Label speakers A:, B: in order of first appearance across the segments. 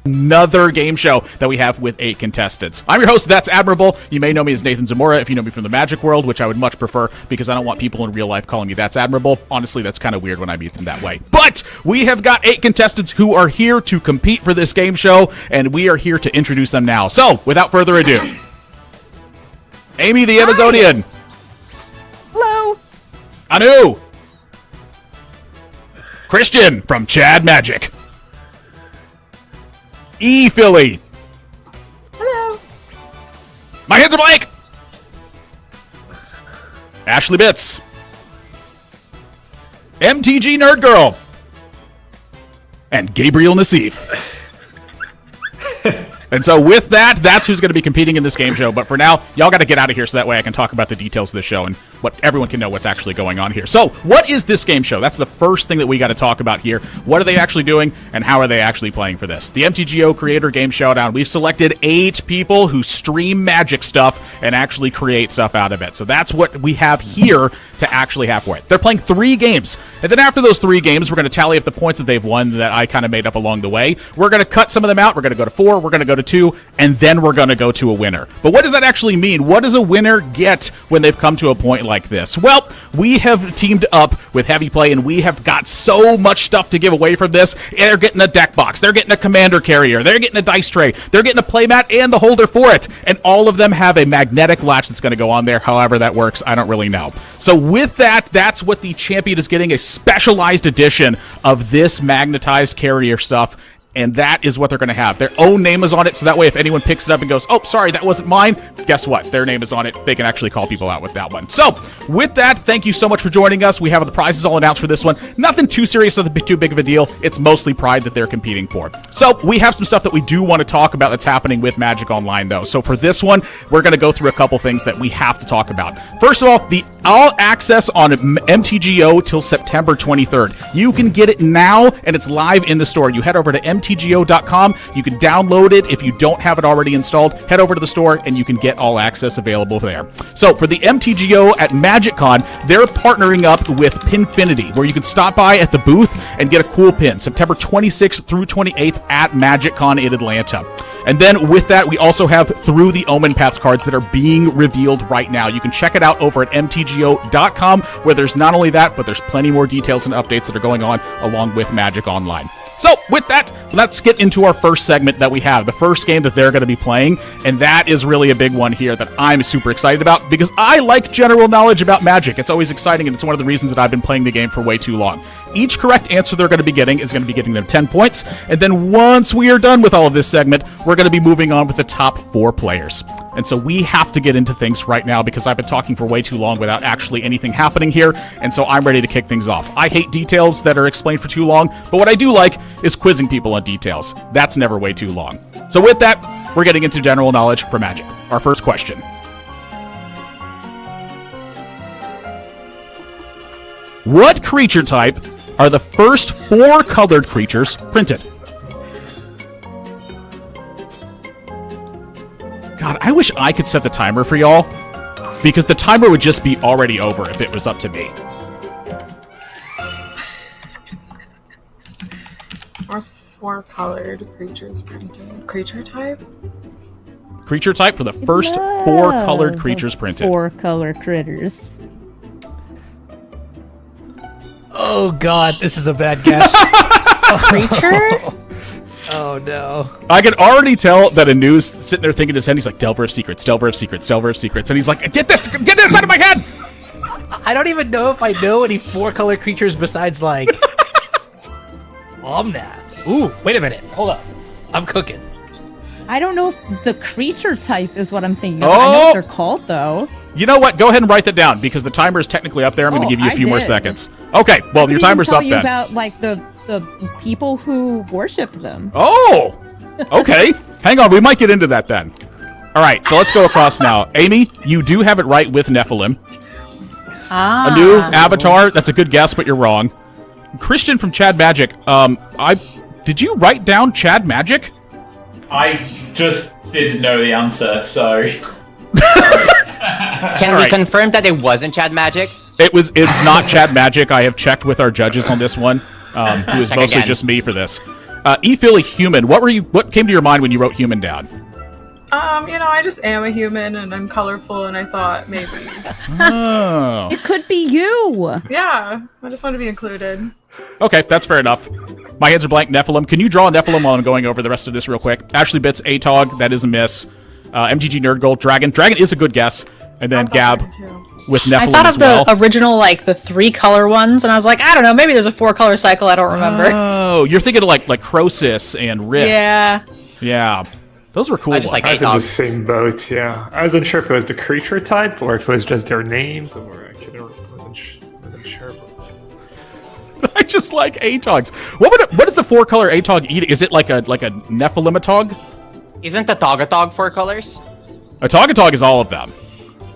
A: Another game show that we have with 8 contestants. I'm your host, That's Admirable. You may know me as Nathan Zamora if you know me from the Magic world, which I would much prefer because I don't want people in real life calling me That's Admirable. Honestly, that's kind of weird when I meet them that way. But we have got 8 contestants who are here to compete for this game show, and we are here to introduce them now. So, without further ado, Amy the Amazonian.
B: Hello.
A: Anu. Christian from Chad Magic. Philly.
B: Hello.
A: My hands are blank. Ashley Bitts. MTG Nerd Girl. And Gabriel Nassif. And so with that, that's who's going to be competing in this game show. But for now, y'all got to get out of here so that way I can talk about the details of the show and what everyone can know what's actually going on here. So what is this game show? That's the first thing that we got to talk about here. What are they actually doing and how are they actually playing for this? The MTGO Creator Game Showdown. We've selected 8 people who stream Magic stuff and actually create stuff out of it. So that's what we have here to actually have for it. They're playing 3 games. And then after those 3 games, we're going to tally up the points that they've won that I kind of made up along the way. We're going to cut some of them out. We're going to go to 4. We're going to go to 2. And then we're going to go to a winner. But what does that actually mean? What does a winner get when they've come to a point like this? Well, we have teamed up with Heavy Play, and we have got so much stuff to give away from this. They're getting a deck box. They're getting a commander carrier. They're getting a dice tray. They're getting a playmat and the holder for it. And all of them have a magnetic latch that's going to go on there. However that works, I don't really know. So with that, that's what the champion is getting, a specialized edition of this magnetized carrier stuff. And that is what they're going to have. Their own name is on it, so that way if anyone picks it up and goes, oh, sorry, that wasn't mine, guess what? Their name is on it. They can actually call people out with that one. So, with that, thank you so much for joining us. We have the prizes all announced for this one. Nothing too serious or too big of a deal. It's mostly pride that they're competing for. So, we have some stuff that we do want to talk about that's happening with Magic Online, though. So, for this one, we're going to go through a couple things that we have to talk about. First of all, the All Access on MTGO till September 23rd. You can get it now, and it's live in the store. You head over to MTGO.com. You can download it if you don't have it already installed. Head over to the store and you can get All Access available there. So for the MTGO at MagicCon, they're partnering up with Pinfinity, where you can stop by at the booth and get a cool pin, September 26th through 28th at MagicCon in Atlanta. And then with that, we also have Through the Omen Paths cards that are being revealed right now. You can check it out over at MTGO.com, where there's not only that, but there's plenty more details and updates that are going on along with Magic Online. So, with that, let's get into our first segment that we have, the first game that they're going to be playing, and that is really a big one here that I'm super excited about because I like general knowledge about Magic. It's always exciting, and it's one of the reasons that I've been playing the game for way too long. Each correct answer they're going to be getting is going to be getting them 10 points, and then once we are done with all of this segment, we're going to be moving on with the top 4 players. And so we have to get into things right now because I've been talking for way too long without actually anything happening here, and so I'm ready to kick things off. I hate details that are explained for too long, but what I do like is quizzing people on details. That's never way too long. So with that, we're getting into general knowledge for Magic. Our first question. What creature type are the first 4 colored creatures printed? God, I wish I could set the timer for y'all, because the timer would just be already over if it was up to me.
B: First 4 colored creatures printed. Creature type?
A: Creature type for the first 4 colored creatures printed.
C: 4 color critters.
D: Oh god, this is a bad guess.
B: Creature?
D: Oh no.
A: I can already tell that Anu's sitting there thinking in his head, he's like, Delver of Secrets, Delver of Secrets, Delver of Secrets. And he's like, get this out of my head!
D: I don't even know if I know any 4 color creatures besides, like, Omnath. Ooh, wait a minute. Hold up. I'm cooking.
C: I don't know if the creature type is what I'm thinking of.
A: Oh!
C: I know what they're called, though.
A: You know what? Go ahead and write that down, because the timer is technically up there. I'm going to give you a few more seconds. Okay, well, your timer's up then.
C: I about, like, the people who worship them.
A: Oh! Okay. Hang on, we might get into that then. All right, so let's go across now. Amy, you do have it right with Nephilim.
B: Ah.
A: A new avatar. That's a good guess, but you're wrong. Christian from Chad Magic. Did you write down Chad Magic?
E: I just didn't know the answer, so.
F: Can we confirm that it wasn't Chad Magic?
A: It's not Chad Magic. I have checked with our judges on this one, who is mostly just me for this. E-Philly human. What came to your mind when you wrote human down?
B: I just am a human and I'm colorful, and I thought maybe.
A: Oh.
C: It could be you.
B: Yeah, I just want to be included.
A: Okay, that's fair enough. My hands are blank. Nephilim. Can you draw a Nephilim while I'm going over the rest of this real quick? Ashley Bits, Atog. That is a miss. MTG Nerd Gold. Dragon. Dragon is a good guess. And then Gab with Nephilim
G: I thought
A: as
G: of
A: well.
G: the original, like, the 3-color ones, and I was like, I don't know, maybe there's a 4-color cycle, I don't remember.
A: Oh, you're thinking of like Crosis and Rift.
G: Yeah.
A: Yeah. Those were cool
F: I just
A: ones.
F: like
H: I was in the
F: Atog.
H: same boat, yeah. I wasn't sure if it was the creature type or if it was just their names, or wasn't sure.
A: I just like Atogs. What is the 4-color Atog eating? Is it like a Nephilimatog?
F: Isn't the Togatog 4 colors?
A: A Togatog is all of them.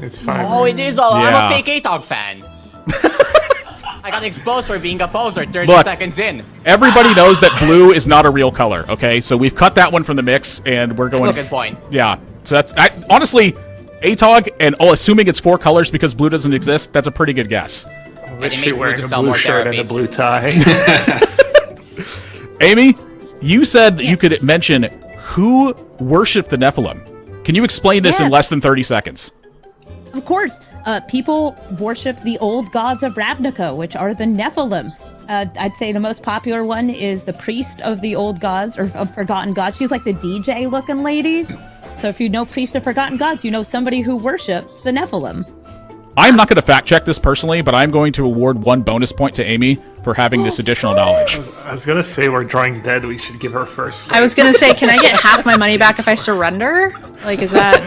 H: It's fine.
F: Oh, it is all.
A: Yeah.
F: I'm a fake Atog fan. I got exposed for being a poser 30
A: Look.
F: seconds in.
A: Everybody knows that blue is not a real color, okay? So we've cut that one from the mix, and we're going...
F: That's a good point.
A: Yeah. So that's... honestly, Atog, and assuming it's 4 colors because blue doesn't exist, that's a pretty good guess.
H: I
F: they
H: wish
F: make
H: you
F: blue
H: wearing
F: to
H: a
F: sell
H: blue
F: more
H: shirt
F: therapy.
H: and a blue tie.
A: Amy, you said you could mention who worshipped the Nephilim. Can you explain this in
C: Yes.
A: less than 30 seconds?
C: Of course, people worship the old gods of Ravnica, which are the Nephilim. I'd say the most popular one is the priest of the old gods, or of forgotten gods. She's like the DJ looking lady. So if you know priest of forgotten gods, you know somebody who worships the Nephilim.
A: I'm not going to fact check this personally, but I'm going to award 1 bonus point to Amy for having this additional knowledge.
H: I was gonna say we're drawing dead. We should give her first place.
G: I was gonna say, can I get half my money back if I surrender? Like, is that...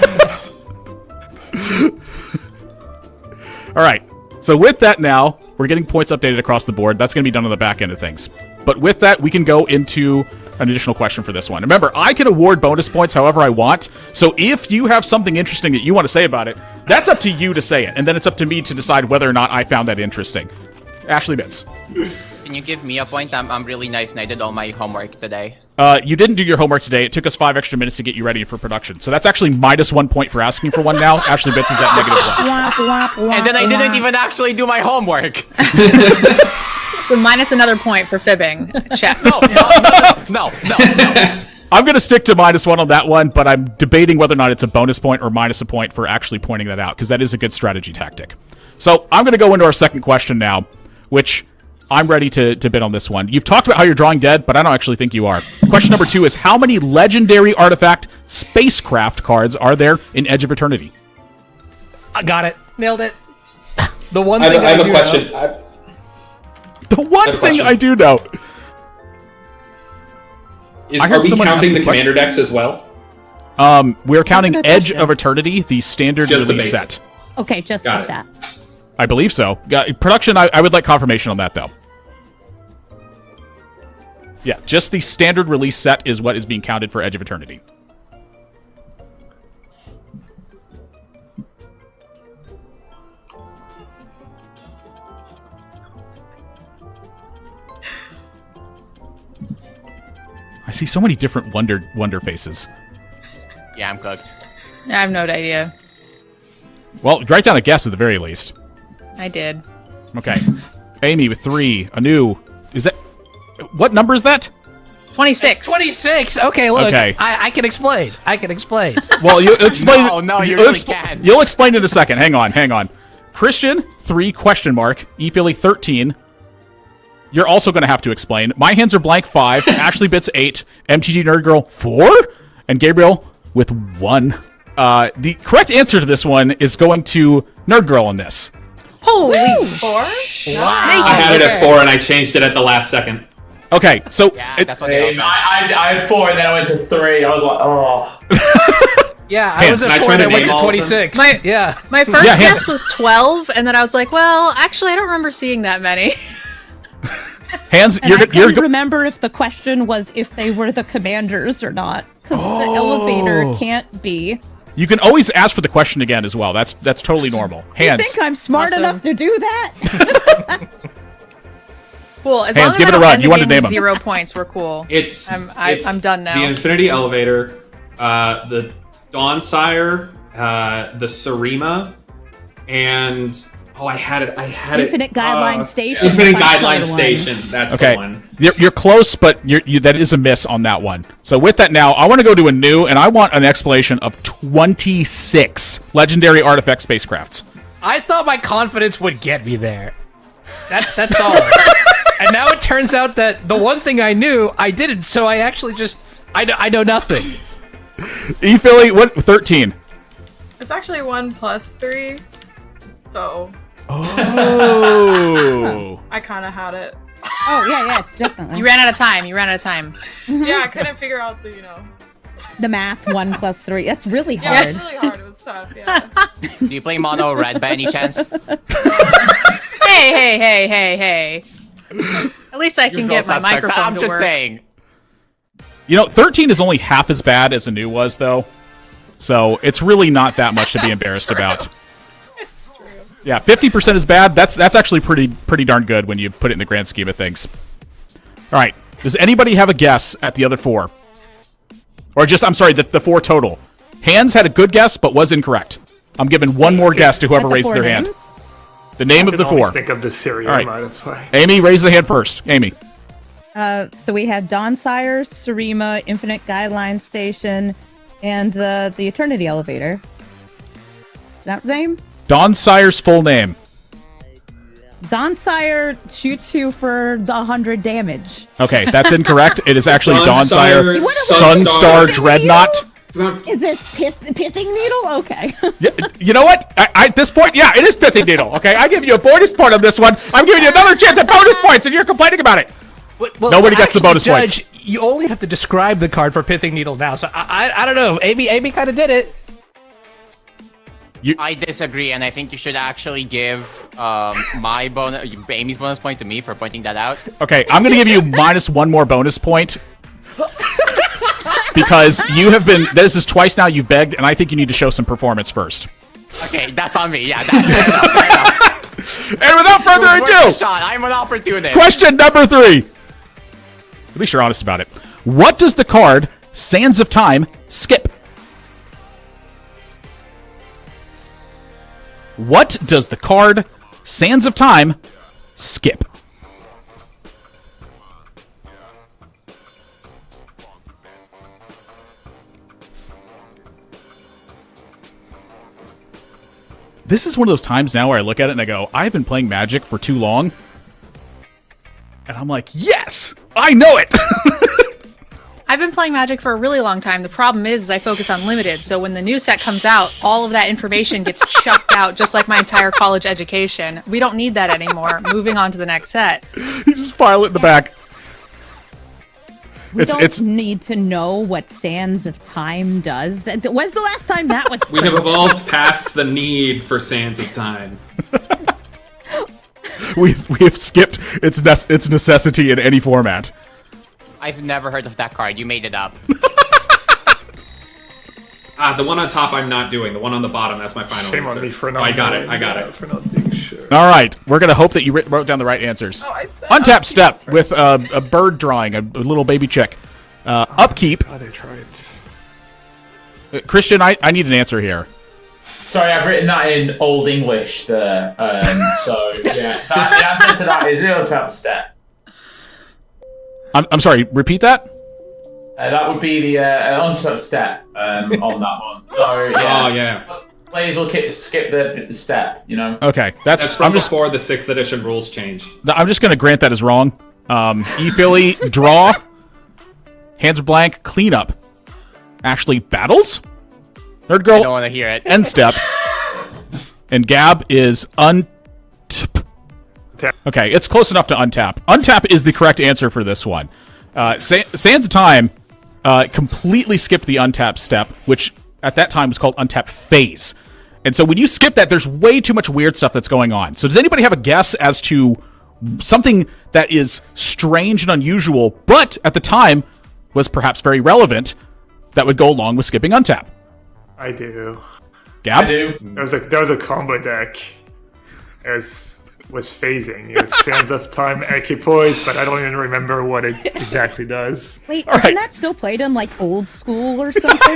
A: All right. So with that now, we're getting points updated across the board. That's going to be done on the back end of things. But with that, we can go into an additional question for this one. Remember, I can award bonus points however I want. So if you have something interesting that you want to say about it, that's up to you to say it. And then it's up to me to decide whether or not I found that interesting. Ashley Bits.
F: Can you give me a point? I'm really nice and I did all my homework today.
A: You didn't do your homework today. It took us 5 extra minutes to get you ready for production. So that's actually minus 1 point for asking for one now. Ashley Bits is at -1.
F: And then I didn't even actually do my homework.
G: So minus another point for fibbing. Check.
F: No.
A: I'm going to stick to -1 on that one, but I'm debating whether or not it's a bonus point or minus a point for actually pointing that out, because that is a good strategy tactic. So I'm going to go into our second question now, which I'm ready to bid on this one. You've talked about how you're drawing dead, but I don't actually think you are. Question number 2 is, how many legendary artifact spacecraft cards are there in Edge of Eternity?
D: I got it. Nailed it. The one
I: I
D: thing
I: have
D: I
I: a
D: do
I: question.
D: know-
A: The one
I: have a
A: thing
I: question.
A: I do know. I heard
I: Are we
A: someone
I: counting
A: ask
I: the
A: a question.
I: commander decks as well?
A: We're counting
C: good
A: Edge
C: question.
A: of Eternity, the standard
I: Just the
A: release
I: base.
A: set.
C: Okay, just
I: Got
C: the
I: it.
C: set.
A: I believe so. Production, I would like confirmation on that, though. Yeah, just the standard release set is what is being counted for Edge of Eternity. I see so many different wonder faces.
F: Yeah, I'm cooked.
G: I have no idea.
A: Well, write down a guess at the very least.
G: I did.
A: Okay. Amy with 3. Anu, is that... What number is that?
G: 26.
D: 26. Okay, look.
A: Okay.
D: I can explain.
A: Well, you'll explain.
F: No, you
A: you'll
F: really
A: expl-
F: can.
A: You'll explain in a second. Hang on. Christian, 3 question mark. E-Philly, 13. You're also going to have to explain. My hands are blank, 5. Ashley Bits, 8. MTG Nerd Girl, 4. And Gabriel with 1. The correct answer to this one is going to Nerd Girl on this.
G: Holy.
B: 4?
I: I had it at 4 and I changed it at the last second.
A: Okay, so
F: Yeah, that's what they all
E: I,
F: said.
E: I had 4 and then I went to 3. I was like, oh.
D: Yeah, I was
I: Can
D: at
I: I
D: 4
I: try
D: and
I: to
D: I went
I: name
D: to
I: all of them?
D: 26.
G: My-
D: Yeah.
G: My first
A: Yeah, hands-
G: guess was 12, and then I was like, well, actually, I don't remember seeing that many.
A: hands,
C: And
A: you're
C: I
A: go-
C: couldn't remember if the question was if they were the commanders or not, because the elevator can't be.
A: you can always ask for the question again as well. That's totally normal.
C: I
A: Hands.
C: think I'm smart
G: Awesome.
C: enough to do that.
G: Cool. As
A: Hands,
G: long as
A: give
G: I
A: it a
G: don't
A: run.
G: end
A: You
G: the
A: wanted to
G: game
A: name
G: with
A: 'em.
G: 0 points, we're cool.
I: It's
G: I'm done now.
I: The Infinity Elevator, the Dawn Sire, the Sarima, and Oh, I had it.
C: Infinite Guideline Station.
I: Infinite
C: the
I: Guideline
C: $5 one.
I: Station. That's
A: Okay,
I: the one.
A: you're close, but that is a miss on that one. So with that now, I want to go to a new, and I want an explanation of 26 legendary artifact spacecrafts.
D: I thought my confidence would get me there. That's all. And now it turns out that the one thing I knew, I didn't. So I actually just I know nothing.
A: Philly, what 13?
B: It's actually 1 plus 3. So
A: Oh.
B: I kind of had it.
C: Oh, yeah, definitely.
G: You ran out of time.
B: Yeah, I couldn't figure out the,
C: The math, 1 plus 3. That's really
B: Yeah,
C: hard.
B: it's really hard. It was tough, yeah.
F: Do you play mono red by any chance?
G: Hey. At least I can
F: Usual
G: get my
F: suspects.
G: microphone
F: I'm
G: to
F: just
G: work.
F: saying.
A: 13 is only half as bad as a new was, though. So it's really not that much to be embarrassed about. Yeah, 50% is bad. That's actually pretty darn good when you put it in the grand scheme of things. All right. Does anybody have a guess at the other 4? Or I'm sorry, the 4 total. Hands had a good guess, but was incorrect. I'm giving one more guess to whoever
C: At the
A: raises
C: 4
A: their hand.
C: names?
A: The name of the 4.
H: Think of the Syria,
A: All right.
H: that's why.
A: Amy, raise the hand first. Amy.
C: So we have Dawnsire's, Sarima, Infinite Guideline Station, and the Eternity Elevator. Is that name?
A: Dawnsire's full name.
C: Dawnsire shoots you for the 100 damage.
A: Okay, that's incorrect. It is actually
I: Dawnsire,
A: Dawnsire, Sunstar, Dreadnought.
C: Is this Pithing Needle? Okay.
A: Yeah, you know what? At this point, yeah, it is Pithing Needle. Okay, I give you a bonus point on this one. I'm giving you another chance at bonus points, and you're complaining about it.
D: Well,
A: Nobody gets the
D: actually,
A: bonus
D: Judge,
A: points.
D: You only have to describe the card for Pithing Needle now. So I don't know. Amy kind of did it.
F: I disagree, and I think you should actually give Amy's bonus point to me for pointing that out.
A: Okay, I'm going to give you minus one more bonus point. Because you have been, this is twice now you've begged, and I think you need to show some performance first.
F: Okay, that's on me. Yeah, fair enough.
A: And without further ado,
F: Shot. I'm an opportunist.
A: question number 3. At least you're honest about it. What does the card Sands of Time skip? What does the card Sands of Time skip? This is one of those times now where I look at it and I go, I've been playing Magic for too long. And I'm like, yes, I know it.
G: I've been playing Magic for a really long time. The problem is I focus on limited, so when the new set comes out, all of that information gets chucked out, just like my entire college education. We don't need that anymore. Moving on to the next set.
A: You just file it in the back.
C: We don't need to know what Sands of Time does. When's the last time that was?
I: We have evolved past the need for Sands of Time.
A: We have skipped its necessity in any format.
F: I've never heard of that card. You made it up.
I: The one on top I'm not doing. The one on the bottom, that's my final
H: Shame
I: answer.
H: on me for
I: Oh,
H: not
I: I got it.
H: knowing,
I: I got
H: yeah,
I: it.
H: For not being sure.
A: All right, we're gonna hope that you wrote down the right answers.
B: Oh, I said
A: Untap step with a bird drawing, a little baby chick. Upkeep.
H: Oh, they tried.
A: Christian, I need an answer here.
E: Sorry, I've written that in Old English there. So yeah, the answer to that is Untap step.
A: I'm sorry. Repeat that.
E: That would be the Untap step on that one. So yeah,
I: Oh, yeah.
E: players will skip the step. You know.
A: Okay,
I: That's from
A: I'm just
I: before the 6th edition rules change.
A: I'm just gonna grant that as wrong. Philly, draw. Hands are blank. Cleanup. Ashley, battles. Nerd
F: I
A: girl.
F: don't want to hear it.
A: End step. And Gab is Okay, it's close enough to untap. Untap is the correct answer for this one. Sands of Time completely skipped the untap step, which at that time was called untap phase. And so when you skip that, there's way too much weird stuff that's going on. So does anybody have a guess as to something that is strange and unusual, but at the time was perhaps very relevant, that would go along with skipping untap?
H: I do.
A: Gab?
E: I do.
H: There was a combo deck. It was was phasing. It was Sands of Time Equipoise, but I don't even remember what it exactly does.
C: Wait,
A: All
C: isn't
A: right.
C: that still played in like old school or something?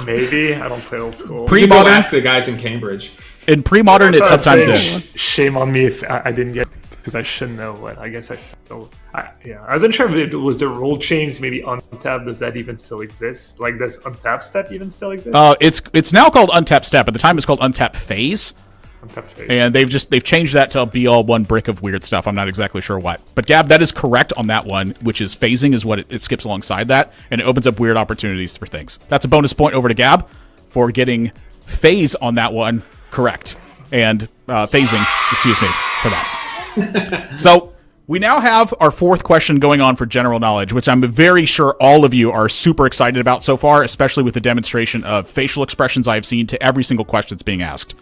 H: Maybe. I don't play old school.
I: You go
A: Pre-modern,
I: ask the guys in Cambridge.
A: in pre-modern, it
H: That's what I'm
A: sometimes
H: saying.
A: is.
H: Shame on me if I didn't get, because I should know what. I guess I still. I wasn't sure if it was the rule change. Maybe Untap, does that even still exist? Like, does Untap Step even still exist?
A: It's now called Untap Step. At the time, it's called Untap Phase.
H: Untap Phase.
A: And they've changed that to be all one brick of weird stuff. I'm not exactly sure what. But Gab, that is correct on that one, which is phasing is what it skips alongside that, and it opens up weird opportunities for things. That's a bonus point over to Gab for getting phase on that one correct. And phasing, excuse me, for that. So we now have our fourth question going on for general knowledge, which I'm very sure all of you are super excited about so far, especially with the demonstration of facial expressions I have seen to every single question that's being asked.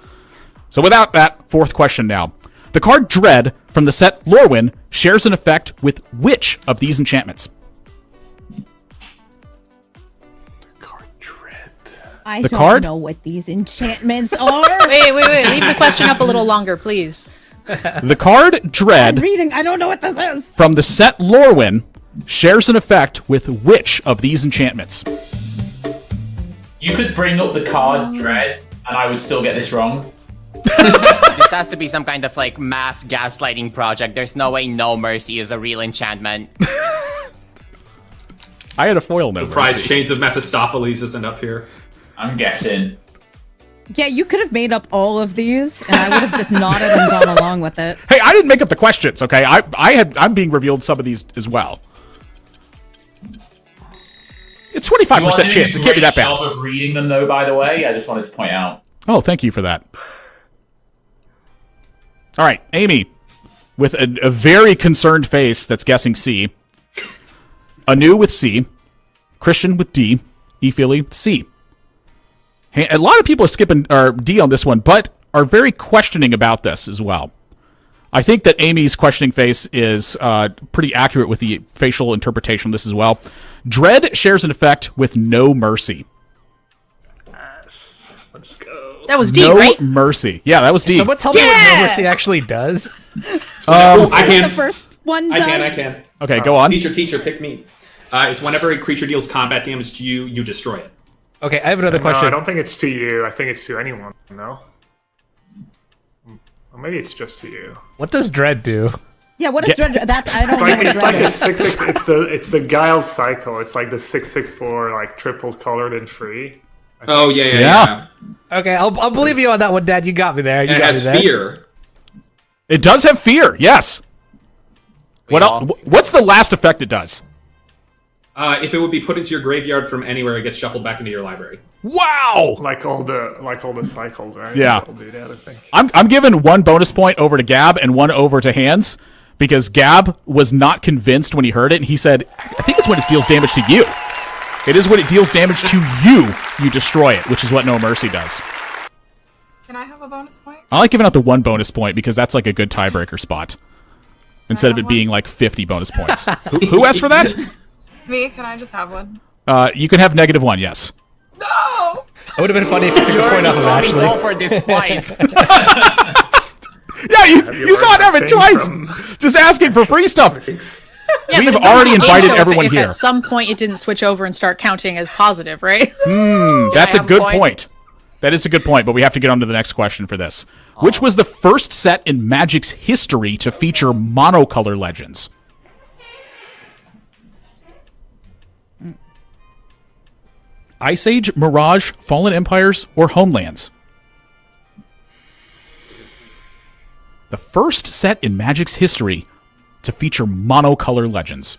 A: So without that, fourth question now. The card Dread from the set Lorwyn shares an effect with which of these enchantments?
H: Card Dread.
C: I
A: The
C: don't
A: card?
C: know what these enchantments are.
G: Wait. Leave the question up a little longer, please.
A: The card
C: I'm
A: Dread
C: reading. I don't know what this is.
A: from the set Lorwyn shares an effect with which of these enchantments?
E: You could bring up the card Dread, and I would still get this wrong.
F: This has to be some kind of like mass gaslighting project. There's no way No Mercy is a real enchantment.
A: I had a foil no
I: Surprise,
A: mercy.
I: Chains of Mephistopheles isn't up here.
E: I'm guessing.
C: Yeah, you could have made up all of these, and I would have just nodded and gone along with it.
A: Hey, I didn't make up the questions, okay? I'm being revealed some of these as well. It's 25% chance. It can't be that bad.
E: job of reading them, though. By the way, I just wanted to point out.
A: Oh, thank you for that. All right, Amy, with a very concerned face that's guessing C. Anu with C. Christian with D. Ephili with C. Hey, a lot of people are skipping D on this one, but are very questioning about this as well. I think that Amy's questioning face is pretty accurate with the facial interpretation of this as well. Dread shares an effect with No Mercy.
H: Yes. Let's go.
G: That was D,
A: No
G: right?
A: Mercy. Yeah, that was D.
D: Someone tell me what No Mercy actually does.
I: I
C: The
I: can.
C: first one
I: I
C: does.
I: can.
A: Okay, go on.
I: Teacher, pick me. It's whenever a creature deals combat damage to you, you destroy it.
D: Okay, I have another
H: No,
D: question.
H: I don't think it's to you. I think it's to anyone. No. Or maybe it's just to you.
D: What does Dread do?
C: Yeah, what is
A: Get-
C: Dread? That's I don't know what
H: It's like
C: Dread
H: a
C: is.
H: 6/6. It's the Guile cycle. It's like the 6/6/4, like triple colored and free.
I: Oh yeah.
D: Okay, I'll believe you on that one, Dad. You got me there. You
I: And it
D: got
I: has
D: me there.
I: fear.
A: It does have fear, yes. What
F: all-
A: else? What's the last effect it does?
I: If it would be put into your graveyard from anywhere, it gets shuffled back into your library.
A: Wow!
H: Like all the cycles, right?
A: Yeah.
H: They'll do that, I think.
A: I'm giving one bonus point over to Gab and one over to Hans because Gab was not convinced when he heard it, and he said, I think it's when it deals damage to you. It is when it deals damage to you, you destroy it, which is what No Mercy does.
B: Can I have a bonus point?
A: I like giving out the one bonus point because that's like a good tiebreaker spot instead of it being like 50 bonus points. Who asked for that?
B: Me? Can I just have one?
A: You can have -1, yes.
B: No!
D: It would have been funny if you took a point off of
F: Saw me
D: Ashley.
F: fall for this twice.
A: Yeah, you saw it
H: learned
A: happen
H: that
A: twice.
H: thing
A: Just asking for free stuff.
G: Yeah,
A: We
G: but
A: have
G: it
A: already
G: wouldn't be a
A: invited
G: game show
A: everyone
G: if
A: here.
G: at some point it didn't switch over and start counting as positive, right?
A: That's a
F: have a
A: good
F: point?
A: point. That is a good point, but we have to get on to the next question for this. Which was the first set in Magic's history to feature monocolor legends? Ice Age, Mirage, Fallen Empires, or Homelands? The first set in Magic's history to feature monocolor legends.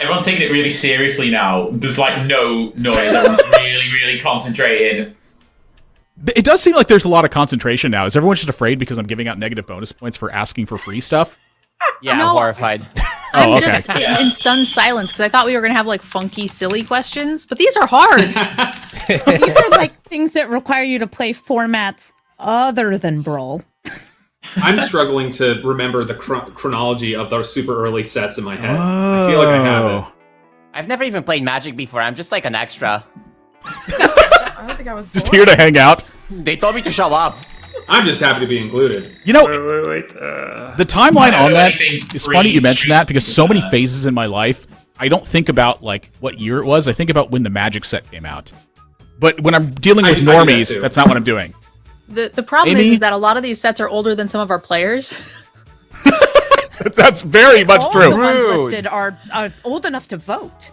E: Everyone's taking it really seriously now. There's like no noise. Everyone's really concentrating.
A: It does seem like there's a lot of concentration now. Is everyone just afraid because I'm giving out negative bonus points for asking for free stuff?
F: Yeah,
G: No.
F: I'm horrified.
G: I'm
A: Oh, okay.
G: just in stunned silence because I thought we were gonna have like funky, silly questions, but these are hard.
C: These are like things that require you to play formats other than Brawl.
I: I'm struggling to remember the chronology of those super early sets in my head. I feel like I have it.
F: I've never even played Magic before. I'm just like an extra.
B: I don't think I was
A: Just
B: born.
A: here to hang out.
F: They told me to show up.
I: I'm just happy to be included.
A: You know,
H: Wait.
A: the timeline
E: I
A: on
E: don't
A: that
E: think
A: is funny you
E: Breach
A: mention that because so many
E: that.
A: phases in my life, I don't think about like what year it was. I think about when the Magic set came out. But when I'm dealing
I: I
A: with
I: do that
A: normies,
I: too.
A: that's not what I'm doing.
G: The problem
A: Amy?
G: is that a lot of these sets are older than some of our players.
A: That's very much
C: All
A: true.
C: the ones listed are old enough to vote.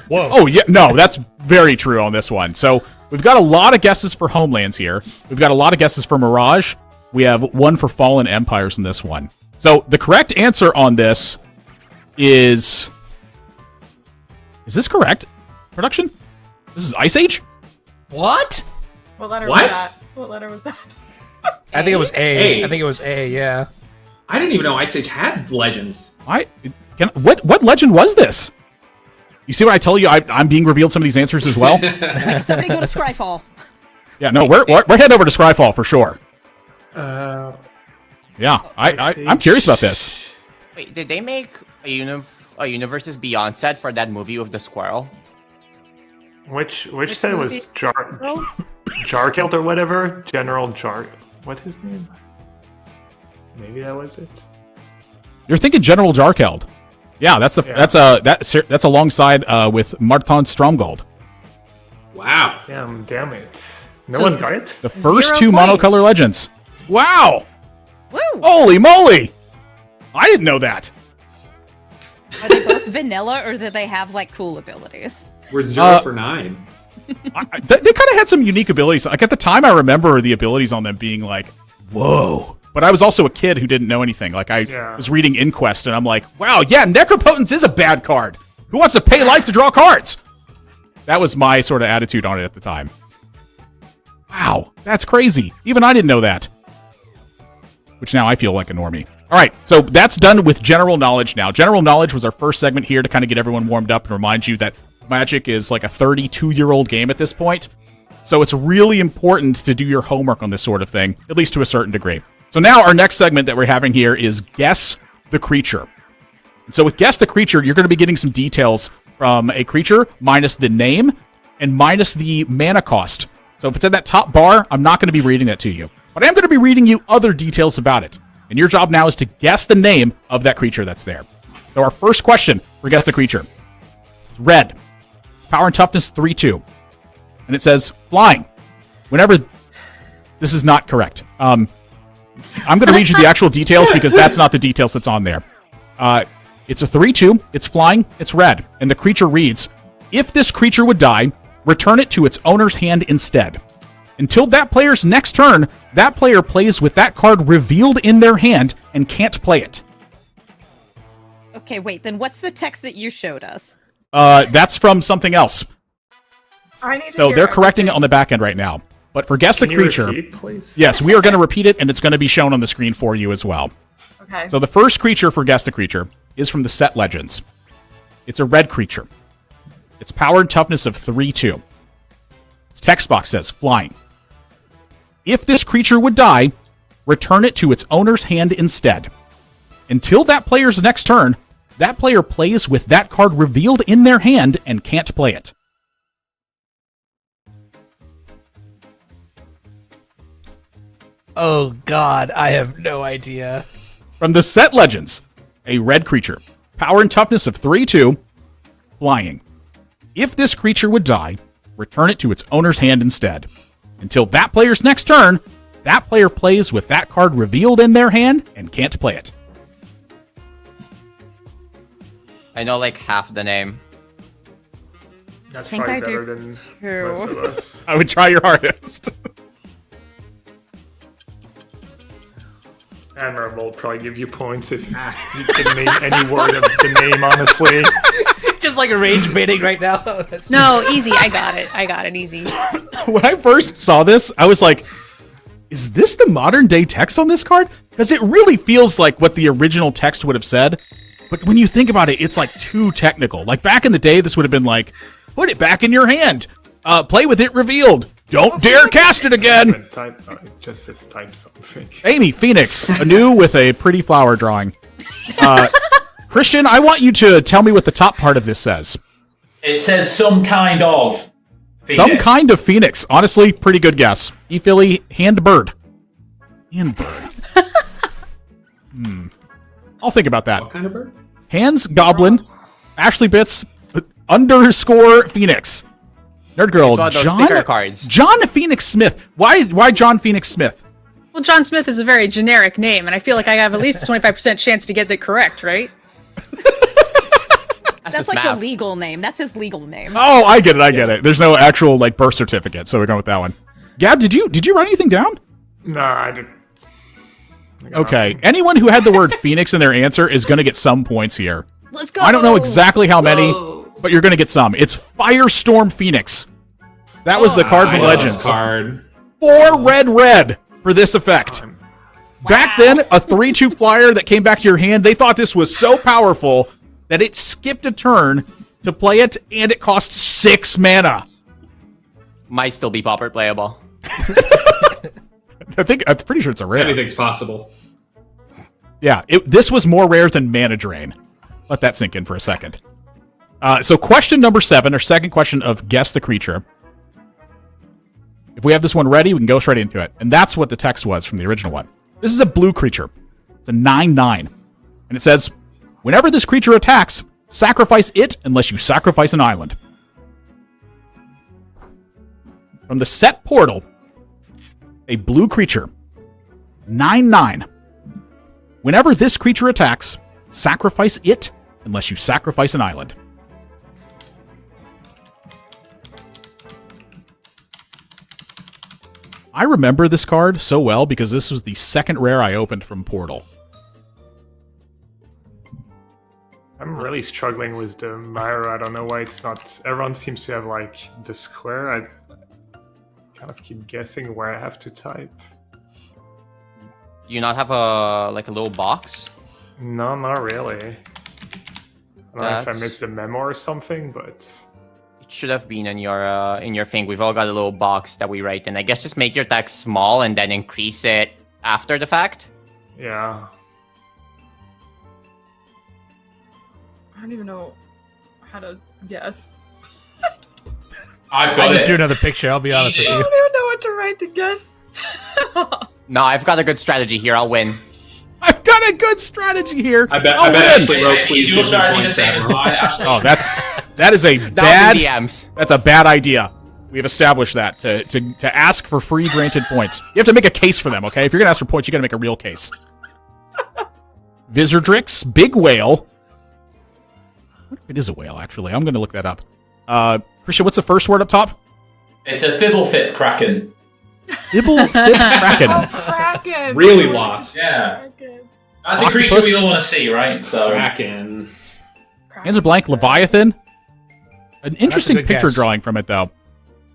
D: Whoa.
A: Oh, yeah. No, that's very true on this one. So we've got a lot of guesses for Homelands here. We've got a lot of guesses for Mirage. We have one for Fallen Empires in this one. So the correct answer on this is... Is this correct? Production? This is Ice Age?
D: What?
B: What letter
I: What?
B: was that? What letter was that?
D: I think it was A.
I: A.
D: I think it was A, yeah.
I: I didn't even know Ice Age had legends.
A: What legend was this? You see what I tell you? I'm being revealed some of these answers as well.
C: Somebody go to Scryfall.
A: Yeah, no, we're heading over to Scryfall for sure. Yeah,
H: Ice
A: I'm
H: Age.
A: curious about this.
F: Wait, did they make a Universes Beyond set for that movie with the squirrel?
H: Which set was Jarkelt or whatever? General Jar. What his name? Maybe that was it.
A: You're thinking General Jarkeld. Yeah, that's alongside with Martin Stromgold.
I: Wow.
H: Damn it. No
G: So
H: one
G: it's-
H: got it?
A: The first
G: 0
A: two
G: points.
A: monocolor legends. Wow!
C: Woo!
A: Holy moly! I didn't know that.
C: Are they both vanilla or do they have like cool abilities?
I: We're 0 for 9.
A: They kind of had some unique abilities. Like at the time, I remember the abilities on them being like, whoa. But I was also a kid who didn't know anything. Like I was reading Inquest, and I'm like, wow, yeah, Necropotence is a bad card. Who wants to pay life to draw cards? That was my sort of attitude on it at the time. Wow, that's crazy. Even I didn't know that. Which now I feel like a normie. All right, so that's done with general knowledge now. General knowledge was our first segment here to kind of get everyone warmed up and remind you that Magic is like a 32-year-old game at this point. So it's really important to do your homework on this sort of thing, at least to a certain degree. So now our next segment that we're having here is Guess the Creature. And so with Guess the Creature, you're going to be getting some details from a creature minus the name and minus the mana cost. So if it's in that top bar, I'm not going to be reading that to you. But I am going to be reading you other details about it. And your job now is to guess the name of that creature that's there. So our first question for Guess the Creature. It's red. Power and toughness 3-2. And it says flying. Whenever this is not correct. I'm going to read you the actual details because that's not the details that's on there. It's a 3-2. It's flying. It's red. And the creature reads, if this creature would die, return it to its owner's hand instead. Until that player's next turn, that player plays with that card revealed in their hand and can't play it.
C: Okay, wait, then what's the text that you showed us?
A: That's from something else.
B: I need to
A: So
B: hear
A: they're correcting it
B: everything.
A: on the back end right now. But for Guess the
H: Can you
A: Creature,
H: repeat, please?
A: yes, we are going to repeat it, and it's going to be shown on the screen for you as well.
B: Okay.
A: So the first creature for Guess the Creature is from the set Legends. It's a red creature. Its power and toughness of 3-2. Its text box says flying. If this creature would die, return it to its owner's hand instead. Until that player's next turn, that player plays with that card revealed in their hand and can't play it.
D: Oh god, I have no idea.
A: From the set Legends, a red creature. Power and toughness of 3-2, flying. If this creature would die, return it to its owner's hand instead. Until that player's next turn, that player plays with that card revealed in their hand and can't play it.
F: I know like half the name.
H: That's
C: think
H: probably
C: I do
H: better than
C: too.
H: most of us.
A: I would try your hardest.
H: Admirable will probably give you points if you can name any word of the name, honestly.
D: Just like a rage baiting right now. That's-
G: No, easy. I got it easy.
A: When I first saw this, I was like, is this the modern day text on this card? Because it really feels like what the original text would have said. But when you think about it, it's like too technical. Like back in the day, this would have been like, put it back in your hand. Play with it revealed. Don't dare cast it again.
H: Type, it just says type something.
A: Amy, Phoenix, anew with a pretty flower drawing. Christian, I want you to tell me what the top part of this says.
E: It says some kind of Phoenix.
A: Some kind of Phoenix. Honestly, pretty good guess. E-Philly, hand bird. Hand bird. I'll think about that.
I: What kind of bird?
A: Hands Goblin, Ashley Bits, _ Phoenix. Nerd Girl,
F: It's one of those sticker cards.
A: John Phoenix Smith. Why John Phoenix Smith?
G: Well, John Smith is a very generic name, and I feel like I have at least a 25% chance to get that correct, right?
C: That's like the legal name. That's his legal name.
A: Oh, I get it. There's no actual like birth certificate, so we're going with that one. Gab, did you write anything down?
H: No, I didn't.
A: Okay. Anyone who had the word Phoenix in their answer is going to get some points here.
G: Let's go!
A: I don't know exactly how many, but you're going to get some. It's Firestorm Phoenix. That was the card from Legends.
I: Card.
A: 4 red for this effect. Back then, a 3/2 flyer that came back to your hand, they thought this was so powerful that it skipped a turn to play it, and it cost 6 mana.
F: Might still be pauper playable.
A: I'm pretty sure it's a rare.
I: Anything's possible.
A: Yeah, this was more rare than Mana Drain. Let that sink in for a second. So question number 7, or second question of Guess the Creature. If we have this one ready, we can go straight into it. And that's what the text was from the original one. This is a blue creature. It's a 9/9. And it says, whenever this creature attacks, sacrifice it unless you sacrifice an island. From the set Portal, a blue creature, 9/9. Whenever this creature attacks, sacrifice it unless you sacrifice an island. I remember this card so well because this was the second rare I opened from Portal.
H: I'm really struggling with the Myra. I don't know why it's not. Everyone seems to have like the square. I kind of keep guessing where I have to type.
F: Do you not have a little box?
H: No, not really. I don't know if I missed a memo or something, but
F: It should have been in your thing. We've all got a little box that we write in. I guess just make your text small and then increase it after the fact.
H: yeah.
B: I don't even know how to guess.
E: I've
D: I
E: got
D: just
E: it.
D: drew another picture. I'll be honest with
B: I
D: you.
B: don't even know what to write to guess.
F: No, I've got a good strategy here. I'll win.
A: I've got a good strategy here.
I: I bet
A: I'll win.
I: Ashley wrote, please
E: Your
I: give me
E: strategy the
I: points.
E: same as
I: Admiral.
E: mine, Ashley.
A: Oh, that is a
F: That was in
A: bad.
F: DMs.
A: That's a bad idea. We've established that to ask for free granted points. You have to make a case for them, okay? If you're gonna ask for points, you gotta make a real case. Vizardrix, Big Whale. It is a whale, actually. I'm gonna look that up. Christian, what's the first word up top?
E: It's a Fibblefip Kraken.
A: Ibble Kraken.
B: Kraken.
I: Really lost.
E: Yeah.
B: Kraken.
E: That's a creature we all want to see, right? So
I: Kraken.
A: Hands are blank. Leviathan. An interesting
D: good
A: picture
D: guess.
A: drawing from it, though.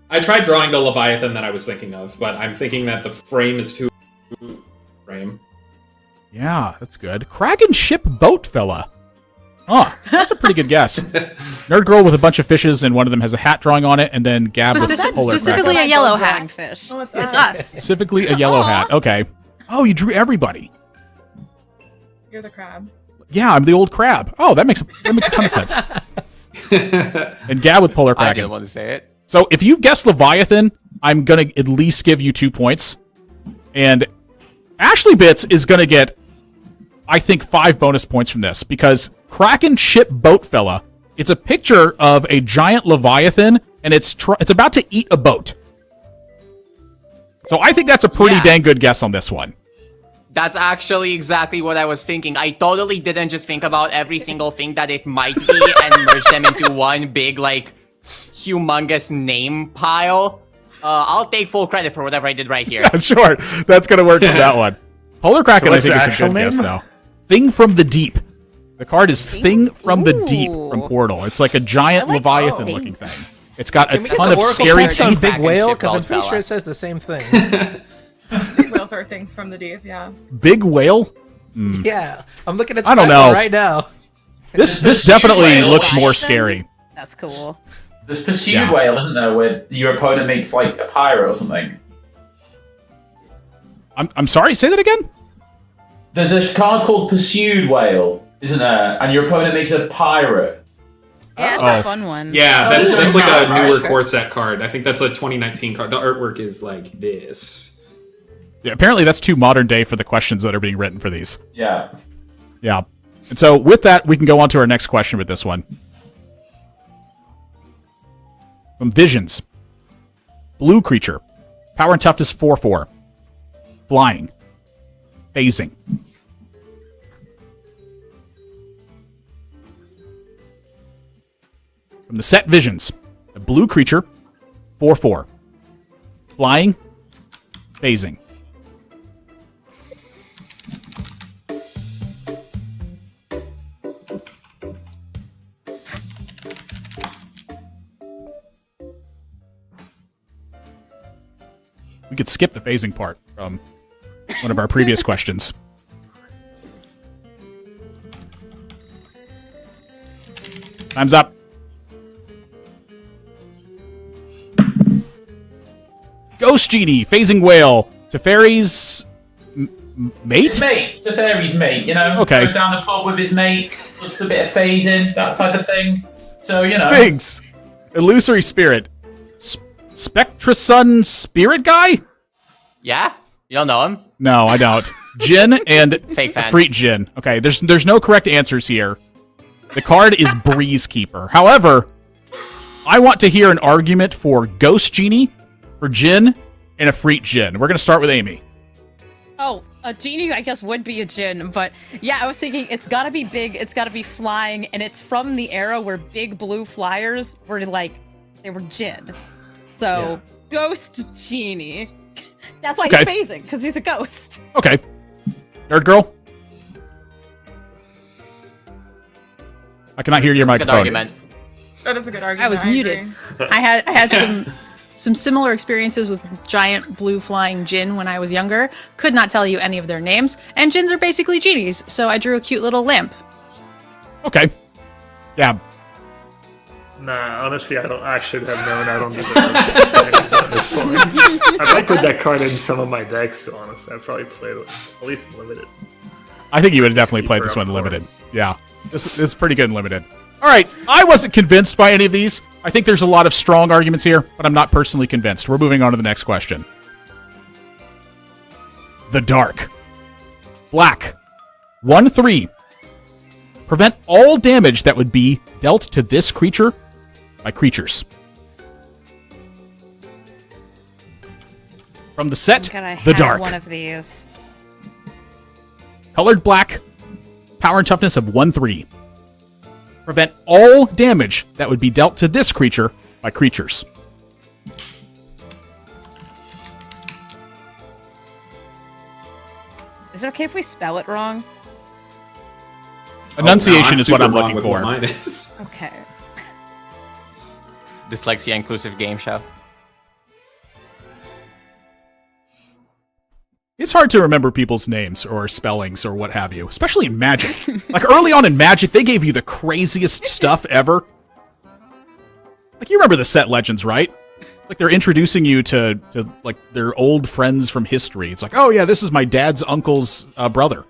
I: I tried drawing the Leviathan that I was thinking of, but I'm thinking that the frame is too frame.
A: Yeah, that's good. Kraken Ship Boat Fella. Oh, that's a pretty good guess. Nerd Girl with a bunch of fishes, and one of them has a hat drawing on it, and then Gab with polar
G: specifically
A: kraken.
G: a yellow
C: Drawing
G: hat.
C: fish.
B: Oh, it's
G: It's
B: us.
G: us.
A: Specifically a yellow hat. Okay. Oh, you drew everybody.
B: You're the crab.
A: Yeah, I'm the old crab. Oh, that makes a ton of sense. And Gab with polar
F: I didn't
A: kraken.
F: want to say it.
A: So if you guess Leviathan, I'm gonna at least give you 2 points, and Ashley Bits is gonna get, I think, 5 bonus points from this because Kraken Ship Boat Fella. It's a picture of a giant Leviathan, and it's about to eat a boat. So I think that's a pretty
F: Yeah.
A: dang good guess on this one.
F: That's actually exactly what I was thinking. I totally didn't just think about every single thing that it might be and merge them into one big, humongous name pile. I'll take full credit for whatever I did right here.
A: Sure, that's gonna work from that one. Polar Kraken, I
H: what's
A: think,
H: the
A: is a
H: actual
A: good guess,
H: name?
A: though. Thing from the Deep. The card is Thing from the Deep from Portal. It's like a giant Leviathan-looking thing. It's got a ton of scary
D: text on
A: teeth.
D: Big
F: Kraken
D: Whale?
F: ship
D: Because I'm
F: boat
D: pretty
F: fella.
D: sure it says the same thing.
B: Big whales are things from the deep, yeah.
A: Big Whale?
D: Yeah, I'm looking at
A: I don't
D: Skyfall
A: know.
D: right now.
A: This definitely
E: whale
A: looks more
E: action.
A: scary.
C: That's cool.
E: There's Pursued
A: Yeah.
E: Whale, isn't there, where your opponent makes like a pirate or something?
A: I'm sorry, say that again?
E: There's a card called Pursued Whale, isn't there? And your opponent makes a pirate.
C: Yeah, it's
A: Oh.
C: a fun one.
I: Yeah,
E: Oh,
I: that's like a newer
E: okay.
I: core set card. I think that's a 2019 card. The artwork is like this.
A: Yeah, apparently that's too modern day for the questions that are being written for these.
E: Yeah.
A: Yeah. And so with that, we can go on to our next question with this one. From Visions. Blue creature. Power and toughness 4/4. Flying. Phasing. From the set Visions. A blue creature. 4/4. Flying. Phasing. We could skip the phasing part from one of our previous questions. Time's up. Ghost Genie, Phasing Whale, Teferi's mate?
E: His mate, the fairy's mate, you know?
A: Okay.
E: Goes down the pub with his mate, just a bit of phasing, that type of thing. So, you know.
A: Sphinx, Illusory Spirit, Spectrasun Spirit Guy?
F: Yeah? You don't know him?
A: No, I don't. Jin and
F: Fake fan.
A: Freet Jin. Okay, there's no correct answers here. The card is Breeze Keeper. However, I want to hear an argument for Ghost Genie, for Jin, and a Freet Jin. We're going to start with Amy.
C: Oh, a genie, I guess, would be a djinn, but yeah, I was thinking it's gotta be big, it's gotta be flying, and it's from the era where big blue flyers were like, they were djinn. So, Ghost Genie. That's why
A: Okay.
C: he's phasing, because he's a ghost.
A: Okay. Nerd Girl? I cannot hear your
F: That's a good
A: microphone.
F: argument.
B: That is a good argument.
G: I was
B: agree.
G: muted. I had some similar experiences with giant blue flying djinn when I was younger. Could not tell you any of their names, and djinns are basically genies, so I drew a cute little lamp.
A: Okay. Yeah.
H: Nah, honestly, I should have known. I don't deserve this point. I might put that card in some of my decks, so honestly, I'd probably play it at least limited.
A: I think you would have definitely played
H: Keeper,
A: this one
H: of
A: limited.
H: course.
A: Yeah. This is pretty good in limited. All right. I wasn't convinced by any of these. I think there's a lot of strong arguments here, but I'm not personally convinced. We're moving on to the next question. The Dark. Black. 1/3. Prevent all damage that would be dealt to this creature by creatures. From the set, The Dark.
C: One of these.
A: Colored black. Power and toughness of 1/3. Prevent all damage that would be dealt to this creature by creatures.
C: Is it okay if we spell it wrong?
A: Enunciation
I: I'm
A: is what
I: super
A: I'm
I: wrong
A: looking
I: with
A: for.
I: what mine is.
C: Okay.
F: Dyslexia inclusive game show.
A: It's hard to remember people's names or spellings or what have you, especially in Magic. Like early on in Magic, they gave you the craziest stuff ever. Like you remember the set legends, right? Like they're introducing you to like their old friends from history. It's like, oh yeah, this is my dad's uncle's brother.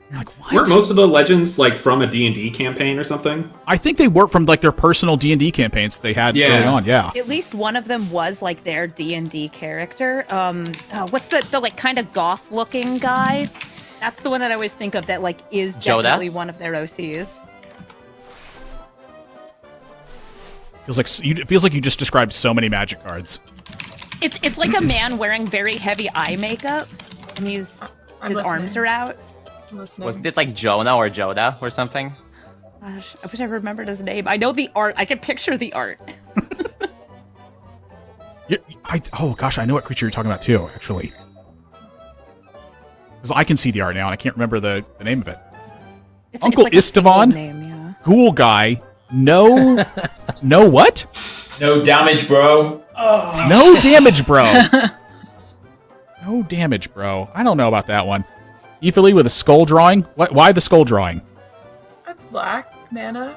A: You're like, what?
I: Weren't most of the legends like from a D&D campaign or something?
A: I think they work from like their personal D&D campaigns they had early on. Yeah.
C: At least one of them was like their D&D character. What's the like kind of goth looking guy? That's the one that I always think of that like is
F: Joda?
C: definitely one of their OCs.
A: It feels like you just described so many Magic cards.
C: It's like a man wearing very heavy eye makeup, and his
B: listening.
C: arms are out.
B: I'm listening.
F: Wasn't it like Jonah or Joda or something?
C: Gosh, I wish I remembered his name. I know the art. I can picture the art.
A: Oh gosh, I know what creature you're talking about too, actually. Because I can see the art now, and I can't remember the name of it. Uncle
C: like a single
A: Istvan?
C: name, yeah.
A: Ghoul guy. No. No what?
E: No damage, bro.
A: No damage, bro. No damage, bro. I don't know about that one. Ephily with a skull drawing? Why the skull drawing?
B: That's black. black mana.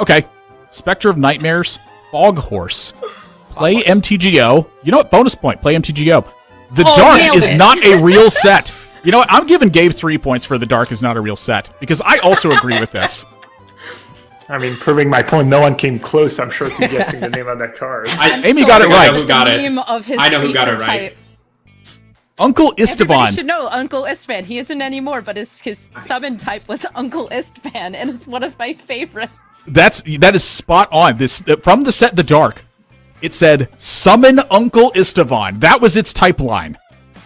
A: Okay. Spectre of Nightmares, Fog Horse. Play MTGO. You know what? Bonus point. Play MTGO. The Dark is not a real set. You know what? I'm giving Gabe 3 points for The Dark is not a real set because I also agree with this.
H: I mean, proving my point, no one came close, I'm sure, to guessing the name of that card.
A: Amy got it right.
I: I know who got it. I know who got it
C: creature
I: right.
C: type.
A: Uncle
C: Everybody
A: Istvan.
C: should know Uncle Istvan. He isn't anymore, but his summon type was Uncle Istvan, and it's one of my favorites.
A: That is spot on. This from the set The Dark. It said summon Uncle Istvan. That was its type line.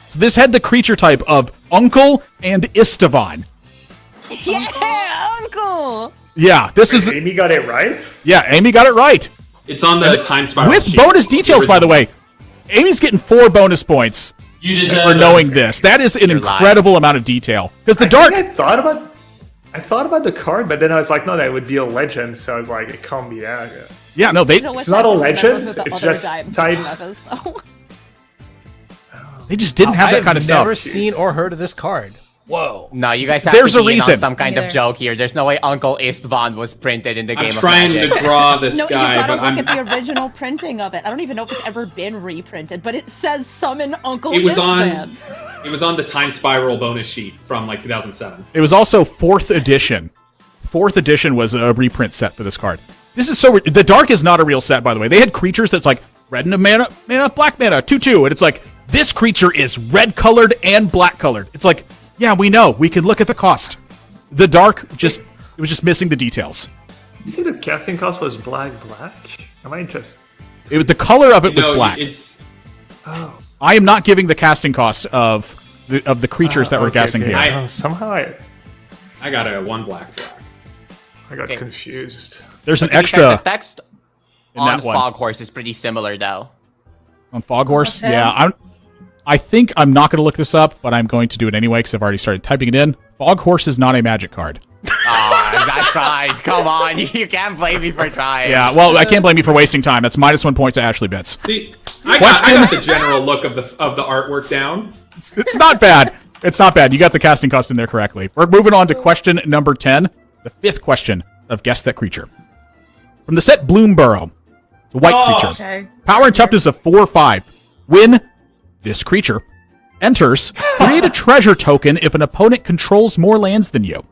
A: So this had the creature type of Uncle and Istvan.
C: Yeah, Uncle.
A: Yeah, this is.
H: Amy got it right?
A: Yeah, Amy got it right.
I: It's on the time spiral
A: With
I: sheet.
A: bonus details, by the way. Amy's getting 4 bonus points
E: You deserve
A: for knowing this. That is an incredible amount of detail. Because The Dark.
H: I thought about the card, but then I was like, no, that would be a legend. So I was like, it can't be that.
A: Yeah, no, they
H: It's not a legend. It's just type.
A: They just didn't have that kind of
D: I've
A: stuff.
D: never seen or heard of this card. Whoa.
F: No, you guys have
A: There's
F: to
A: a
F: be in on
A: reason.
F: some kind
C: Me
F: of joke here. There's no way Uncle Istvan was printed in the game
I: I'm
F: of
I: trying
F: Magic.
I: to draw this
C: No,
I: guy,
C: you gotta
I: but
C: look
I: I'm.
C: at the original printing of it. I don't even know if it's ever been reprinted, but it says summon Uncle
I: It was
C: Istvan.
I: It was on the time spiral bonus sheet from like 2007.
A: It was also 4th edition. 4th edition was a reprint set for this card. This is so. The Dark is not a real set, by the way. They had creatures that's like red and a mana, black mana, 2/2, and it's like this creature is red colored and black colored. It's like, yeah, we know. We can look at the cost. The Dark it was just missing the details.
H: You see the casting cost was black? Am I just...
A: The color of it was black.
I: It's
A: I am not giving the casting cost of the creatures that we're guessing here.
H: Somehow
I: I got a 1 black.
H: I got confused.
A: There's an
F: To be fair,
A: extra
F: the text
A: in
F: on
A: that one.
F: Fog Horse is pretty similar, though.
A: On Fog Horse.
B: Okay.
A: Yeah, I think I'm not going to look this up, but I'm going to do it anyway because I've already started typing it in. Fog Horse is not a Magic card.
F: I tried. Come on, you can't blame me for trying.
A: Yeah, well, I can't blame you for wasting time. That's -1 point to Ashley Bits.
I: See, I got the general look of the artwork down.
A: It's not bad. It's not bad. You got the casting cost in there correctly. We're moving on to question number 10, the 5th question of Guess That Creature. From the set Bloomburrow, the white creature.
B: Okay.
A: Power and toughness of 4/5. When this creature enters, create a treasure token if an opponent controls more lands than you.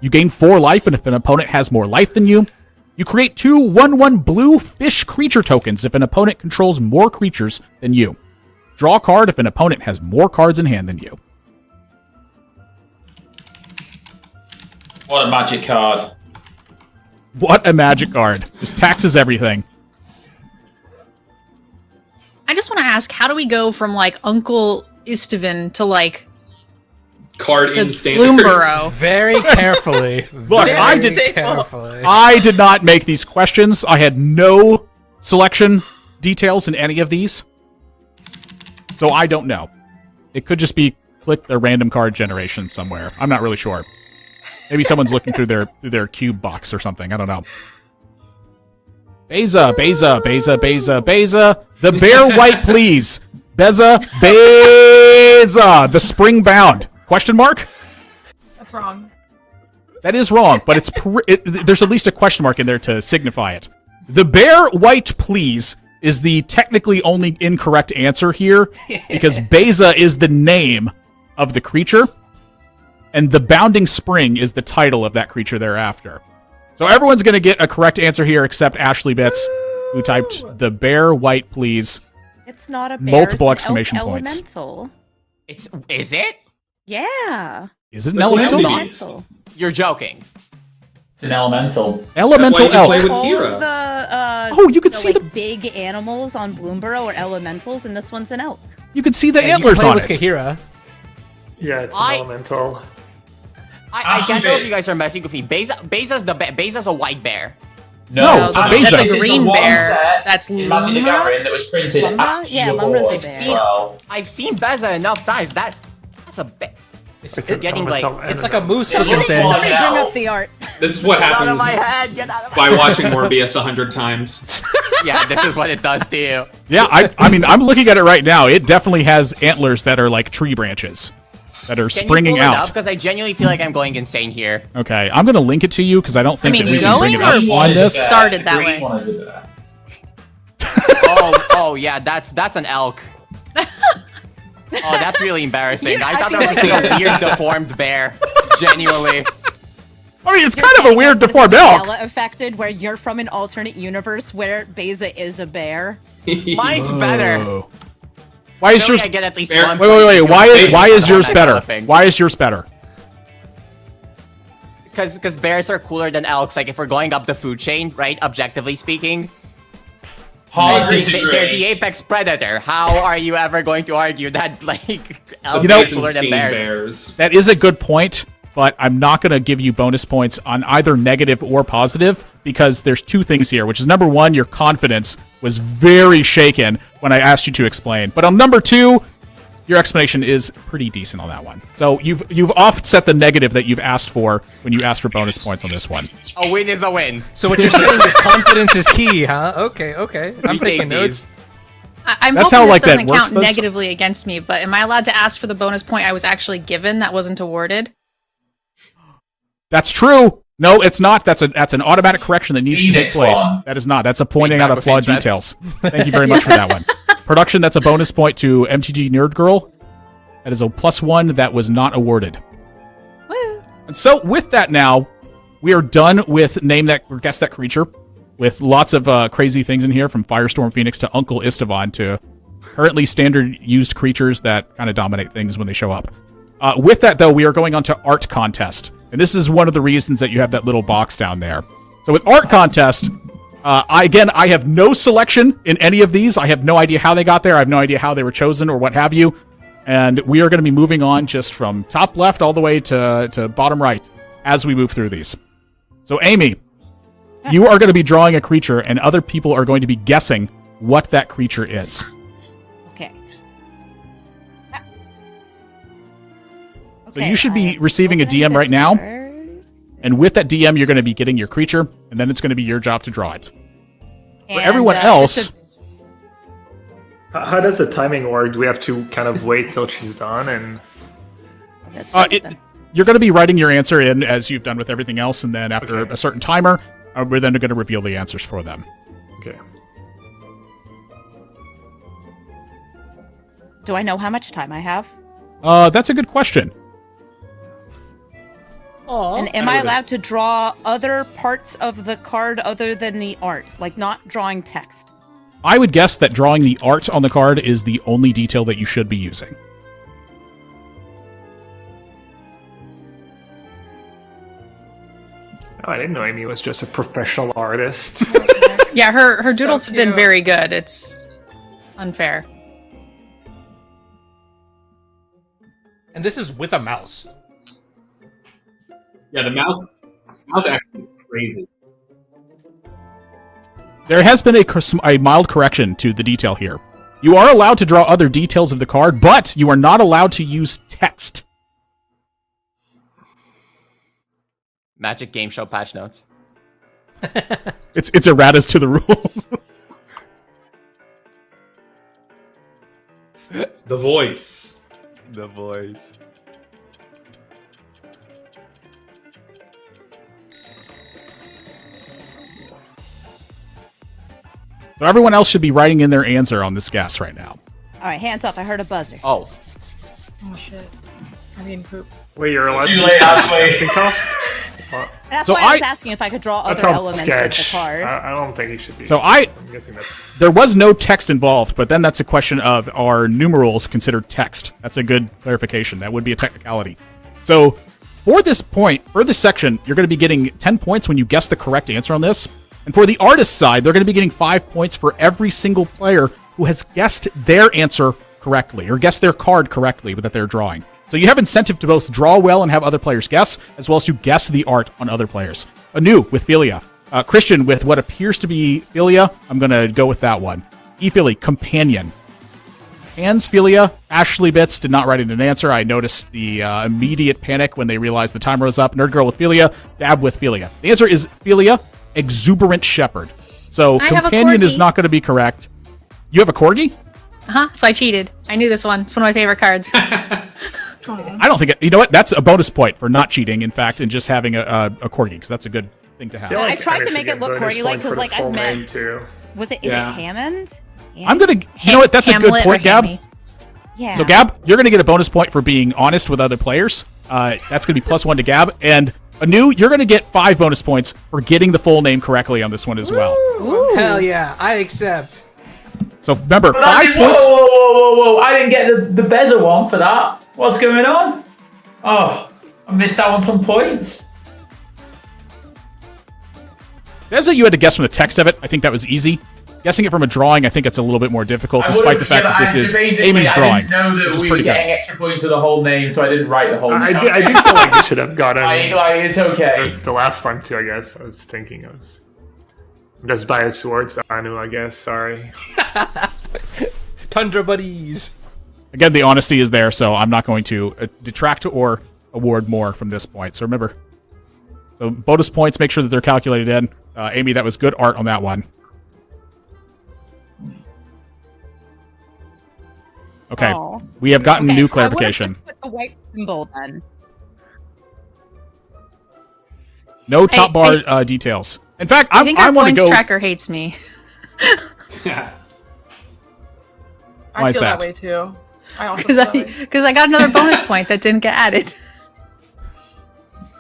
A: You gain 4 life, and if an opponent has more life than you, you create 2 1/1 blue fish creature tokens if an opponent controls more creatures than you. Draw a card if an opponent has more cards in hand than you.
E: What a magic card.
A: What a magic card. Just taxes everything.
G: I just want to ask, how do we go from like Uncle Istvan to like
I: Card
G: to
I: in standard.
G: Bloomburrow?
D: Very carefully.
A: Look, I
D: very
A: did-
D: carefully.
A: I did not make these questions. I had no selection details in any of these. So I don't know. It could just be click the random card generation somewhere. I'm not really sure. Maybe someone's looking through their cube box or something. I don't know. Beza. The bear white, please. Beza. The spring bound. Question mark?
B: That's wrong.
A: That is wrong, but there's at least a question mark in there to signify it. The bear white, please, is the technically only incorrect answer here because Beza is the name of the creature, and the bounding spring is the title of that creature thereafter. So everyone's going to get a correct answer here except Ashley Bits, who typed the bear white, please.
C: It's not a bear.
A: Multiple
C: it's an
A: exclamation points.
C: Elemental.
F: Is it?
C: Yeah.
A: Is it an
I: The
A: elemental?
I: Calamity Beast.
F: You're joking.
E: It's an elemental.
A: Elemental
I: That's why you can play
A: elf.
I: with
C: All
I: Kira.
C: of the
A: Oh, you could
C: the,
A: see
C: like, big animals on Bloomburrow are elementals, and this one's an elk.
A: You can see the
D: And you
A: antlers
D: play
A: on
D: with
A: it.
D: Kahira.
H: Yeah, it's an elemental.
F: I can't know if you guys are messing with me. Beza's a white bear.
A: No, it's a
E: actually,
A: Beza.
G: That's a
E: this is
G: green
E: the one
G: bear.
E: set
G: That's
E: in Magic the
G: Lumbra?
E: Gathering that was printed
C: Lumbra?
E: after
C: Yeah,
E: you
C: Lumbra's a
E: bought
C: bear.
E: it as well.
F: I've seen Beza enough times. That's a bear.
D: It's
F: getting like
D: It's like a moose
E: Somebody
D: looking thing.
E: point
C: Somebody
E: it
C: bring
E: out.
C: up the art.
I: This is what
F: Get out of
I: happens
F: my head. Get out of my
I: by watching Morbius 100 times.
F: Yeah, this is what it does to you.
A: Yeah, I mean, I'm looking at it right now. It definitely has antlers that are like tree branches. that are
F: Can
A: springing
F: you pull it
A: out.
F: up? Because I genuinely feel like I'm going insane here.
A: Okay, I'm going to link it to you because I don't think
G: I mean,
A: that we can bring it
G: going
A: up
G: or
A: on this.
G: started that
E: Green
G: way.
E: one is a bear.
F: Oh yeah, that's an elk. Oh, that's really embarrassing. I thought that was just like a weird deformed bear. Genuinely.
A: I mean, it's kind of a weird deformed elk.
C: Mandela affected, where you're from an alternate universe where Beza is a bear.
F: Mine's better.
A: Oh. Why is
F: Surely
A: yours?
F: I get at least
I: Bear-
F: one.
A: Wait.
F: point
A: Why is yours
F: that
A: better?
F: kind of thing.
A: Why is yours better?
F: Because bears are cooler than elks. Like if we're going up the food chain, right? Objectively speaking,
E: Hard
F: they're
E: disagree.
F: the apex predator. How are you ever going to argue that like elks
A: You know-
F: are cooler than
I: Steam
F: bears?
I: bears.
A: That is a good point, but I'm not going to give you bonus points on either negative or positive because there's two things here, which is number one, your confidence was very shaken when I asked you to explain. But on number two, your explanation is pretty decent on that one. So you've offset the negative that you've asked for when you asked for bonus points on this one.
F: A win is a win.
D: So what you're saying is confidence is key, huh? Okay. I'm
F: We
D: taking
F: take
D: notes.
F: these.
G: I'm
A: That's
G: hoping
A: how,
G: this
A: like, that
G: doesn't
A: works,
G: count
A: though.
G: negatively against me, but am I allowed to ask for the bonus point I was actually given that wasn't awarded?
A: That's true. No, it's not. That's an automatic correction that needs to take
E: Phoenix
A: place.
E: one.
A: That is not. That's a pointing
F: Big
A: out
F: bag
A: of flawed
F: of interest.
A: details. Thank you very much for that one. Production, that's a bonus point to MTG Nerd Girl. That is a +1 that was not awarded.
C: Woo.
A: And so with that now, we are done with Name That or Guess That Creature, with lots of crazy things in here, from Firestorm Phoenix to Uncle Istvan to currently standard used creatures that kind of dominate things when they show up. With that, though, we are going on to Art Contest. And this is one of the reasons that you have that little box down there. So with Art Contest, I have no selection in any of these. I have no idea how they got there. I have no idea how they were chosen or what have you. And we are going to be moving on just from top left all the way to bottom right as we move through these. So, Amy, you are going to be drawing a creature, and other people are going to be guessing what that creature is.
C: Okay.
A: So you should be receiving a DM right now. And with that DM, you're going to be getting your creature, and then it's going to be your job to draw it. For everyone else,
H: How does the timing work? Do we have to kind of wait till she's done? And
A: you're going to be writing your answer in as you've done with everything else, and then after a certain timer, we're then going to reveal the answers for them.
H: okay,
C: do I know how much time I have?
A: That's a good question.
C: And am I allowed to draw other parts of the card other than the art? Like not drawing text?
A: I would guess that drawing the art on the card is the only detail that you should be using.
H: oh, I didn't know Amy was just a professional artist.
G: Yeah, her doodles have been
B: cute.
G: very good. It's unfair.
D: And this is with a mouse.
I: Yeah, the mouse actually is crazy.
A: There has been a mild correction to the detail here. You are allowed to draw other details of the card, but you are not allowed to use text.
F: Magic Game Show patch notes.
A: It's erratas to the rules.
I: The voice.
J: The voice.
A: So everyone else should be writing in their answer on this guess right now.
C: All right, hands up. I heard a buzzer.
F: Oh,
B: Oh shit. I mean poop.
H: Wait, you're allowed
E: Too
H: to
E: late,
H: use
E: Ashley.
H: casting cost?
C: That's
A: So
C: why I was asking if I could draw
H: That
C: other
H: sounds
C: elements
H: sketch.
C: of the card.
H: I don't think you should be.
A: So
H: I'm guessing that's.
A: there was no text involved, but then that's a question of, are numerals considered text? That's a good clarification. That would be a technicality. So for this point, for this section, you're going to be getting 10 points when you guess the correct answer on this. And for the artist side, they're going to be getting 5 points for every single player who has guessed their answer correctly, or guessed their card correctly that they're drawing. So you have incentive to both draw well and have other players guess, as well as to guess the art on other players. Anu with Philia. Christian with what appears to be Philia. I'm going to go with that one. E-Philly, Companion. Hans Philia. Ashley Bits did not write in an answer. I noticed the immediate panic when they realized the timer was up. Nerd Girl with Philia. Dab with Philia. The answer is Philia, Exuberant Shepherd. So
G: I have a
A: Companion is
G: corgi.
A: not going to be correct. You have a corgi?
G: So I cheated. I knew this one. It's one of my favorite cards.
A: I don't think you know what? That's a bonus point for not cheating, in fact, and just having a corgi, because that's a good thing to have.
C: I tried to make it look corgi-like because, like, I've met.
H: Too.
C: Was it? Is it Hammond?
A: I'm gonna. You know what? That's a good
G: Hamlet
A: point,
G: or
A: Gab.
G: Hammy?
C: Yeah.
A: So Gab, you're gonna get a bonus point for being honest with other players. That's gonna be +1 to Gab, and Anu, you're gonna get 5 bonus points for getting the full name correctly on this one as well.
D: Hell yeah, I accept.
A: So remember,
E: But
A: 5 points.
E: Whoa! I didn't get the better one for that. What's going on? Oh, I missed out on some points.
A: Beza, you had to guess from the text of it. I think that was easy. Guessing it from a drawing, I think it's a little bit more difficult, despite the fact that this is Amy's drawing.
E: I didn't know that we were getting extra points for the whole name, so I didn't write the whole name.
H: I do feel like we should have gotten
E: it's okay.
H: the last time too, I guess. I was thinking of just by his swords, Anu, I guess. Sorry.
D: Tundra buddies.
A: Again, the honesty is there, so I'm not going to detract or award more from this point. So remember, so bonus points, make sure that they're calculated in. Amy, that was good art on that one. Okay, we have gotten new clarification.
C: Put the white symbol then.
A: No top bar details. In fact,
G: I think our
A: want to
G: points
A: go.
G: tracker hates me.
I: Yeah.
A: Why
B: I
A: is
B: feel that
A: that?
B: way too. I also feel that way.
G: Because I got another bonus point that didn't get added.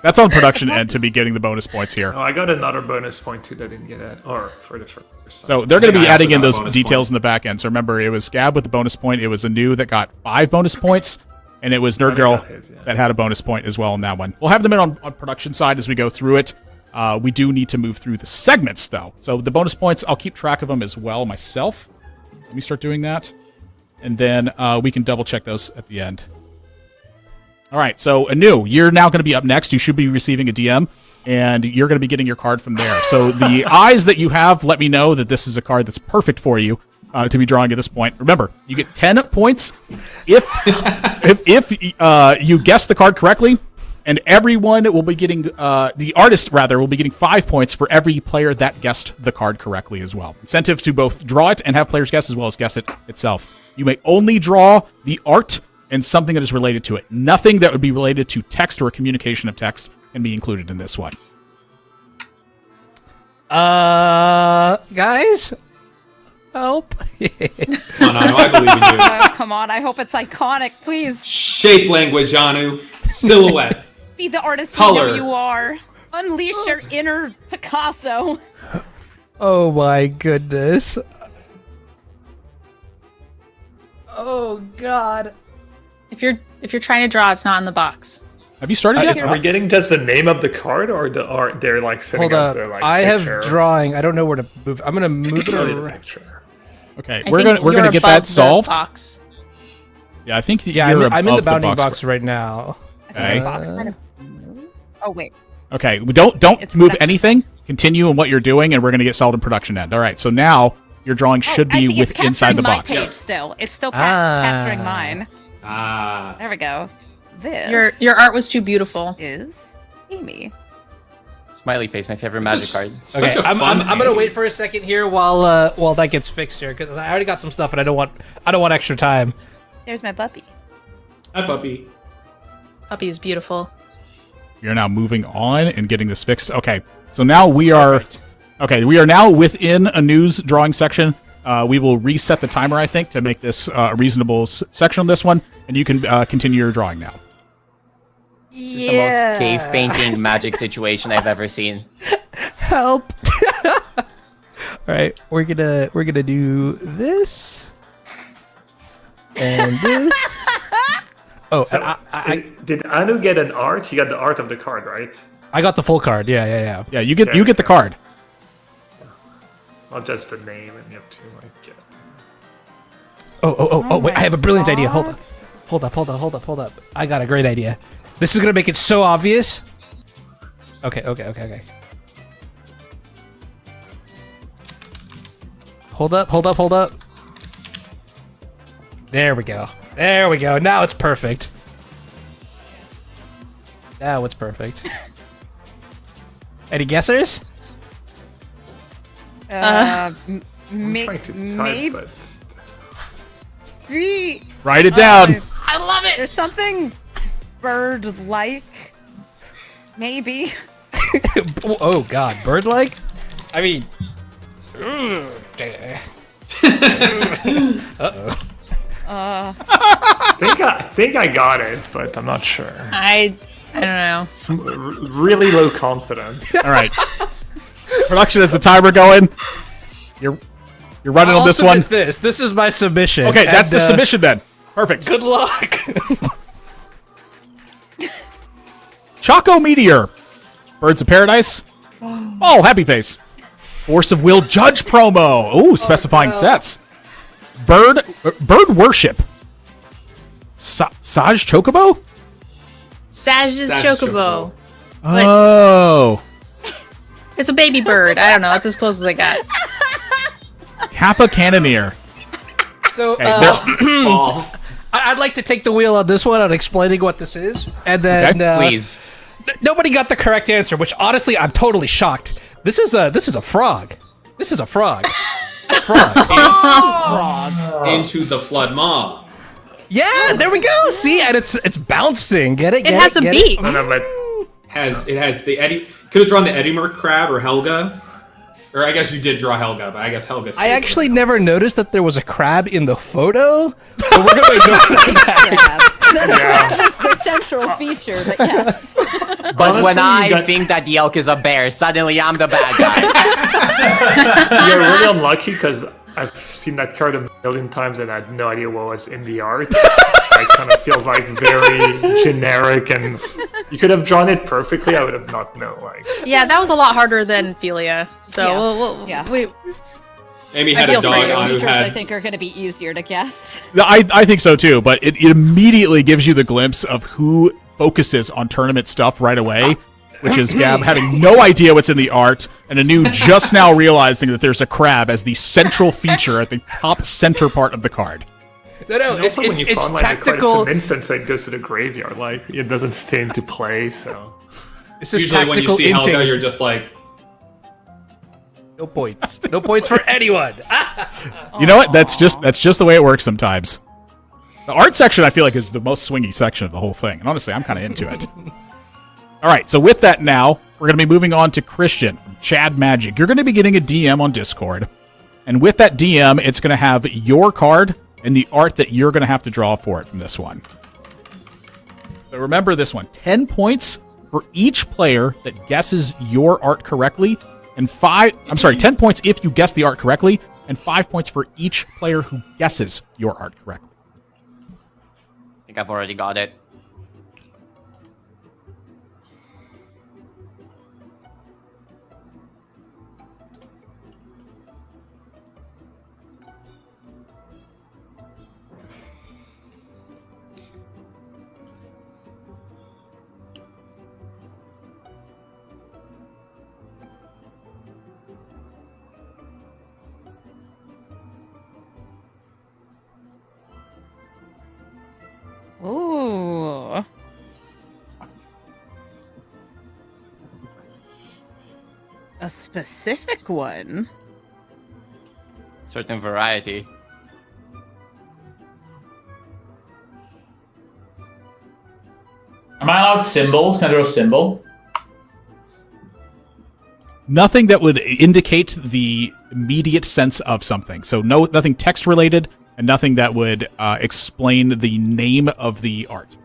A: That's on production end to be getting the bonus points here.
H: Oh, I got another bonus point too that didn't get added, or for the first.
A: So they're going to be
I: I also
A: adding in
I: got a
A: those
I: bonus
A: details
I: point.
A: in the back end. So remember, it was Gab with the bonus point. It was Anu that got 5 bonus points, and it was Nerd Girl
H: got his, yeah.
A: that had a bonus point as well in that one. We'll have them in on production side as we go through it. We do need to move through the segments though. So the bonus points, I'll keep track of them as well myself. Let me start doing that, and then we can double check those at the end. All right, so Anu, you're now going to be up next. You should be receiving a DM, and you're going to be getting your card from there. So the eyes that you have let me know that this is a card that's perfect for you to be drawing at this point. Remember, you get 10 points if you guess the card correctly, and everyone will be getting, the artist rather, will be getting 5 points for every player that guessed the card correctly as well. Incentive to both draw it and have players guess as well as guess it itself. You may only draw the art and something that is related to it. Nothing that would be related to text or a communication of text can be included in this one.
D: Guys? Help.
I: Come on, Anu, I believe in you.
C: Oh, come on. I hope it's iconic. Please
I: Shape language, Anu. Silhouette.
C: be the artist
I: Color.
C: we know you are. Unleash your inner Picasso.
D: Oh my goodness. Oh god.
G: If you're trying to draw, it's not in the box.
A: Have you started yet?
H: Are we getting just the name of the card, or the art? They're like sitting
D: Hold
H: as
D: up.
H: the like.
D: I have
H: picture?
D: drawing. I don't know where to move. I'm gonna move it
H: Only the
D: around.
H: picture.
A: Okay,
G: I
A: we're
G: think
A: gonna
G: you're
A: get
G: above
A: that
G: the
A: solved.
G: box.
A: Yeah, I think
D: Yeah,
A: you're
D: I'm in the
A: above
D: bounding box right now.
A: Okay.
C: Box kind of. Oh wait.
A: Okay, we don't
C: It's
A: move
C: production.
A: anything. Continue in what you're doing, and we're gonna get solved in production end. All right, so now your drawing should
C: I
A: be
C: see, it's
A: inside the
C: capturing my
A: box.
C: page still. It's still
D: Ah.
C: capturing mine.
I: Ah.
C: There we go. This
G: Your art was too beautiful.
C: is Amy.
F: Smiley face, my favorite magic card.
I: Such
D: Okay,
I: a fun
D: I'm gonna
I: name.
D: wait for a second here while that gets fixed here because I already got some stuff and I don't want extra time.
C: There's my puppy.
I: Hi, puppy.
G: Puppy is beautiful.
A: You're now moving on and getting this fixed. Okay, so now we are now within a news drawing section. We will reset the timer, I think, to make this a reasonable section on this one, and you can continue your drawing now.
F: This is the most cave painting magic situation I've ever seen.
D: Help! All right, we're gonna do this and this. Oh,
H: So, did Anu get an art? He got the art of the card, right?
D: I got the full card. Yeah.
A: Yeah, you get the card.
H: Not just the name, and you have to like.
D: Oh, wait!
C: my
D: I have a brilliant idea.
C: God.
D: Hold up! I got a great idea. This is gonna make it so obvious. Okay. Hold up. There we go. Now it's perfect. Any guessers?
H: I'm trying to type,
C: Maybe.
H: but
A: Write it down.
C: I love it. There's something. bird-like. Maybe.
D: Oh God, bird-like? I mean,
H: I think I got it, but I'm not sure.
G: I don't know.
H: Really low confidence.
A: All right. Production has the timer going. You're running on this one.
D: This is my submission.
A: Okay, that's the submission then. Perfect.
D: Good luck.
A: Choco Meteor. Birds of Paradise. Oh, Happy Face. Force of Will Judge promo. Ooh, specifying sets. Bird Worship. Saj Chocobo?
G: Saj's Chocobo.
A: Oh.
G: It's a baby bird. I don't know. That's as close as I got.
A: Kappa Cannoneer.
D: So,
I: Ball.
D: I'd like to take the wheel on this one on explaining what this is, and then
F: Please.
D: Nobody got the correct answer, which honestly I'm totally shocked. This is a frog. This is a frog. Frog.
I: Into the flood maw.
D: Yeah, there we go. See, and it's bouncing. Get it?
G: It has a beak.
H: No, but
I: It has the Eddie. Could have drawn the Eddie Merc crab or Helga. Or I guess you did draw Helga, but I guess Helga's.
D: I actually never noticed that there was a crab in the photo. But we're gonna ignore that.
C: That's the central feature, but yes.
F: But
H: honestly,
F: when I
H: you got-
F: think that the elk is a bear, suddenly I'm the bad guy.
H: you're really unlucky because I've seen that card a million times and I had no idea what was in the art. It kind of feels like very generic, and you could have drawn it perfectly. I would have not known. Like,
G: Yeah, that was a lot harder than Philia. So
C: Yeah.
I: Amy
G: I
I: had
G: feel
I: a dog
G: for you.
I: on who
C: Features, I
I: had.
C: think, are going to be easier to guess.
A: I think so too, but it immediately gives you the glimpse of who focuses on tournament stuff right away, which is Gab having no idea what's in the art, and Anu just now realizing that there's a crab as the central feature at the top center part of the card.
D: No,
H: and also when you
D: it's
H: pawn like a card,
D: tactical.
H: it's an instant, so it goes to the graveyard. Like, it doesn't stay into play. So
D: This is
I: Usually when you
D: tactical
I: see Helga,
D: inting.
I: you're just like,
D: No points. No points for anyone.
A: You know what? That's just the way it works sometimes. The art section I feel like is the most swingy section of the whole thing, and honestly, I'm kind of into it. All right, so with that now, we're going to be moving on to Christian, Chad Magic. You're going to be getting a DM on Discord, and with that DM, it's going to have your card and the art that you're going to have to draw for it from this one. So remember this one, 10 points for each player that guesses your art correctly, and 10 points if you guess the art correctly, and 5 points for each player who guesses your art correctly.
F: I think I've already got it.
C: Ooh. A specific one.
F: Certain variety.
E: Am I allowed symbols? Can I draw a symbol?
A: Nothing that would indicate the immediate sense of something. So nothing text related, and nothing that would explain the name of the art.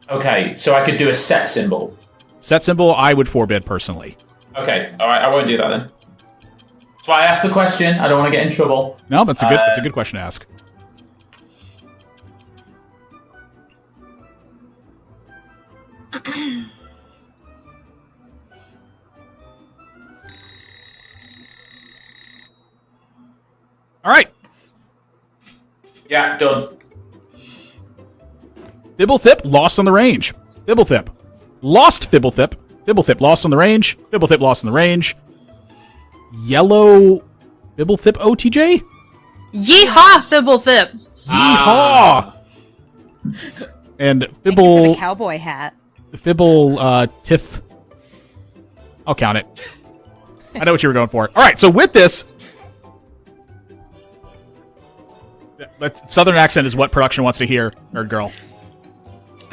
E: Okay, so I could do a set symbol.
A: Set symbol, I would forbid personally.
E: Okay, alright, I won't do that then. That's why I asked the question. I don't want to get in trouble.
A: No, that's a good question to ask. All right.
E: Yeah, done.
A: Fibblethip lost on the range. Fibblethip lost Fibblethip. Fibblethip lost on the range. Fibblethip lost on the range. Yellow Fibblethip OTJ?
G: Yeehaw, Thibblethip!
A: Yeehaw! And Fibble...
C: The cowboy hat.
A: Fibble Tiff. I'll count it. I know what you were going for. All right, so with this... Southern accent is what production wants to hear, nerd girl.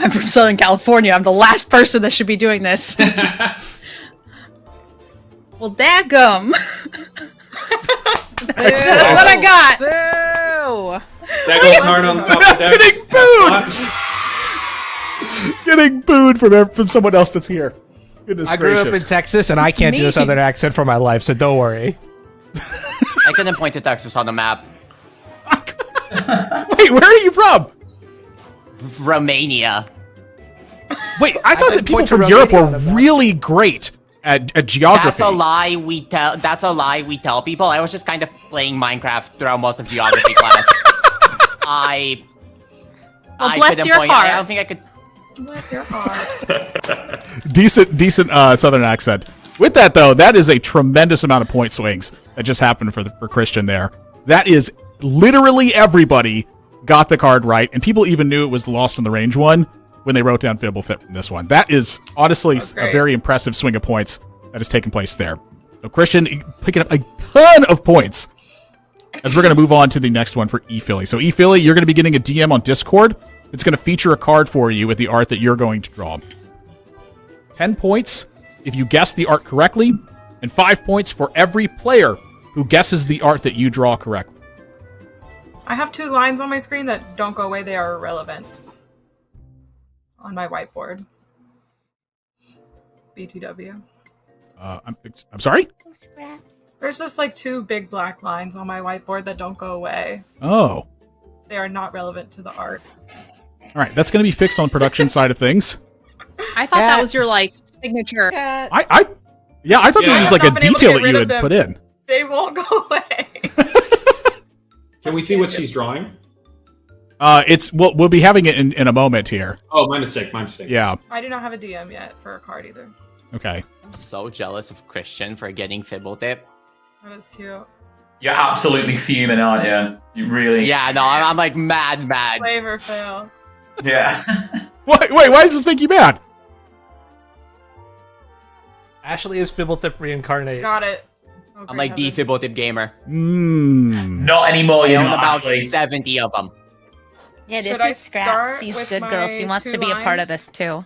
G: I'm from Southern California. I'm the last person that should be doing this. Well, daggum. That's what I got.
C: Boo!
I: Dago card on the top of the deck.
A: Getting booed from someone else that's here. Goodness
D: I grew up
A: gracious.
D: in Texas, and I can't do a southern accent for my life, so don't worry.
F: I couldn't point to Texas on the map.
A: Wait, where are you from?
F: Romania.
A: Wait, I thought that people
D: point to
A: from Europe were
D: Romania on the map.
A: really great at geography.
F: That's a lie we tell. That's a lie we tell people. I was just kind of playing Minecraft throughout most of geography class.
G: Well, bless
F: couldn't
G: your
F: point.
G: heart.
F: I don't think I could.
B: Bless your heart.
A: Decent southern accent. With that though, that is a tremendous amount of point swings that just happened for Christian there. That is literally everybody got the card right, and people even knew it was the Lost on the Range one when they wrote down Fibblethip from this one. That is honestly a
B: great.
A: very impressive swing of points that has taken place there. So Christian picking up a ton of points as we're going to move on to the next one for ePhilly. So ePhilly, you're going to be getting a DM on Discord. It's going to feature a card for you with the art that you're going to draw. 10 points if you guess the art correctly, and 5 points for every player who guesses the art that you draw correctly.
B: I have 2 lines on my screen that don't go away. They are irrelevant. On my whiteboard. BTW.
A: I'm sorry?
B: There's just like 2 big black lines on my whiteboard that don't go away.
A: Oh.
B: They are not relevant to the art.
A: All right, that's going to be fixed on production side of things.
G: I thought that was your like signature.
A: I thought
B: Yeah,
A: this was
B: I've
A: like a
B: not been able to
A: detail
B: get
A: that you
B: rid of
A: had
B: them.
A: put in.
B: They won't go away.
I: Can we see what she's drawing?
A: We'll be having it in a moment here.
I: Oh, my mistake.
A: Yeah.
B: I do not have a DM yet for a card either.
A: Okay.
F: I'm so jealous of Christian for getting Fibblethip.
B: That is cute.
E: You're absolutely fuming, aren't you? You really.
F: Yeah, no, I'm like mad.
B: Flavor fail.
E: Yeah.
A: Wait, why does this make you mad?
D: Ashley is Fibblethip reincarnated.
B: Got it. Oh,
F: I'm
B: great
F: like the
B: heavens.
F: Fibblethip gamer.
E: Not anymore,
F: I
E: you're
F: own
E: not,
F: about
E: Ashley.
F: 70 of them.
C: Yeah, this
B: Should I
C: is Scraps.
B: start
C: She's
B: with
C: good girl. She
B: my
C: wants
B: 2
C: to be a part of
B: lines?
C: this too.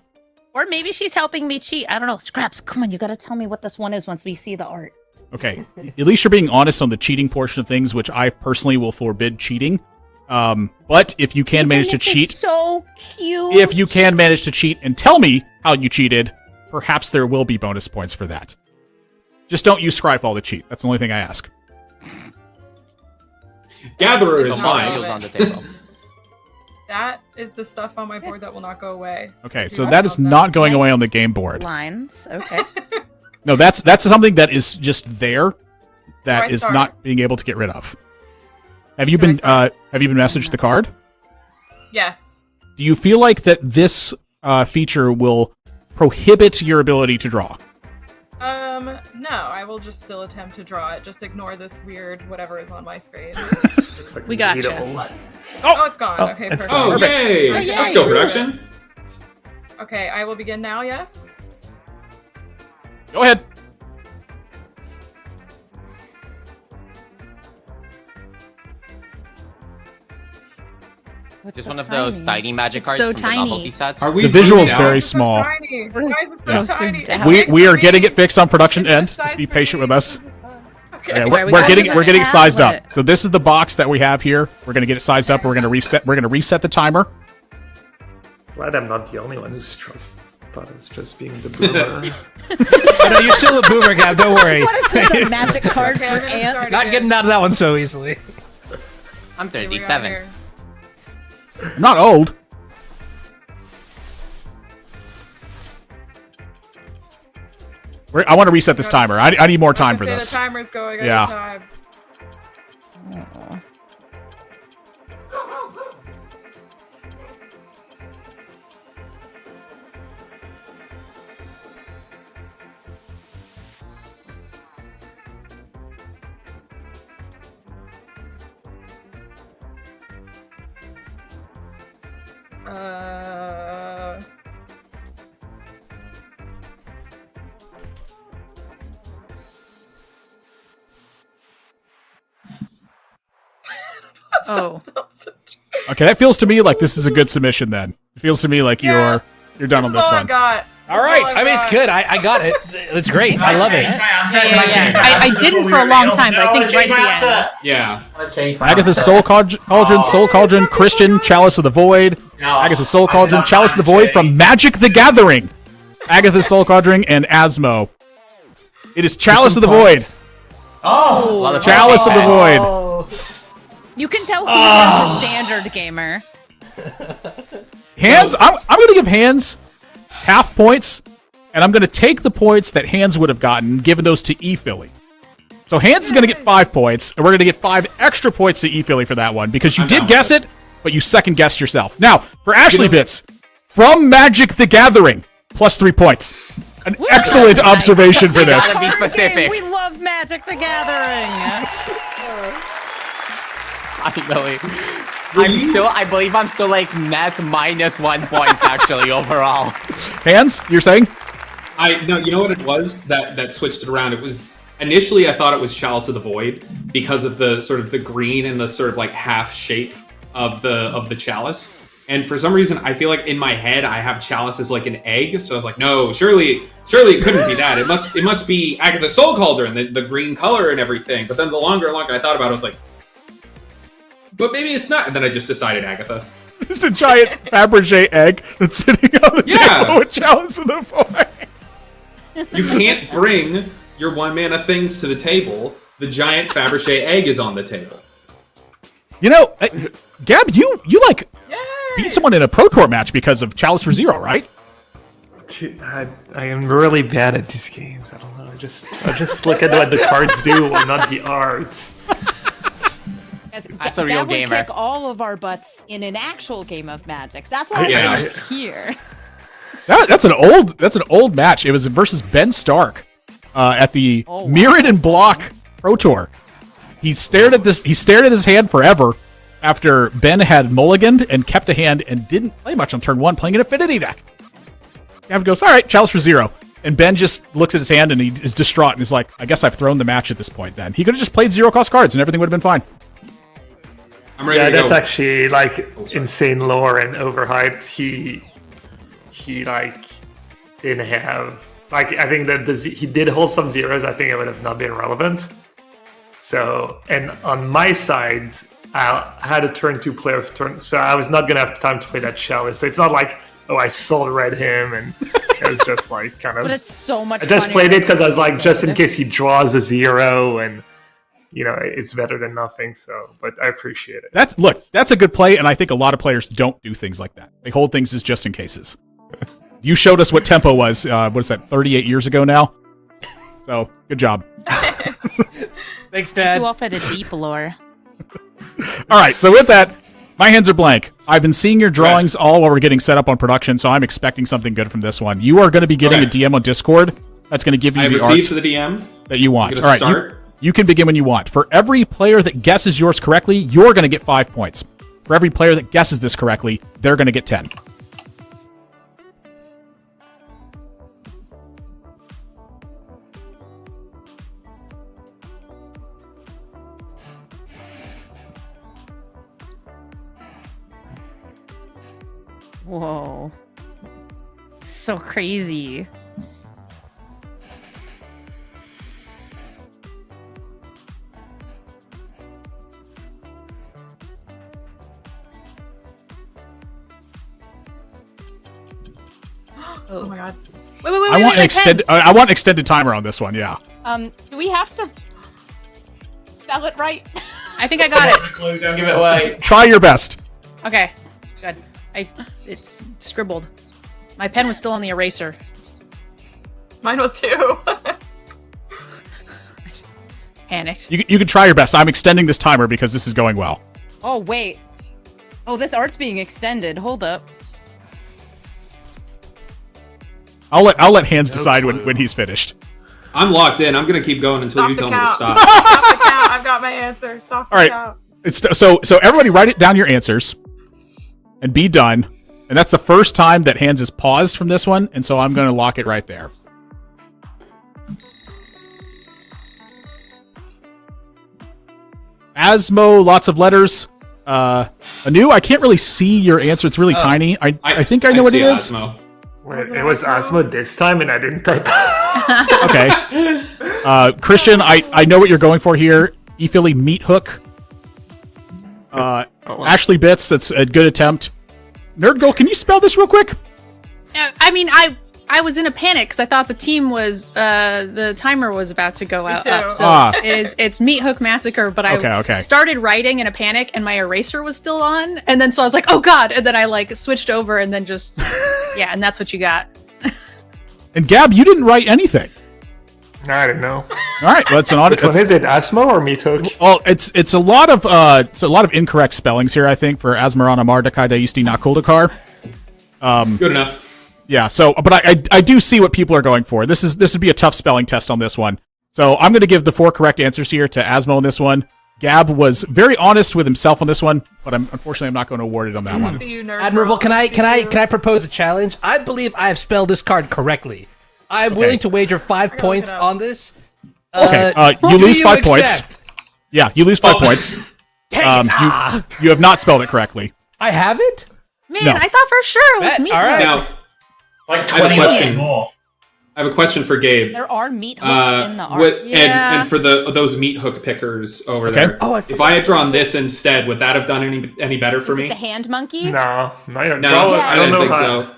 C: Or maybe she's helping me cheat. I don't know. Scraps, come on. You got to tell me what this one is once we see the art.
A: Okay. At least you're being honest on the cheating portion of things, which I personally will forbid cheating. But if you can manage to cheat,
C: So cute.
A: if you can manage to cheat and tell me how you cheated, perhaps there will be bonus points for that. Just don't use Scryfall to cheat. That's the only thing I ask.
I: Gatherer is
F: There's
B: fine.
F: some on the table.
B: That is the stuff on my board that will not go away.
A: Okay,
B: do
A: so that is
B: want
A: not going away on the game board.
C: Lines. Okay.
A: No, that's something that is just there that
B: I
A: is
B: start?
A: not being able to get rid of. Have you
B: Do I
A: been
B: start?
A: messaged the card?
B: Yes.
A: Do you feel like that this feature will prohibit your ability to draw?
B: No, I will just still attempt to draw it. Just ignore this weird whatever is on my screen.
H: Looks like
G: We gotcha.
H: unbeatable.
B: Oh, it's gone.
H: Oh,
B: Okay,
H: it's
B: perfect.
H: gone.
I: Oh, yay!
B: Perfect.
I: Let's go, production.
B: Okay, I will begin now, yes?
A: Go ahead.
F: Just one of those tiny magic
G: It's
F: cards
G: so
F: from the
G: tiny.
F: novelty sets.
I: Are we
A: The visual's
I: zooming out?
A: very
B: So
A: small.
B: tiny.
C: What is-
B: Why is it so
C: Yeah.
B: tiny?
C: So
A: We are getting it
B: fixed.
A: fixed on production end. Just be patient with us.
B: Okay.
A: Yeah,
G: Alright, we
A: we're
G: got
A: getting
G: it.
A: we're getting sized up.
C: Tablet.
A: So this is the box that we have here. We're gonna get it sized up. We're gonna reset the timer.
H: Glad I'm not the only one who's struck. Thought it was just being the boomer.
D: Oh, no, you're still a boomer, Gab. Don't worry.
C: What is this, a magic card
B: Okay,
C: for
B: I'm gonna
C: Ant?
B: start
D: Not
B: again.
D: getting out of that one so easily.
F: I'm
B: Here we are
F: 37.
B: here.
A: I'm not old. I want to reset this timer. I need more time for
B: I was
A: this.
B: gonna say the timer's going at
A: Yeah.
B: a time. Uh,
G: Oh.
A: Okay, that feels to me like this is a good submission then. feels to me like you're done on
B: This
A: this
B: is all I
A: one.
B: got.
D: All right. I mean, it's good. I got it. It's great. I love it.
G: I didn't for a long time, but I think right at the end.
I: Yeah.
A: Agatha's Soul Cauldron, Soul Cauldron, Christian, Chalice of the Void, Agatha's Soul Cauldron, Chalice of the Void from Magic the Gathering, Agatha's Soul Cauldron, and Asmo. It is Chalice of the Void.
E: Oh,
A: Chalice of the Void.
C: You can tell who is a standard gamer.
A: Hands, I'm going to give Hands half points, and I'm going to take the points that Hands would have gotten, giving those to E-Philly. So Hands is going to get 5 points, and we're going to get 5 extra points to E-Philly for that one, because you did guess it, but you second guessed yourself. Now, for Ashley Bits, from Magic the Gathering, plus 3 points. An excellent observation for this.
F: Gotta be specific.
C: We love Magic the Gathering.
F: I believe I'm still like net minus 1 points actually overall.
A: Hands, you're saying?
I: No, you know what it was that switched it around? It was initially I thought it was Chalice of the Void because of the sort of the green and the sort of like half shape of the chalice. And for some reason, I feel like in my head I have Chalice as like an egg. So I was like, no, surely it couldn't be that. It must be Agatha's Soul Cauldron, the green color and everything. But then the longer and longer I thought about it, I was like, but maybe it's not. And then I just decided Agatha.
A: It's a giant Fabergé egg that's sitting on the table with Chalice of the Void.
I: You can't bring your 1-mana things to the table. The giant Fabergé egg is on the table.
A: You know, Gab, you like beat someone in a Pro Tour match because of Chalice for Zero, right?
H: I am really bad at these games. I don't know. I just look at what the cards do and not the art.
F: That's a real
C: Gab
F: gamer.
C: would kick all of our butts in an actual game of Magic. That's why I'm here.
A: That's an old match. It was versus Ben Stark at the Mirrored and Block Pro Tour. He stared at his hand forever after Ben had mulliganed and kept a hand and didn't play much on turn 1, playing an Affinity deck. Gav goes, all right, Chalice for 0. And Ben just looks at his hand and he is distraught and is like, I guess I've thrown the match at this point then. He could have just played 0-cost cards and everything would have been fine.
I: I'm ready to
H: that's
I: go.
H: actually like insane lore and overhyped. He like didn't have like I think that he did hold some zeros. I think it would have not been relevant. So and on my side, I had a turn 2 player turn, so I was not gonna have time to play that Chalice. So it's not like I soul read him and it was just like kind of.
C: But it's so much.
H: I just played it because I was like just in case he draws a 0 and. It's better than nothing. So, but I appreciate it.
A: That's a good play, and I think a lot of players don't do things like that. They hold things as just in cases. You showed us what tempo was. What is that? 38 years ago now. So, good job.
D: Thanks, Dad.
C: You off at a deep lore.
A: All right. So with that, my hands are blank. I've been seeing your drawings all while we're getting set up on production, so I'm expecting something good from this one. You are going to be getting a DM on Discord. That's going to give you the art
I: for the DM
A: that you want.
I: All
A: right. You can begin when you want. For every player that guesses yours correctly, you're going to get 5 points. For every player that guesses this correctly, they're going to get 10.
C: Whoa. So crazy.
B: Oh my god.
C: Wait,
A: I want an extended timer on this one, yeah.
C: Do we have to spell it right?
G: I think I got it.
E: Don't give it away.
A: Try your best.
G: Okay, good. It's scribbled. My pen was still on the eraser.
B: Mine was too.
G: Panicked.
A: You can try your best. I'm extending this timer because this is going well.
C: Oh, wait. Oh, this art's being extended. Hold up.
A: I'll let Hands decide when he's finished.
I: I'm locked in. I'm gonna keep going until you tell me to stop.
B: Stop the count. I've got my answer. Stop the count.
A: So everybody write down your answers and be done. And that's the first time that Hands is paused from this one, and so I'm going to lock it right there. Asmo, lots of letters. Anu, I can't really see your answer. It's really tiny. I think I know what it is.
I: Asmo.
H: Wait, it was Asmo this time, and I didn't type.
A: Okay. Christian, I know what you're going for here. Ephilly Meat Hook. Ashley Bits, that's a good attempt. Nerd Girl, can you spell this real quick?
G: I mean, I was in a panic because I thought the team was the timer was about to go out. Up. So it's Meat Hook Massacre, but I started writing in a panic and my eraser was still on, and then so I was like, oh god, and then I like switched over and then just and that's what you got.
A: And Gab, you didn't write anything.
H: I don't know.
A: All right, well, it's an audit.
H: Which one is it, Asmo or Meat Hook?
A: Oh, it's a lot of incorrect spellings here, I think, for Asmarana Mardakai Daisti Nakuldakar.
I: Good enough.
A: Yeah, so but I do see what people are going for. This would be a tough spelling test on this one. So I'm going to give the 4 correct answers here to Asmo on this one. Gab was very honest with himself on this one, but unfortunately I'm not going to award it on that one.
B: See you, Nerd
D: Admirable,
B: Girl.
D: can I propose a challenge? I believe I have spelled this card correctly. I'm willing to wager 5 points on this.
A: Okay, you lose 5 points. Yeah, you lose 5 points. You have not spelled it correctly.
D: I haven't?
G: Man,
A: No.
G: I thought for sure it was Meat
D: all right.
G: Hook.
I: Now,
E: Like
I: I have a
E: 20
I: question.
E: lines more.
I: I have a question for Gabe.
C: There are meat hooks in the art.
I: And for those meat hook pickers over there.
D: Oh,
I: if I had drawn this instead, would that have done any better for
C: Is it
I: me?
C: the hand monkey?
H: No, I don't
I: No,
H: know.
C: Yeah.
I: I
H: don't
I: didn't
H: know
I: think
H: how.
I: so.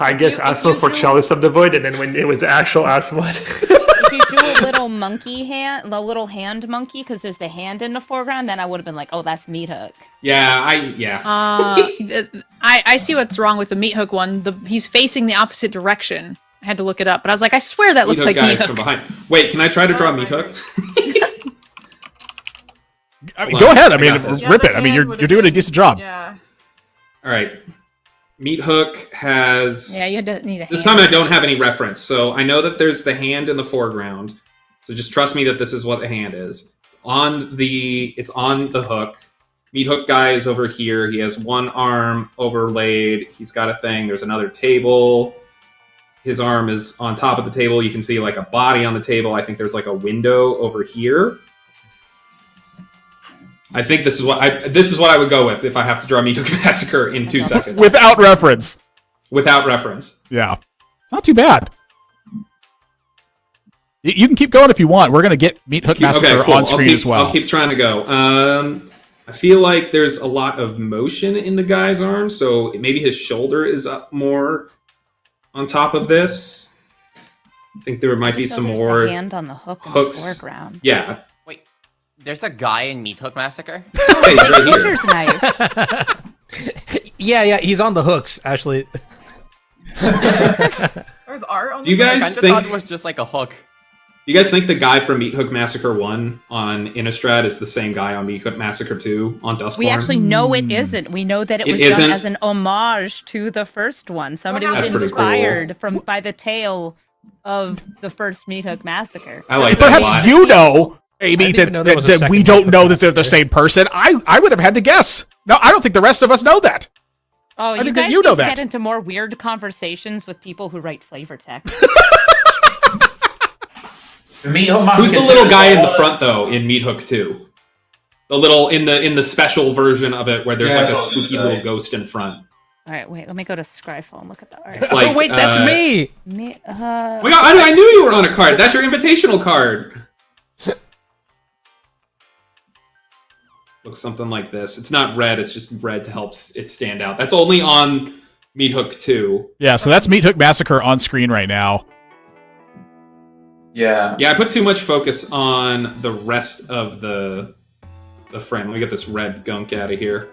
H: I guess Asmo for Chalice of the Void, and then when it was the actual Asmo.
C: If you drew a little monkey hand, the little hand monkey, because there's the hand in the foreground, then I would have been like, oh, that's Meat Hook.
I: Yeah,
G: I see what's wrong with the Meat Hook one. He's facing the opposite direction. I had to look it up, but I was like, I swear that looks like
I: guys
G: Meat Hook.
I: from behind. Wait, can I try to draw Meat Hook?
A: I mean, go ahead. I mean,
I: got this.
A: rip it. I mean, you're doing a decent job.
B: Yeah.
I: All right. Meat Hook has.
G: Yeah, you had to need a
I: This
G: hand.
I: time I don't have any reference, so I know that there's the hand in the foreground. So just trust me that this is what the hand is. It's on the hook. Meat Hook guy is over here. He has one arm overlaid. He's got a thing. There's another table. His arm is on top of the table. You can see like a body on the table. I think there's like a window over here. I think this is what I would go with if I have to draw Meat Hook Massacre in 2 seconds.
A: Without reference.
I: Without reference.
A: Yeah. It's not too bad. You can keep going if you want. We're going to get Meat Hook Massacre on screen as well.
I: I'll keep trying to go. I feel like there's a lot of motion in the guy's arm, so maybe his shoulder is up more on top of this. I think there might be some
C: there's
I: more
C: the hand on the hook in
I: hooks.
C: the foreground.
I: Yeah.
F: Wait, there's a guy in Meat Hook Massacre?
I: Hey, he's right here.
C: Butcher's knife.
D: Yeah, he's on the hooks, actually.
B: There's art on
I: Do you
B: the
F: I
I: guys
F: kinda thought
I: think?
F: it was just like a hook.
I: Do you guys think the guy from Meat Hook Massacre 1 on Innistrad is the same guy on Meat Hook Massacre 2 on Duskborn?
C: We actually know it isn't. We know that it was
I: isn't?
C: done as an homage to the first one. Somebody was
I: That's pretty
C: inspired by the tale of the first Meat Hook Massacre.
I: I like that a lot.
A: Perhaps you know, Amy,
D: I didn't even know there was a
A: that we
D: second
A: don't
D: Meat
A: know
D: Hook
A: that they're the same person. I would have had to guess. No, I don't think the rest of us know that.
C: Oh, you
A: think
C: guys
A: that you know
C: need to
A: that.
C: get into more weird conversations with people who write flavor text.
E: The Meat Hook
I: Who's the
E: Massacre
I: little
E: 2
I: guy
E: is
I: in the
E: all-
I: front though in Meat Hook 2? The little in the special version of it where there's
E: Yeah,
I: like a
E: that's what I was
I: spooky
E: gonna say.
I: little ghost in front.
C: All right, wait. Let me go to Scryfall and look at the art.
I: It's like,
D: oh, wait, that's me!
I: Oh my God, I knew you were on a card. That's your invitational card. Looks something like this. It's not red. It's just red to help it stand out. That's only on Meat Hook 2.
A: Yeah, so that's Meat Hook Massacre on screen right now.
E: Yeah.
I: Yeah, I put too much focus on the rest of the frame. Let me get this red gunk out of here.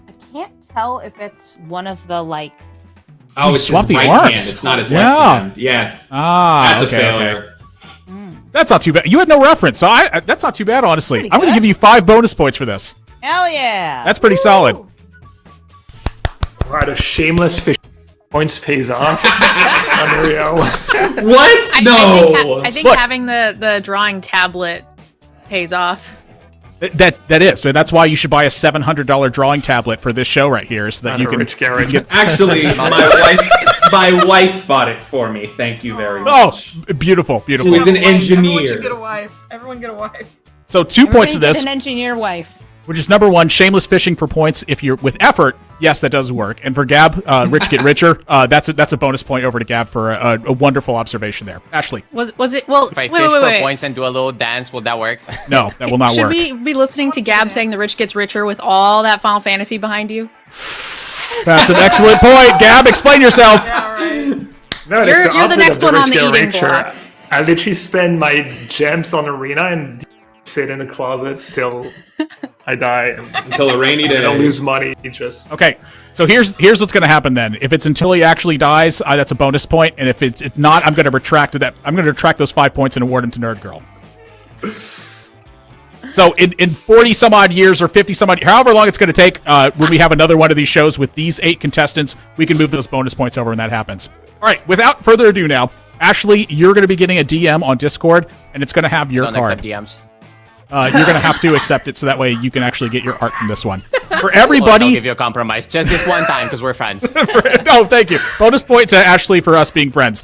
C: I can't tell if it's one of the like.
I: Oh, it's his
A: Swampy
I: right
A: Arcs.
I: hand. It's not his
A: Yeah.
I: left hand. Yeah,
A: Ah,
I: that's
A: okay,
I: a failure.
A: okay. That's not too bad. You had no reference, so that's not too bad, honestly.
C: Pretty
A: I'm going to
C: good.
A: give you 5 bonus points for this.
C: Hell yeah!
A: That's pretty solid.
H: Wow, the shameless fish points pays off. Unreal.
I: What? No.
G: I think
A: Look.
G: having the drawing tablet pays off.
A: That is. So that's why you should buy a $700 drawing tablet for this show right here, so that
H: Not
A: you
H: a
A: can.
H: rich Garrett.
I: Actually, my wife bought it for me. Thank you very
A: Oh,
I: much.
A: beautiful,
I: Who
A: beautiful.
I: is an
B: Everyone should
I: engineer.
B: get a wife. Everyone get a wife.
A: So 2 points to
C: Everybody get
A: this.
C: an engineer wife.
A: which is number one, shameless fishing for points. If you're with effort, yes, that does work. And for Gab, rich get richer. That's a bonus point over to Gab for a wonderful observation there. Ashley.
G: Was it? Well,
F: If I
G: wait,
F: fish
G: wait,
F: for
G: wait.
F: points and do a little dance, will that work?
A: No, that will not
G: Should
A: work.
G: we be listening to Gab saying the rich gets richer with all that Final Fantasy behind you?
A: That's an excellent point. Gab, explain yourself.
B: Yeah, right.
H: No,
G: You're
H: it's
G: the
H: opposite
G: next
H: of the
G: one on
H: rich
G: the
H: get
G: eating
H: richer.
G: block.
H: I literally spend my gems on Arena and sit in a closet till I die. And
I: Until a rainy
H: I don't
I: day.
H: lose money. Just
A: Okay, so here's what's going to happen then. If it's until he actually dies, that's a bonus point, and if it's not, I'm going to retract that. I'm going to retract those 5 points and award them to Nerd Girl. So in 40 some odd years or 50 some odd, however long it's going to take, when we have another one of these shows with these 8 contestants, we can move those bonus points over when that happens. All right, without further ado now, Ashley, you're going to be getting a DM on Discord, and it's going to have your
F: Don't
A: card.
F: accept DMs.
A: You're going to have to accept it so that way you can actually get your art from this one. For
F: Look, I'll
A: everybody,
F: give you a compromise. Just this one time, because we're friends.
A: oh, thank you. Bonus point to Ashley for us being friends.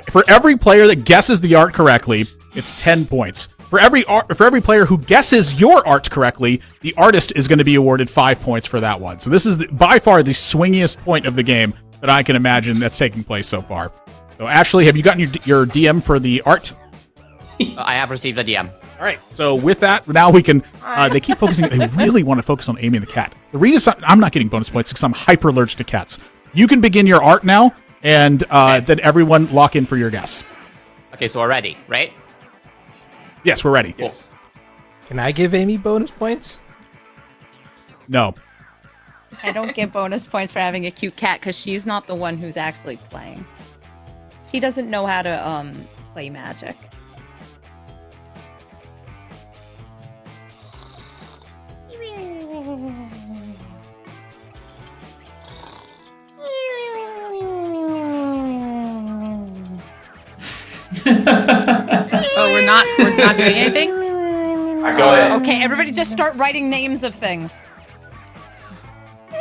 A: For every player that guesses the art correctly, it's 10 points. For every player who guesses your art correctly, the artist is going to be awarded 5 points for that one. So this is by far the swingiest point of the game that I can imagine that's taking place so far. So Ashley, have you gotten your DM for the art?
F: I have received a DM.
A: All right. So with that, now we can. They keep focusing. They really want to focus on Amy and the cat. The reason I'm not getting bonus points because I'm hyper allergic to cats. You can begin your art now, and then everyone lock in for your guess.
F: Okay, so we're ready, right?
A: Yes, we're ready.
I: Yes.
D: Can I give Amy bonus points?
A: No.
C: I don't get bonus points for having a cute cat because she's not the one who's actually playing. She doesn't know how to play Magic.
G: Oh, we're not doing anything.
E: I got it.
C: Okay, everybody just start writing names of things.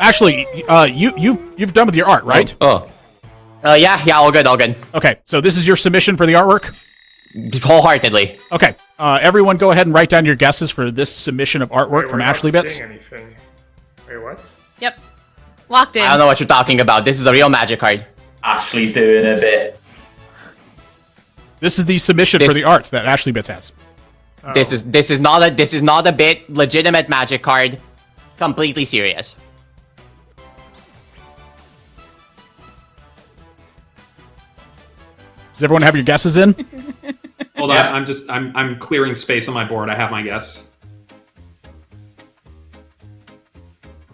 A: Ashley, you've done with your art, right?
F: Yeah, all good.
A: Okay. So this is your submission for the artwork.
F: Wholeheartedly.
A: Okay. Everyone, go ahead and write down your guesses for this submission of artwork
H: Wait,
A: from
H: we're not
A: Ashley Bits.
H: seeing anything. Wait, what?
G: Yep. Locked in.
F: I don't know what you're talking about. This is a real Magic card.
E: Ashley's doing a bit.
A: This is the submission for the art that Ashley Bits has.
F: This is not a bit. Legitimate Magic card. Completely serious.
A: Does everyone have your guesses in?
I: Hold on, I'm clearing space on my board. I have my guess.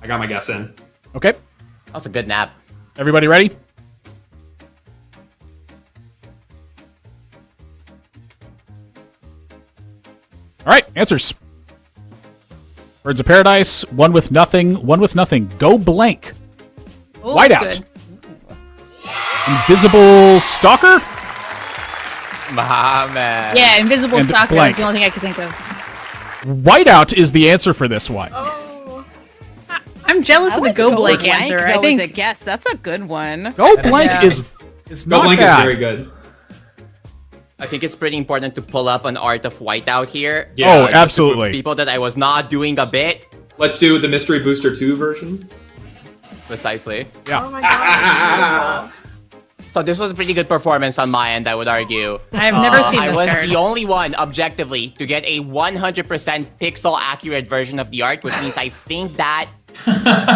I: I got my guess in.
A: Okay.
F: That's a good nap.
A: Everybody ready? All right, answers. Birds of Paradise, one with nothing, Go blank.
G: Oh,
A: Whiteout.
G: that's good.
A: Invisible Stalker?
F: Muhammad.
G: Yeah, Invisible
A: And
G: Stalker.
A: blank.
G: That's the only thing I could think of.
A: Whiteout is the answer for this one.
B: Oh.
G: I'm jealous of the Go Blank answer. I
C: Go
G: think
C: as a guess. That's a good one.
A: Go blank
G: Yeah.
A: is
I: Go
A: not
I: blank
A: bad.
I: is very good.
F: I think it's pretty important to pull up an art of Whiteout here.
I: Yeah,
A: Oh,
I: just to
A: absolutely.
F: People that I was not doing a bit.
I: Let's do the Mystery Booster 2 version.
F: Precisely.
A: Yeah.
B: Oh my god. That's
F: So this was a pretty good performance on my end, I would argue.
G: I've never seen
F: I
G: this
F: was
G: card.
F: the only one, objectively, to get a 100% pixel-accurate version of the art, which means I think that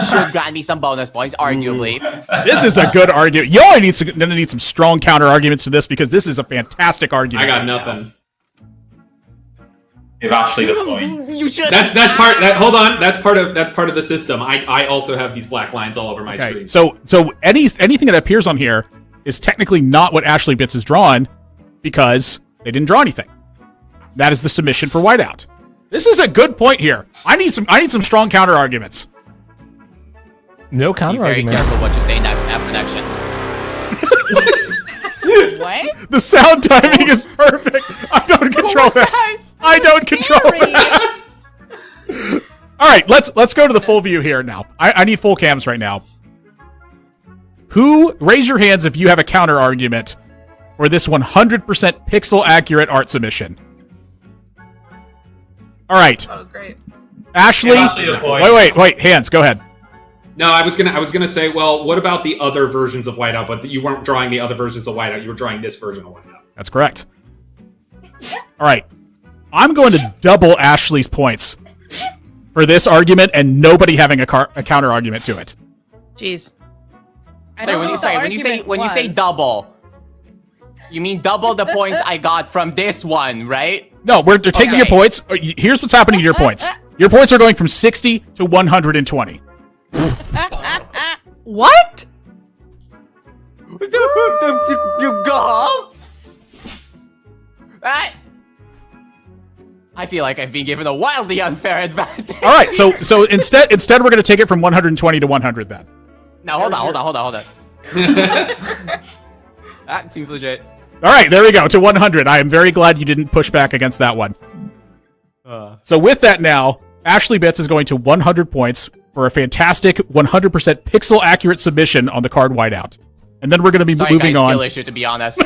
F: should grant me some bonus points, arguably.
A: This is a good argument. You only need some strong counter arguments to this because this is a fantastic argument.
I: I got nothing.
E: Give Ashley the points.
F: You should.
I: That's part. Hold on. That's part of the system. I also have these black lines all over my
A: Okay,
I: screen.
A: so anything that appears on here is technically not what Ashley Bits has drawn because they didn't draw anything. That is the submission for Whiteout. This is a good point here. I need some strong counter arguments.
D: No
F: Be
D: counter
F: very
D: arguments.
F: careful what you say next after connections.
C: What?
A: The sound timing is perfect. I don't control that. I don't control that. All right, let's go to the full view here now. I need full cams right now. Raise your hands if you have a counter argument for this 100% pixel accurate art submission. All right.
B: That was great.
A: Ashley.
E: Give Ashley the points.
A: Wait. Hands, go ahead.
I: No, I was gonna say, well, what about the other versions of Whiteout? But you weren't drawing the other versions of Whiteout. You were drawing this version of Whiteout.
A: That's correct. All right. I'm going to double Ashley's points for this argument and nobody having a counter argument to it.
G: Jeez.
F: When you say double, you mean double the points I got from this one, right?
A: No, they're taking your points. Here's what's happening to your points. Your points are going from 60 to 120.
G: What?
F: You go? I feel like I've been given a wildly unfair advantage.
A: All right, so instead we're going to take it from 120 to 100 then.
F: Now hold on. That seems legit.
A: All right, there we go, to 100. I am very glad you didn't push back against that one. So with that now, Ashley Bits is going to 100 points for a fantastic 100% pixel-accurate submission on the card Whiteout. And then we're going to be moving on.
F: Skill issue, to be honest.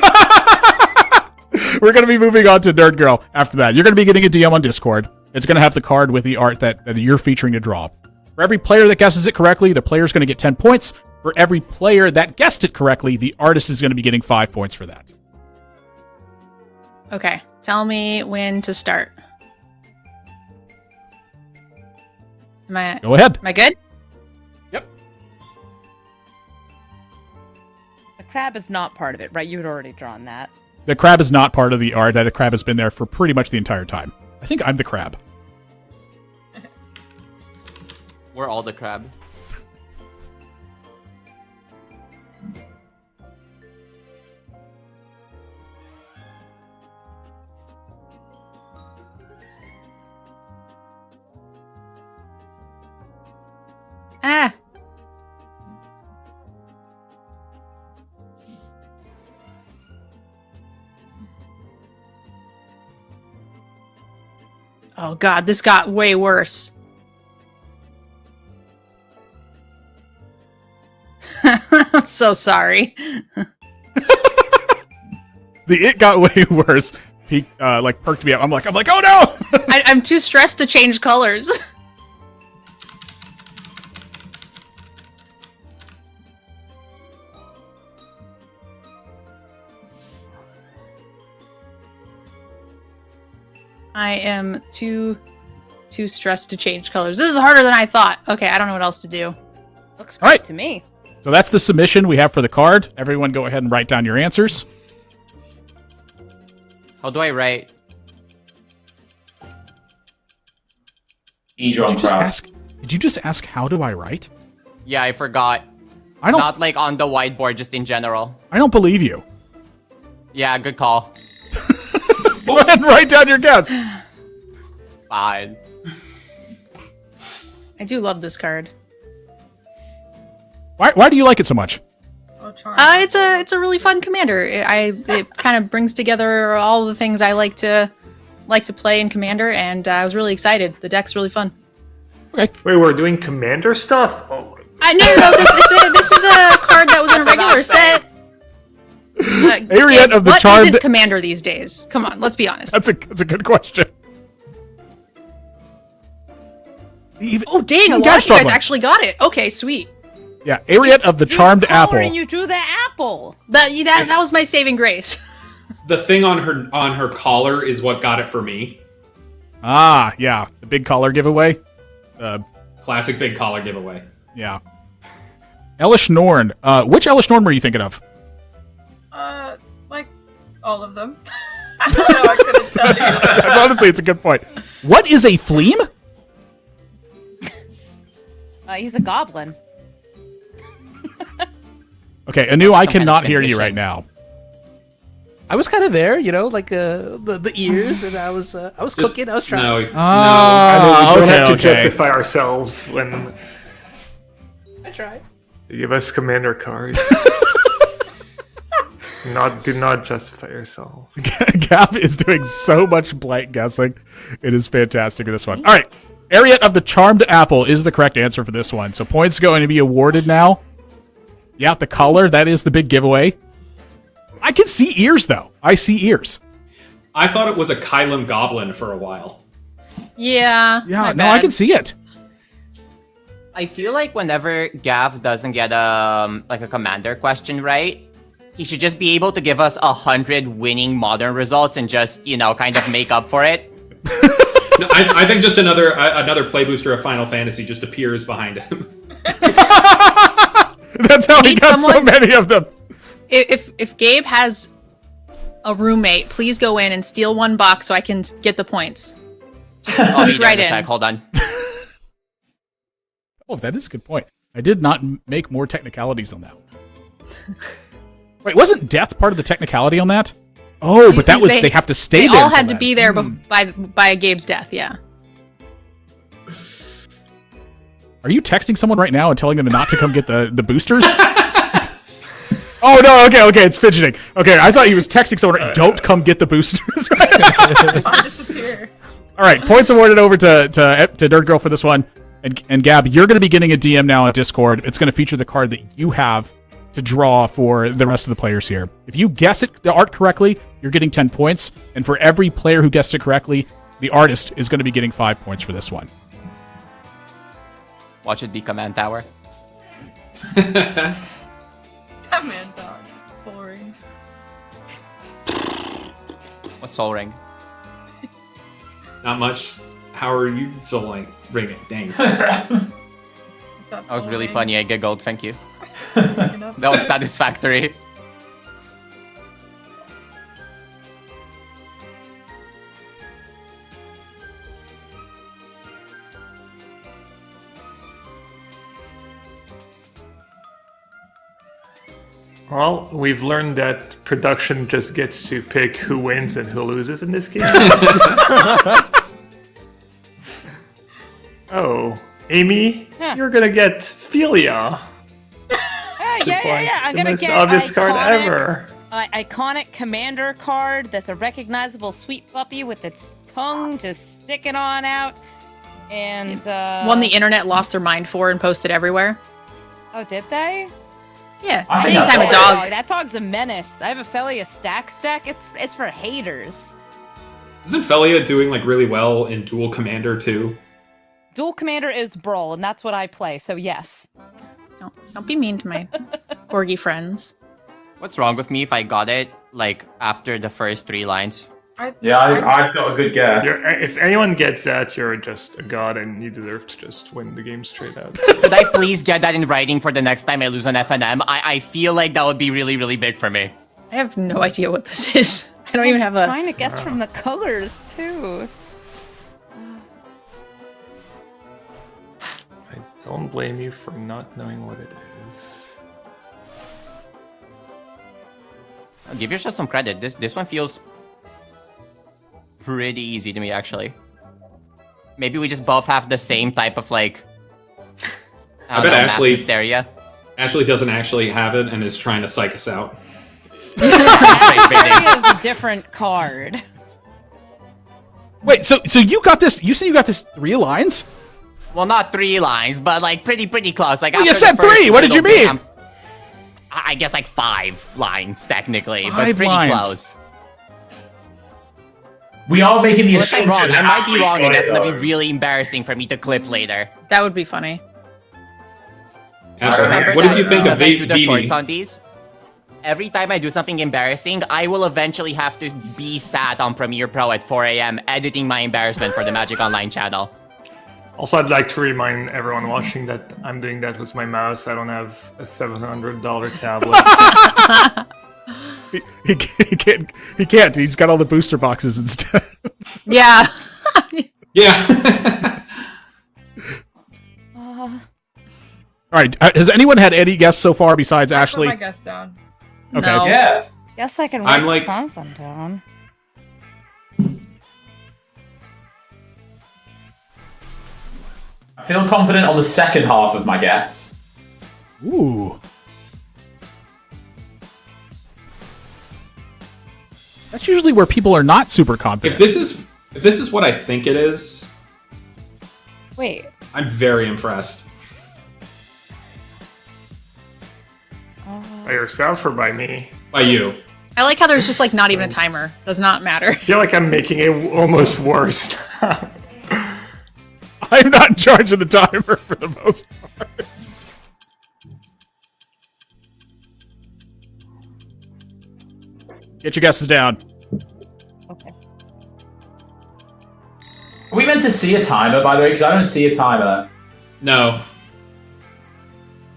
A: We're going to be moving on to Nerd Girl after that. You're going to be getting a DM on Discord. It's going to have the card with the art that you're featuring to draw. For every player that guesses it correctly, the player's going to get 10 points. For every player that guessed it correctly, the artist is going to be getting 5 points for that.
G: Okay, tell me when to start.
A: Go ahead.
G: Am I good?
A: Yep.
C: The crab is not part of it, right? You had already drawn that.
A: The crab is not part of the art. That crab has been there for pretty much the entire time. I think I'm the crab.
F: We're all the crab.
G: Ah. Oh god, this got way worse. I'm so sorry.
A: It got way worse. He perked me up. I'm like, oh no!
G: I'm too stressed to change colors. I am too stressed to change colors. This is harder than I thought. Okay, I don't know what else to do.
C: Looks great
A: right.
C: to me.
A: So that's the submission we have for the card. Everyone go ahead and write down your answers.
F: How do I write?
A: Did you just ask how do I write?
F: Yeah, I forgot. Not like on the whiteboard, just in general.
A: I don't believe you.
F: Yeah, good call.
A: Go ahead and write down your guess.
F: Fine.
G: I do love this card.
A: Why do you like it so much?
G: It's a really fun commander. It kind of brings together all the things I like to play in Commander, and I was really excited. The deck's really fun.
A: Okay.
H: Wait, we're doing Commander stuff? Oh.
G: No. This is a card that was in a regular set.
A: Ariette of the
G: what
A: Charmed...
G: isn't Commander these days? Come on, let's be honest.
A: That's a good question.
G: Oh, dang, a lot of you guys actually got it. Okay, sweet.
A: Yeah, Ariette of the Charmed Apple.
C: And you drew the apple.
G: That was my saving grace.
I: The thing on her collar is what got it for me.
A: Ah, yeah, the big collar giveaway.
I: Classic big collar giveaway.
A: Yeah. Elish Norn. Which Elish Norn were you thinking of?
B: Like all of them. I don't know. I couldn't tell you.
A: That's honestly, it's a good point. What is a fleam?
C: He's a goblin.
A: Okay, Anu, I cannot hear you right now.
D: I was kind of there, like the ears, and I was cooking. I was trying.
H: No. We don't have to
A: okay.
H: justify ourselves when
D: I tried.
H: you give us commander cards. Do not justify yourself.
A: Gab is doing so much blank guessing. It is fantastic with this one. All right, Ariette of the Charmed Apple is the correct answer for this one. So points going to be awarded now. Yeah, the collar, that is the big giveaway. I can see ears, though. I see ears.
I: I thought it was a Kylum Goblin for a while.
G: Yeah.
A: Yeah,
G: my
A: no, I
G: bad.
A: can see it.
F: I feel like whenever Gav doesn't get like a commander question right, he should just be able to give us 100 winning modern results and just, you know, kind of make up for it.
I: No, I think just another play booster of Final Fantasy just appears behind him.
A: That's how he
G: Need
A: got so
G: someone-
A: many of them.
G: If Gabe has a roommate, please go in and steal one box so I can get the points. Just
F: Oh,
G: sneak right in.
F: Hold on.
A: Oh, that is a good point. I did not make more technicalities on that. Wait, wasn't death part of the technicality on that? Oh, but that was they have to stay
G: They
A: there.
G: all had
A: until
G: to be there by Gabe's death. Yeah.
A: Are you texting someone right now and telling them not to come get the boosters? Oh no, okay, it's fidgeting. Okay, I thought he was texting someone, don't come get the boosters.
B: I disappear.
A: All right, points awarded over to Nerd Girl for this one. And Gab, you're going to be getting a DM now on Discord. It's going to feature the card that you have to draw for the rest of the players here. If you guess the art correctly, you're getting 10 points. And for every player who guessed it correctly, the artist is going to be getting 5 points for this one.
F: Watch it be Command Tower.
B: Command Dog. Soul Ring.
F: What's Soul Ring?
I: Not much. How are you still like ringing? Dang.
F: That was really funny. I giggled. Thank you. That was satisfactory.
H: Well, we've learned that production just gets to pick who wins and who loses in this game. Oh, Amy, you're gonna get Philia.
J: Yeah. I'm
H: The
J: gonna
H: most
J: get
H: obvious card
J: iconic-
H: ever.
J: Iconic commander card that's a recognizable sweet puppy with its tongue just sticking on out. And
G: One the internet lost their mind for and posted everywhere.
J: Oh, did they?
G: Yeah.
E: I think
G: Anytime a
E: that's
G: dog.
J: Oh, that dog's a menace. I have a Felia stack. It's for haters.
I: Isn't Felia doing like really well in Dual Commander too?
J: Dual commander is Brawl, and that's what I play. So yes.
G: Don't be mean to my corgi friends.
F: What's wrong with me if I got it, like, after the first 3 lines?
E: I've got a good guess.
H: If anyone gets that, you're just a god and you deserve to just win the game straight out.
F: Could I please get that in writing for the next time I lose an FNM? I feel like that would be really, really big for me.
G: I have no idea what this is. I don't even have a.
J: Trying to guess from the colors too.
H: I don't blame you for not knowing what it is.
F: Give yourself some credit. This one feels pretty easy to me, actually. Maybe we just both have the same type of, like,
I: I bet
F: mass
I: Ashley-
F: hysteria.
I: Ashley doesn't actually have it and is trying to psych us out.
J: Felia is a different card.
A: Wait, so you got this? You said you got this 3 lines?
F: Well, not 3 lines, but like pretty close. Like
A: Well, you
F: after
A: said
F: the first
A: 3. What did you
F: little bit,
A: mean?
F: I guess like 5 lines technically, but
A: 5
F: pretty
A: lines.
F: close.
E: We are making the
F: Well, if I'm
E: assumption
F: wrong, I
E: that
F: might be
E: Ashley
F: wrong, and
E: got
F: that's
E: it,
F: gonna be
E: though.
F: really embarrassing for me to clip later.
G: That would be funny.
I: Ashley,
F: Remember
I: what did
F: that
I: you think of
F: because I do the shorts
I: Vivi?
F: on these? Every time I do something embarrassing, I will eventually have to be sat on Premiere Pro at 4 a.m. editing my embarrassment for the Magic Online channel.
H: Also, I'd like to remind everyone watching that I'm doing that with my mouse. I don't have a $700 tablet.
A: He can't. He's got all the booster boxes instead.
G: Yeah.
I: Yeah.
A: All right. Has anyone had any guests so far besides
B: I put
A: Ashley?
B: my guess down.
A: Okay.
G: No.
E: Yeah.
J: Guess I can
I: I'm
J: write
I: like-
J: something down.
E: I feel confident on the second half of my guess.
A: Ooh. That's usually where people are not super confident.
I: If this is what I think it is,
J: Wait.
I: I'm very impressed.
H: By yourself or by me?
I: By you.
G: I like how there's just like not even a timer. Does not matter.
H: I feel like I'm making it almost worse.
A: I'm not in charge of the timer for the most part. Get your guesses down.
C: Okay.
E: Are we meant to see a timer, by the way? Because I don't see a timer.
I: No.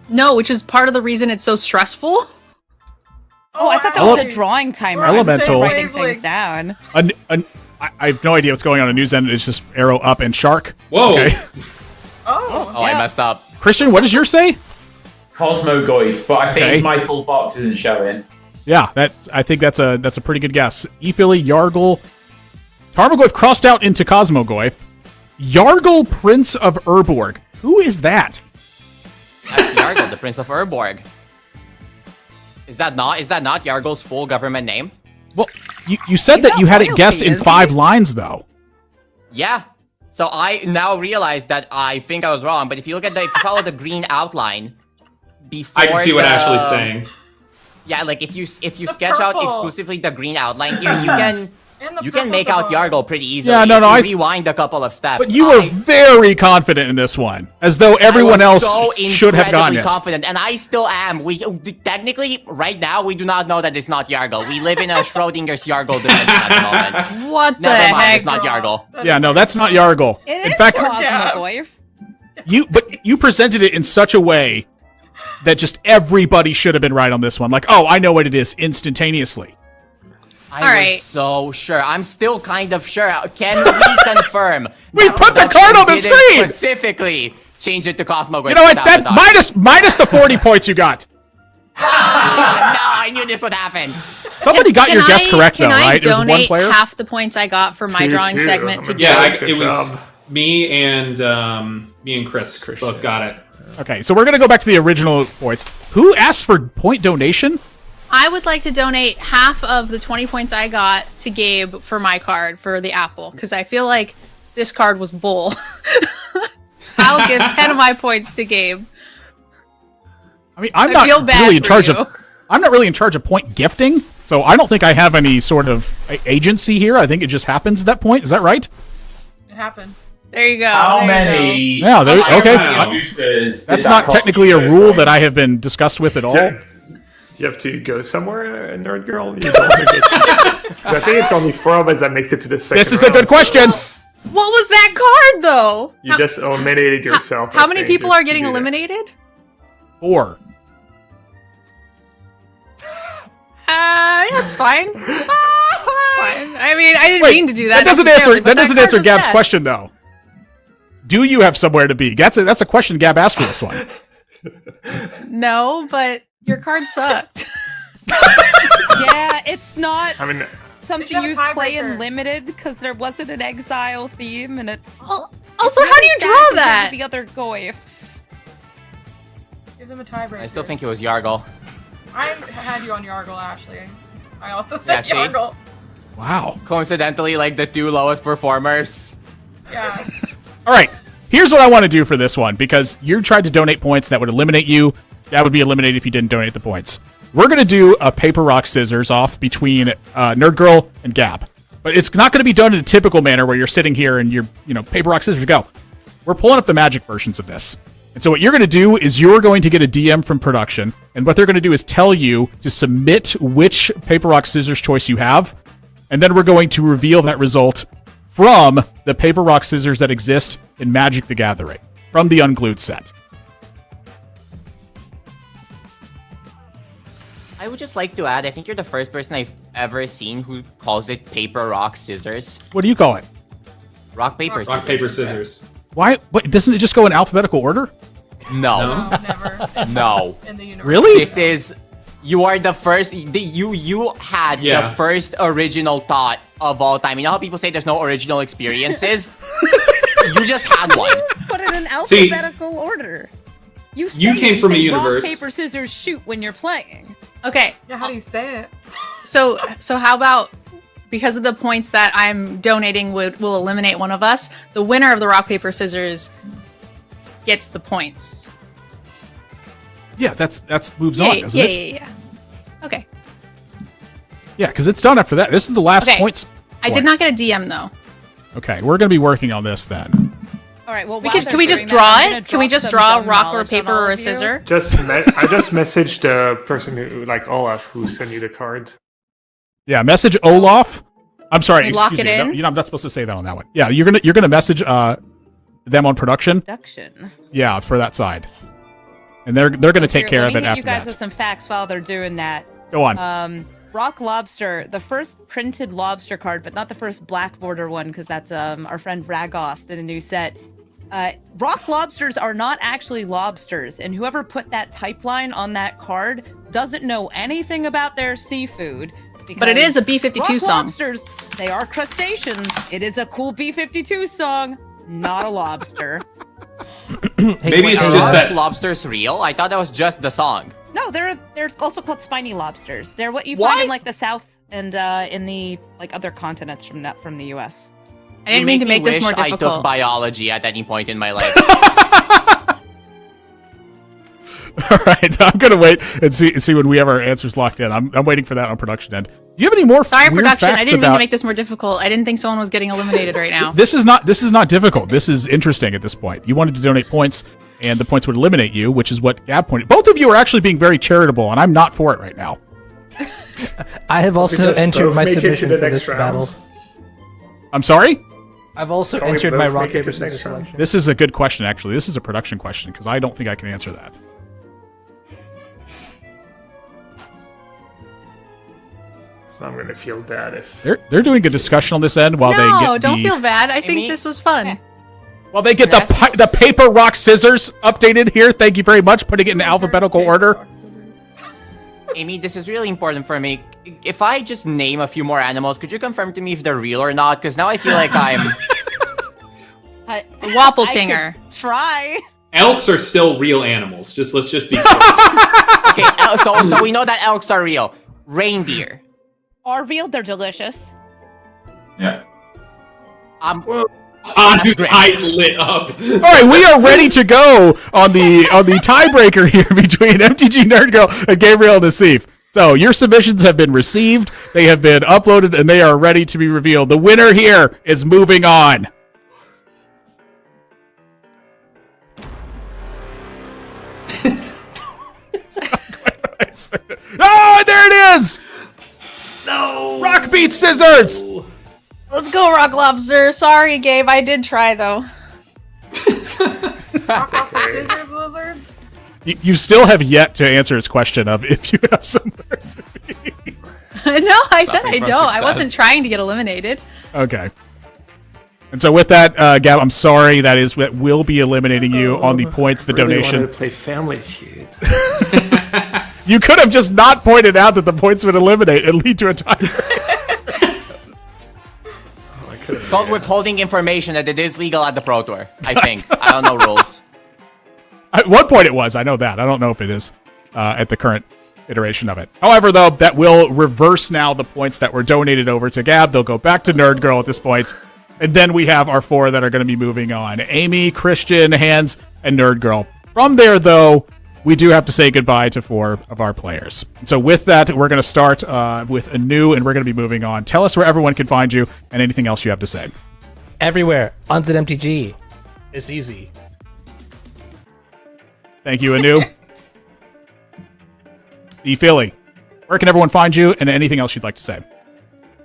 G: No, which is part of the reason it's so stressful.
J: Oh, I thought that was a drawing timer.
A: Elemental.
J: Writing things down.
A: I have no idea what's going on news end. It's just arrow up and shark.
I: Whoa.
A: Okay.
B: Oh.
F: Oh, I messed up.
A: Christian, what does yours say?
E: Cosmogoyf, but I think
A: Okay.
E: my full box isn't showing.
A: Yeah, I think that's a pretty good guess. Ephili, Yargle, Tarmogoyf crossed out into Cosmogoyf. Yargle, Prince of Urborg. Who is that?
F: That's Yargle, the Prince of Urborg. Is that not Yargle's full government name?
A: Well, you said that you had it guessed in 5 lines, though.
F: Yeah. So I now realize that I think I was wrong, but if you follow the green outline before
I: I can see what Ashley's saying.
F: Yeah, like if you sketch out
B: purple.
F: exclusively the green outline here, you can make
B: purple
F: out Yargle pretty easily.
A: Yeah, no,
F: if you rewind a couple of steps.
A: But you were very confident in this one, as though everyone else should have gotten it.
F: Confident, and I still am. We technically, right now, we do not know that it's not Yargle. We live in a Schrodinger's Yargle dimension at the moment.
G: What the
F: Never mind,
G: heck?
F: it's not Yargle.
A: Yeah, no, that's not Yargle. In fact,
J: Cosmogoyf.
A: you presented it in such a way that just everybody should have been right on this one. Like, oh, I know what it is instantaneously.
F: I was so sure. I'm still kind of sure. Can we confirm?
A: We put the card on the screen!
F: Specifically, change it to Cosmogoyf.
A: You know what? That minus the 40 points you got.
F: No, I knew this would happen.
A: Somebody got your guess correct, though, right?
G: Can I
A: It was one
G: donate
A: player?
G: half the points I got for my drawing segment to
I: Yeah,
G: Gabe?
I: it was me and Chris both got it.
A: Okay, so we're going to go back to the original points. Who asked for point donation?
G: I would like to donate half of the 20 points I got to Gabe for my card for the apple, because I feel like this card was bull. I'll give 10 of my points to Gabe.
A: I mean, I'm
G: I
A: not
G: feel bad
A: really in
G: for
A: charge
G: you.
A: of. I'm not really in charge of point gifting, so I don't think I have any sort of agency here. I think it just happens at that point. Is that right?
B: It happened.
G: There you go.
E: How
G: there
E: many?
G: You go.
A: Yeah, there,
E: how
A: okay.
E: many boosters did
A: That's
E: that
A: not
E: cost
A: technically
E: you
A: a
E: for
A: rule
E: points?
A: that I have been discussed with at all.
H: Do you have to go somewhere, Nerd Girl? You don't wanna get- I think it's only 4 of us that makes it to the second
A: This is a
H: round,
A: good question.
G: What was that card, though?
H: You just eliminated yourself.
G: How
H: I
G: many
H: think,
G: people
H: just
G: are
H: to
G: getting
H: do that.
G: eliminated?
A: 4.
G: That's fine. Fine. I mean, I didn't
A: Wait,
G: mean to do that.
A: That doesn't
G: necessarily,
A: answer.
G: but
A: That doesn't
G: card
A: answer
G: was
A: Gab's
G: dead.
A: question, though. Do you have somewhere to be? That's a question Gab asked for this one.
G: No, but your card sucked.
J: Yeah, it's not
H: I mean,
J: something
B: have a
J: you play in
B: tiebreaker.
J: limited because there wasn't an exile theme, and it's
G: Also, how do you draw that?
J: The other goyfs.
B: Give them a tiebreaker.
F: I still think it was Yargle.
B: I had you on Yargle, Ashley. I also said
F: see?
B: Yargle.
A: Wow.
F: Coincidentally, like the 2 lowest performers.
B: Yeah.
A: All right. Here's what I want to do for this one, because you tried to donate points that would eliminate you. That would be eliminated if you didn't donate the points. We're going to do a paper, rock, scissors off between Nerd Girl and Gab. But it's not going to be done in a typical manner where you're sitting here and you're, paper, rock, scissors, go. We're pulling up the Magic versions of this. And so what you're going to do is you're going to get a DM from production, and what they're going to do is tell you to submit which paper, rock, scissors choice you have, and then we're going to reveal that result from the paper, rock, scissors that exist in Magic the Gathering, from the Unglued set.
F: I would just like to add, I think you're the first person I've ever seen who calls it paper, rock, scissors.
A: What do you call it?
F: Rock, paper, scissors.
I: Rock, paper, scissors.
A: Why? What, doesn't it just go in alphabetical order?
F: No.
B: No, never.
F: No.
B: In the universe.
A: Really?
F: This is... You are the first... You had
I: Yeah.
F: the first original thought of all time. You know how people say there's no original experiences? You just had one.
J: Put it in
I: See-
J: alphabetical order. You
I: came from a
J: say
I: universe-
J: rock, paper, scissors, shoot when you're playing.
G: Okay,
B: Yeah, how do you say it?
G: so how about, because of the points that I'm donating will eliminate one of us, the winner of the rock, paper, scissors gets the points.
A: Yeah, that's moves
G: Yeah,
A: on, doesn't
G: yeah,
A: it?
G: yeah. Okay.
A: Yeah, because it's done after that. This is the last
G: Okay.
A: points.
G: I did not get a DM, though.
A: Okay, we're going to be working on this then.
C: All right. Well,
G: Can we just draw it? Can we just draw a rock or a paper or a scissor?
H: I just messaged the person who, like Olaf, who sent you the card.
A: Yeah, message Olaf. I'm sorry.
G: We lock
A: excuse
G: it
A: me.
G: in?
A: No, I'm not supposed to say that on that one. Yeah, you're gonna message them on production. Yeah, for that side, and they're gonna take care of it after
C: you guys
A: that.
C: with some facts while they're doing that.
A: Go on.
C: Rock Lobster, the first printed lobster card, but not the first black border one, because that's our friend Ragost in a new set. Rock lobsters are not actually lobsters, and whoever put that type line on that card doesn't know anything about their seafood.
G: But it is a B-52 song.
C: Lobsters, they are crustaceans. It is a cool B-52 song, not a lobster.
I: Maybe it's just that
F: lobsters real. I thought that was just the song.
C: No, they're also called spiny lobsters. They're what you find in like the South and in the like other continents from the U.S.
G: I didn't mean to make this more
F: I
G: difficult.
F: took biology at any point in my life.
A: All right, I'm gonna wait and see when we have our answers locked in. I'm waiting for that on production end. Do you have any more?
G: Sorry,
A: weird
G: production.
A: facts
G: I didn't mean
A: about-
G: to make this more difficult. I didn't think someone was getting eliminated right now.
A: This is not difficult. This is interesting at this point. You wanted to donate points, and the points would eliminate you, which is what Gab pointed. Both of you are actually being very charitable, and I'm not for it right now.
K: I have also entered my submission for this battle.
A: I'm sorry?
K: I've also
H: Can we
K: entered
H: both
K: my
H: make
K: rock
H: it to
K: paper
H: the
K: scissors
H: next round?
K: selection.
A: This is a good question, actually. This is a production question, because I don't think I can answer that.
H: So I'm gonna feel bad if
A: They're doing a discussion on this end while they
G: No,
A: get
G: don't
A: the...
G: feel bad. I think this was fun.
A: While they get the paper, rock, scissors updated here. Thank you very much. Putting it in alphabetical order.
F: Amy, this is really important for me. If I just name a few more animals, could you confirm to me if they're real or not? Because now I feel like I'm...
G: Wappletinger.
C: Try.
I: elks are still real animals. Let's just be clear.
F: Okay, so we know that elks are real. Reindeer.
C: Are real, they're delicious.
E: Yeah.
I: Anu's eyes lit up.
A: All right, we are ready to go on the tiebreaker here between MTG Nerd Girl and Gabriel Nassif. So your submissions have been received, they have been uploaded, and they are ready to be revealed. The winner here is moving on. Oh, there it is! No! Rock beats scissors!
G: Let's go, Rock Lobster. Sorry, Gabe. I did try, though.
B: Rock, lobster, scissors, lizards.
A: You still have yet to answer his question of if you have somewhere to be.
G: No, I said I
F: from
G: don't. I
F: success.
G: wasn't trying to get eliminated.
A: Okay. And so with that, Gab, I'm sorry, that will be eliminating you on the points, the
H: I really
A: donation.
H: wanted to play Family Feud.
A: You could have just not pointed out that the points would eliminate and lead to a tiebreaker.
F: It's called withholding information, and it is legal at the Pro Tour, I think. I don't know rules.
A: At one point it was. I know that. I don't know if it is at the current iteration of it. However, though, that will reverse now the points that were donated over to Gab. They'll go back to Nerd Girl at this point. And then we have our four that are going to be moving on. Amy, Christian, Hans, and Nerd Girl. From there, though, we do have to say goodbye to four of our players. So with that, we're going to start with Anu, and we're going to be moving on. Tell us where everyone can find you and anything else you have to say.
K: Everywhere. UnzitMTG. It's easy.
A: Thank you, Anu. E-Philly, where can everyone find you and anything else you'd like to say?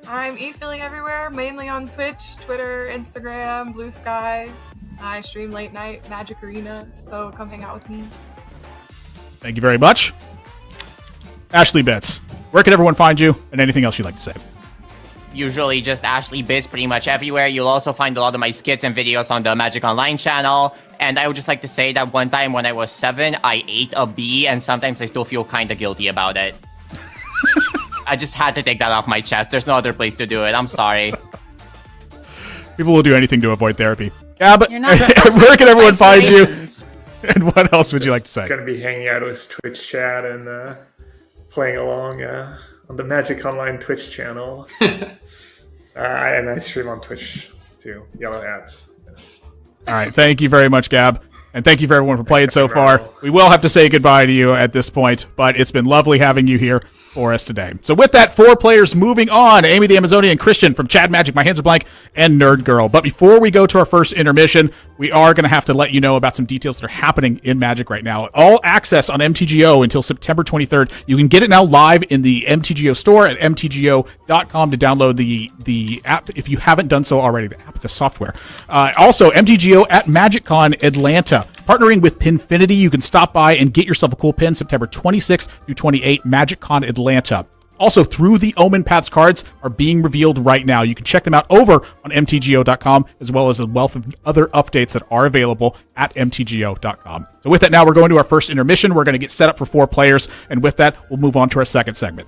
B: I'm e-filling everywhere, mainly on Twitch, Twitter, Instagram, Blue Sky. I stream late night Magic Arena, so come hang out with me.
A: Thank you very much. Ashley Bits, where can everyone find you and anything else you'd like to say?
F: Usually just Ashley Bits pretty much everywhere. You'll also find a lot of my skits and videos on the Magic Online channel. And I would just like to say that one time when I was 7, I ate a bee, and sometimes I still feel kind of guilty about it. I just had to take that off my chest. There's no other place to do it. I'm sorry.
A: People will do anything to avoid therapy. Yeah, but
G: You're not
A: where can everyone find you?
G: Isolations.
A: And what else would you like to say?
H: Gonna be hanging out with Twitch chat and playing along on the Magic Online Twitch channel. And I stream on Twitch too. Yellow Hats. Yes.
A: All right, thank you very much, Gab. And thank you for everyone for playing so far. We will have to say goodbye to you at this point, but it's been lovely having you here. for us today. So with that, 4 players moving on. Amy the Amazonian, Christian from Chad Magic, My Hands Are Blank, and Nerd Girl. But before we go to our first intermission, we are going to have to let you know about some details that are happening in Magic right now. All access on MTGO until September 23rd. You can get it now live in the MTGO store at mtgo.com to download the app if you haven't done so already. The software. Also, MTGO at MagicCon Atlanta. Partnering with Pinfinity, you can stop by and get yourself a cool pin September 26th through 28th, MagicCon Atlanta. Also, Through the Omen Paths cards are being revealed right now. You can check them out over on MTGO.com, as well as a wealth of other updates that are available at MTGO.com. So with that, now we're going to our first intermission. We're going to get set up for 4 players, and with that, we'll move on to our second segment.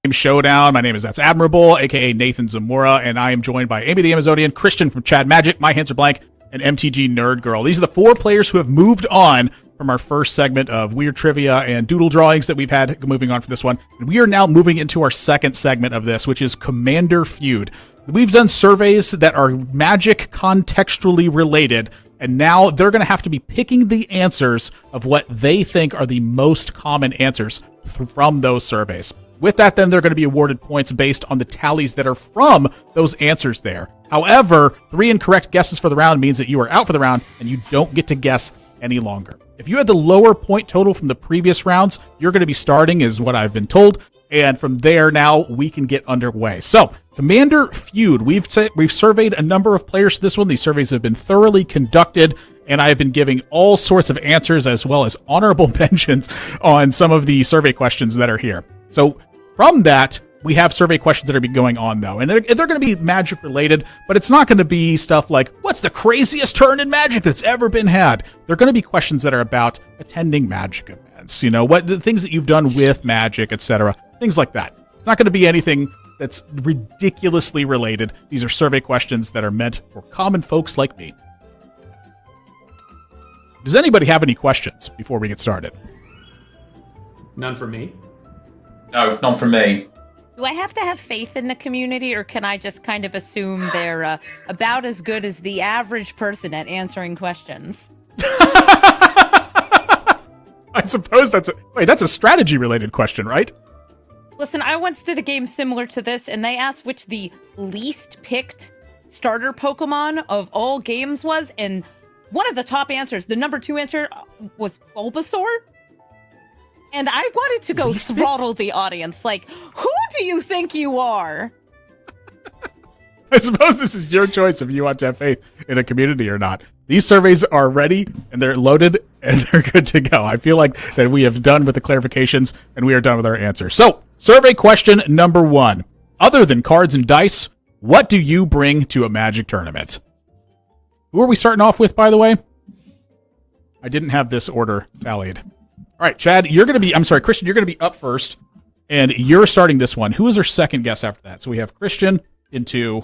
A: Showdown. My name is That's Admirable, aka Nathan Zamora, and I am joined by Amy the Amazonian, Christian from Chad Magic, My Hands Are Blank, and MTG Nerd Girl. These are the 4 players who have moved on from our first segment of weird trivia and doodle drawings that we've had moving on for this one. And we are now moving into our second segment of this, which is Commander Feud. We've done surveys that are Magic contextually related, and now they're going to have to be picking the answers of what they think are the most common answers from those surveys. With that, then, they're going to be awarded points based on the tallies that are from those answers there. However, 3 incorrect guesses for the round means that you are out for the round, and you don't get to guess any longer. If you had the lower point total from the previous rounds, you're going to be starting, is what I've been told, and from there, now, we can get underway. So, Commander Feud. We've surveyed a number of players for this one. These surveys have been thoroughly conducted, and I have been giving all sorts of answers as well as honorable mentions on some of the survey questions that are here. So, from that, we have survey questions that are going on, though, and they're going to be Magic related, but it's not going to be stuff like, what's the craziest turn in Magic that's ever been had? They're going to be questions that are about attending Magic events, what the things that you've done with Magic, etc., things like that. It's not going to be anything that's ridiculously related. These are survey questions that are meant for common folks like me. Does anybody have any questions before we get started?
I: None for me.
E: No, none from me.
J: Do I have to have faith in the community, or can I just kind of assume they're about as good as the average person at answering questions?
A: I suppose that's a strategy-related question, right?
J: Listen, I once did a game similar to this, and they asked which the least picked starter Pokemon of all games was, and one of the top answers, the number 2 answer, was Bulbasaur. And I wanted to go throttle the audience. Like, who do you think you are?
A: I suppose this is your choice if you want to have faith in a community or not. These surveys are ready, and they're loaded, and they're good to go. I feel like that we have done with the clarifications, and we are done with our answers. So, survey question number 1. Other than cards and dice, what do you bring to a Magic tournament? Who are we starting off with, by the way? I didn't have this order tallied. All right, Chad, Christian, you're going to be up first, and you're starting this one. Who is our second guess after that? So we have Christian into...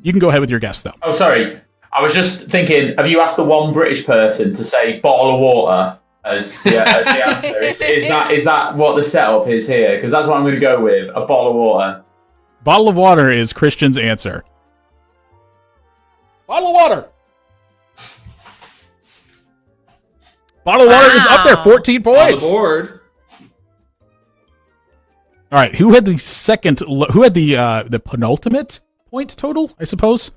A: You can go ahead with your guess, though.
E: Oh, sorry. I was just thinking, have you asked the one British person to say bottle of water as the answer? Is that what the setup is here? Because that's what I'm going to go with, a bottle of water.
A: Bottle of water is Christian's answer. Bottle of water. Bottle of water is up there, 14 points.
I: On the board.
A: All right, who had the second? Who had the penultimate point total? I suppose.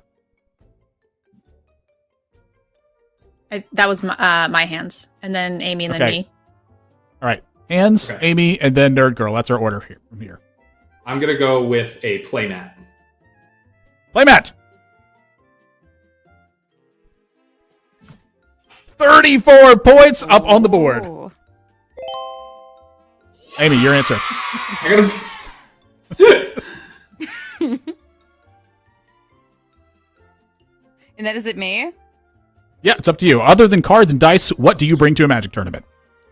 G: That was my hands, and then Amy, and then me.
A: All right, hands, okay. Amy, and then Nerd Girl. That's our order here from here.
I: I'm gonna go with a playmat.
A: Playmat. 34 points up on the board.
J: Ooh.
A: Amy, your answer.
J: And that is it me?
A: Yeah, it's up to you. Other than cards and dice, what do you bring to a Magic tournament?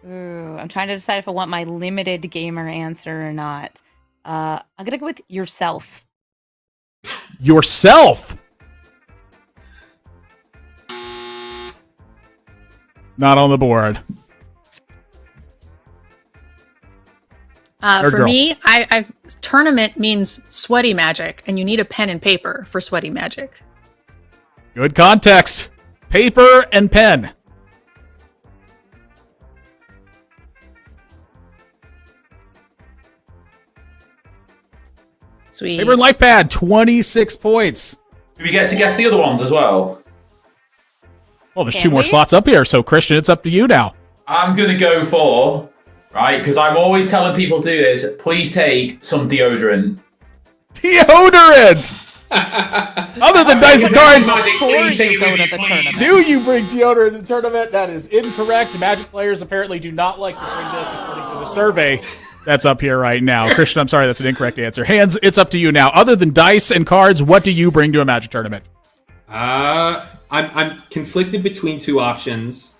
J: Ooh, I'm trying to decide if I want my limited gamer answer or not. I'm going to go with yourself.
A: Yourself? Not on the board.
G: For me, I've tournament means sweaty Magic, and you need a pen and paper for sweaty Magic.
A: Good context. Paper and pen.
G: Sweet.
A: Paper and life pad, 26 points.
E: Do we get to guess the other ones as well?
A: Well, there's 2 more slots up here, so Christian, it's up to you now.
E: I'm going to go for, right, because I'm always telling people to do this, please take some deodorant.
A: Deodorant! Other than dice and cards,
J: do
A: you bring deodorant to the tournament? That is incorrect. Magic players apparently do not like to bring this according to the survey that's up here right now. Christian, I'm sorry, that's an incorrect answer. Hands, it's up to you now. Other than dice and cards, what do you bring to a Magic tournament?
I: I'm conflicted between 2 options.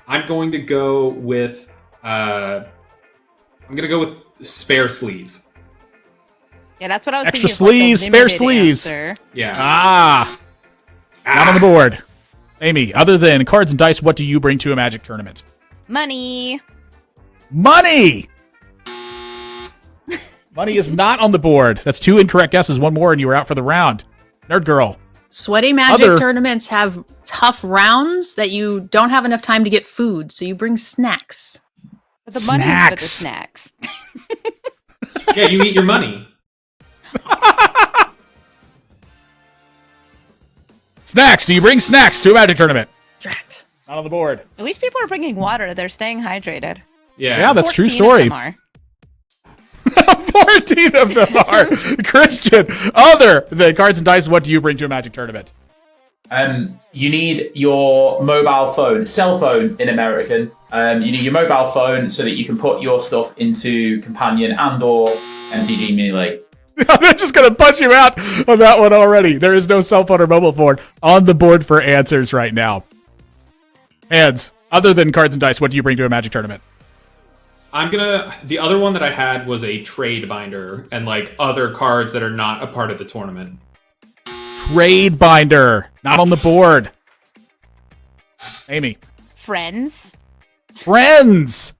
I: I'm going to go with spare sleeves.
J: Yeah, that's what I was
A: Extra
J: thinking.
A: sleeves, spare sleeves.
I: Yeah.
A: Not on the board. Amy, other than cards and dice, what do you bring to a Magic tournament?
J: Money.
A: Money! Money is not on the board. That's 2 incorrect guesses. One more and you were out for the round. Nerd Girl.
G: Sweaty Magic tournaments have tough rounds that you don't have enough time to get food, so you bring snacks.
J: But the money's for the snacks.
I: Yeah, you eat your money.
A: Snacks. Do you bring snacks to a Magic tournament?
G: Drat.
A: Not on the board.
J: At least people are bringing water. They're staying hydrated.
A: Yeah, that's true
J: 14
A: story.
J: of them are.
A: 14 of them are. Christian, other than cards and dice, what do you bring to a Magic tournament?
E: You need your mobile phone, cell phone in American. You need your mobile phone so that you can put your stuff into Companion and/or MTG Melee.
A: I'm just going to punch you out on that one already. There is no cell phone or mobile phone on the board for answers right now. Hands, other than cards and dice, what do you bring to a Magic tournament?
I: The other one that I had was a trade binder and like other cards that are not a part of the tournament.
A: Trade binder, not on the board. Amy.
J: Friends.
A: Friends.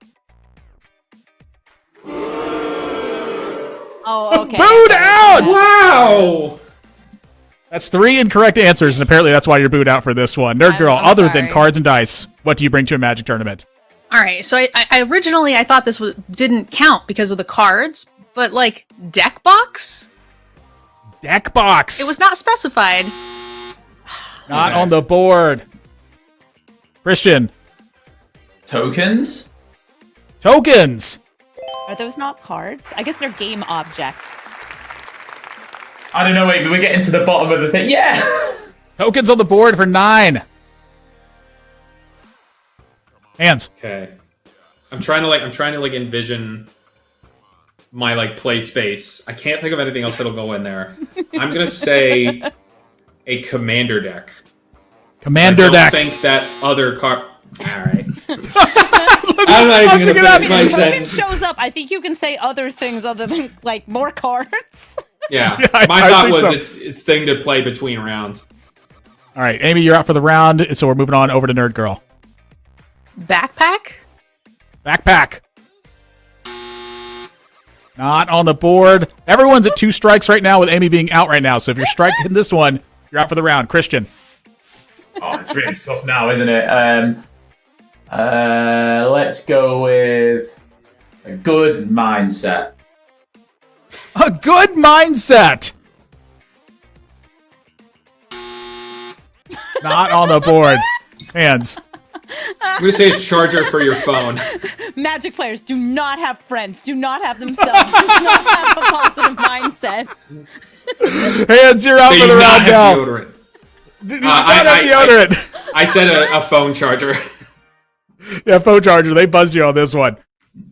J: Oh, okay.
A: Booed out!
I: Wow!
A: That's 3 incorrect answers, and apparently that's why you're booed out for this one. Nerd Girl,
G: I'm
A: other
G: sorry.
A: than cards and dice, what do you bring to a Magic tournament?
G: All right, so I originally I thought this didn't count because of the cards, but like deck box?
A: Deck box.
G: It was not specified.
A: Not on the board. Christian.
E: Tokens?
A: Tokens.
J: Are those not cards? I guess they're game objects.
E: I don't know, wait, we're getting to the bottom of the thing. Yeah!
A: Tokens on the board for 9. Hands.
I: Okay. I'm trying to envision my like play space. I can't think of anything else that'll go in there. I'm gonna say a commander deck.
A: Commander deck.
I: I don't think that other card. All right. I'm not even gonna finish my
J: If
I: sentence.
J: it shows up, I think you can say other things other than like more cards.
I: Yeah.
A: Yeah,
I: My
A: I
I: thought
A: think
I: was
A: so.
I: it's thing to play between rounds.
A: All right, Amy, you're out for the round, so we're moving on over to Nerd Girl.
G: Backpack?
A: Backpack. Not on the board. Everyone's at 2 strikes right now with Amy being out right now. So if you're striking this one, you're out for the round. Christian.
E: Oh, it's really tough now, isn't it? Let's go with a good mindset.
A: A good mindset. Not on the board. Hands.
I: I'm gonna say a charger for your phone.
J: Magic players do not have friends, do not have themselves, do not have a positive mindset.
A: Hands, you're out
I: They
A: for the
I: do not
A: round
I: have
A: now.
I: deodorant.
A: Do not have deodorant.
I: I said a phone charger.
A: Yeah, phone charger. They buzzed you on this one.